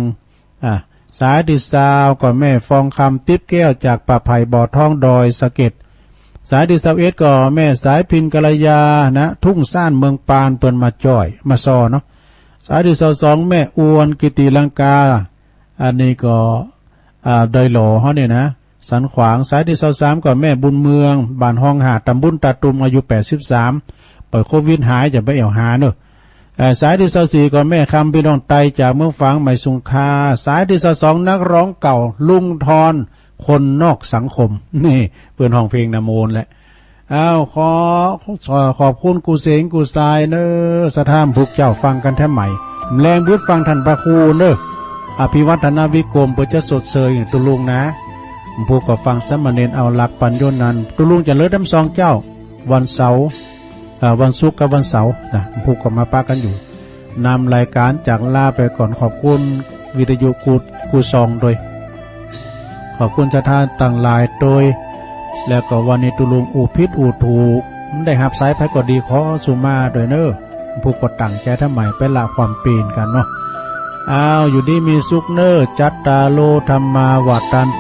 สายที่20ก็แม่ฟองคำติ๊บแก้วจากป่าไผ่บ่อท้องดอยสะเก็ด สายที่21ก็แม่สายพินกัลยานะทุ่งซ่านเมืองปานเปิ้นมาจ่อยมาซอเนาะสายที่22แม่อวนกิติลังกาอันนี้ก็ดอยหล่อเฮาเนี่ยนะสันขวางสายที่23ก็แม่บุญเมืองบ้านห้องหาดตำบลตาตุมอายุ83ปล่อยโควิดหายจะไปเอาหาเนอะสายที่24ก็แม่คำพี่น้องไตจากเมืองฝางใหม่สุงคาสายที่22นักร้องเก่าลุงทอนคนนอกสังคมนี่เพื่อนห้องเพลงนะโมนแหละขอบคุณกูเสงกูสายเนอสะท่ามพวกเจ้าฟังกันแท้ใหม่แรงบุญฟังท่านพระครูเนออภิวัฒนาวิกรมเพื่อจะสดเสยตุลุงนะพวกก็ฟังสมณเณรเอาหลักปัญญนันตุลุงจะเลิศน้ำซองเจ้าวันเสาร์วันศุกร์กับวันเสาร์นะพวกก็มาปากันอยู่นำรายการจากลาไปก่อนขอบคุณวิทยุกูซองโดยขอบคุณสถานต่างหลายโดยแล้วก็วันนี้ตุลุงอูพิษอูถูกได้หับสายไพ่ก็ดีขอสุมาโดยเนอผู้กดตั้งใจทำใหม่ไปละความปีนกันเนาะอยู่ดีมีสุขเนอจัตตาโลธรรมาวัฏฏันติ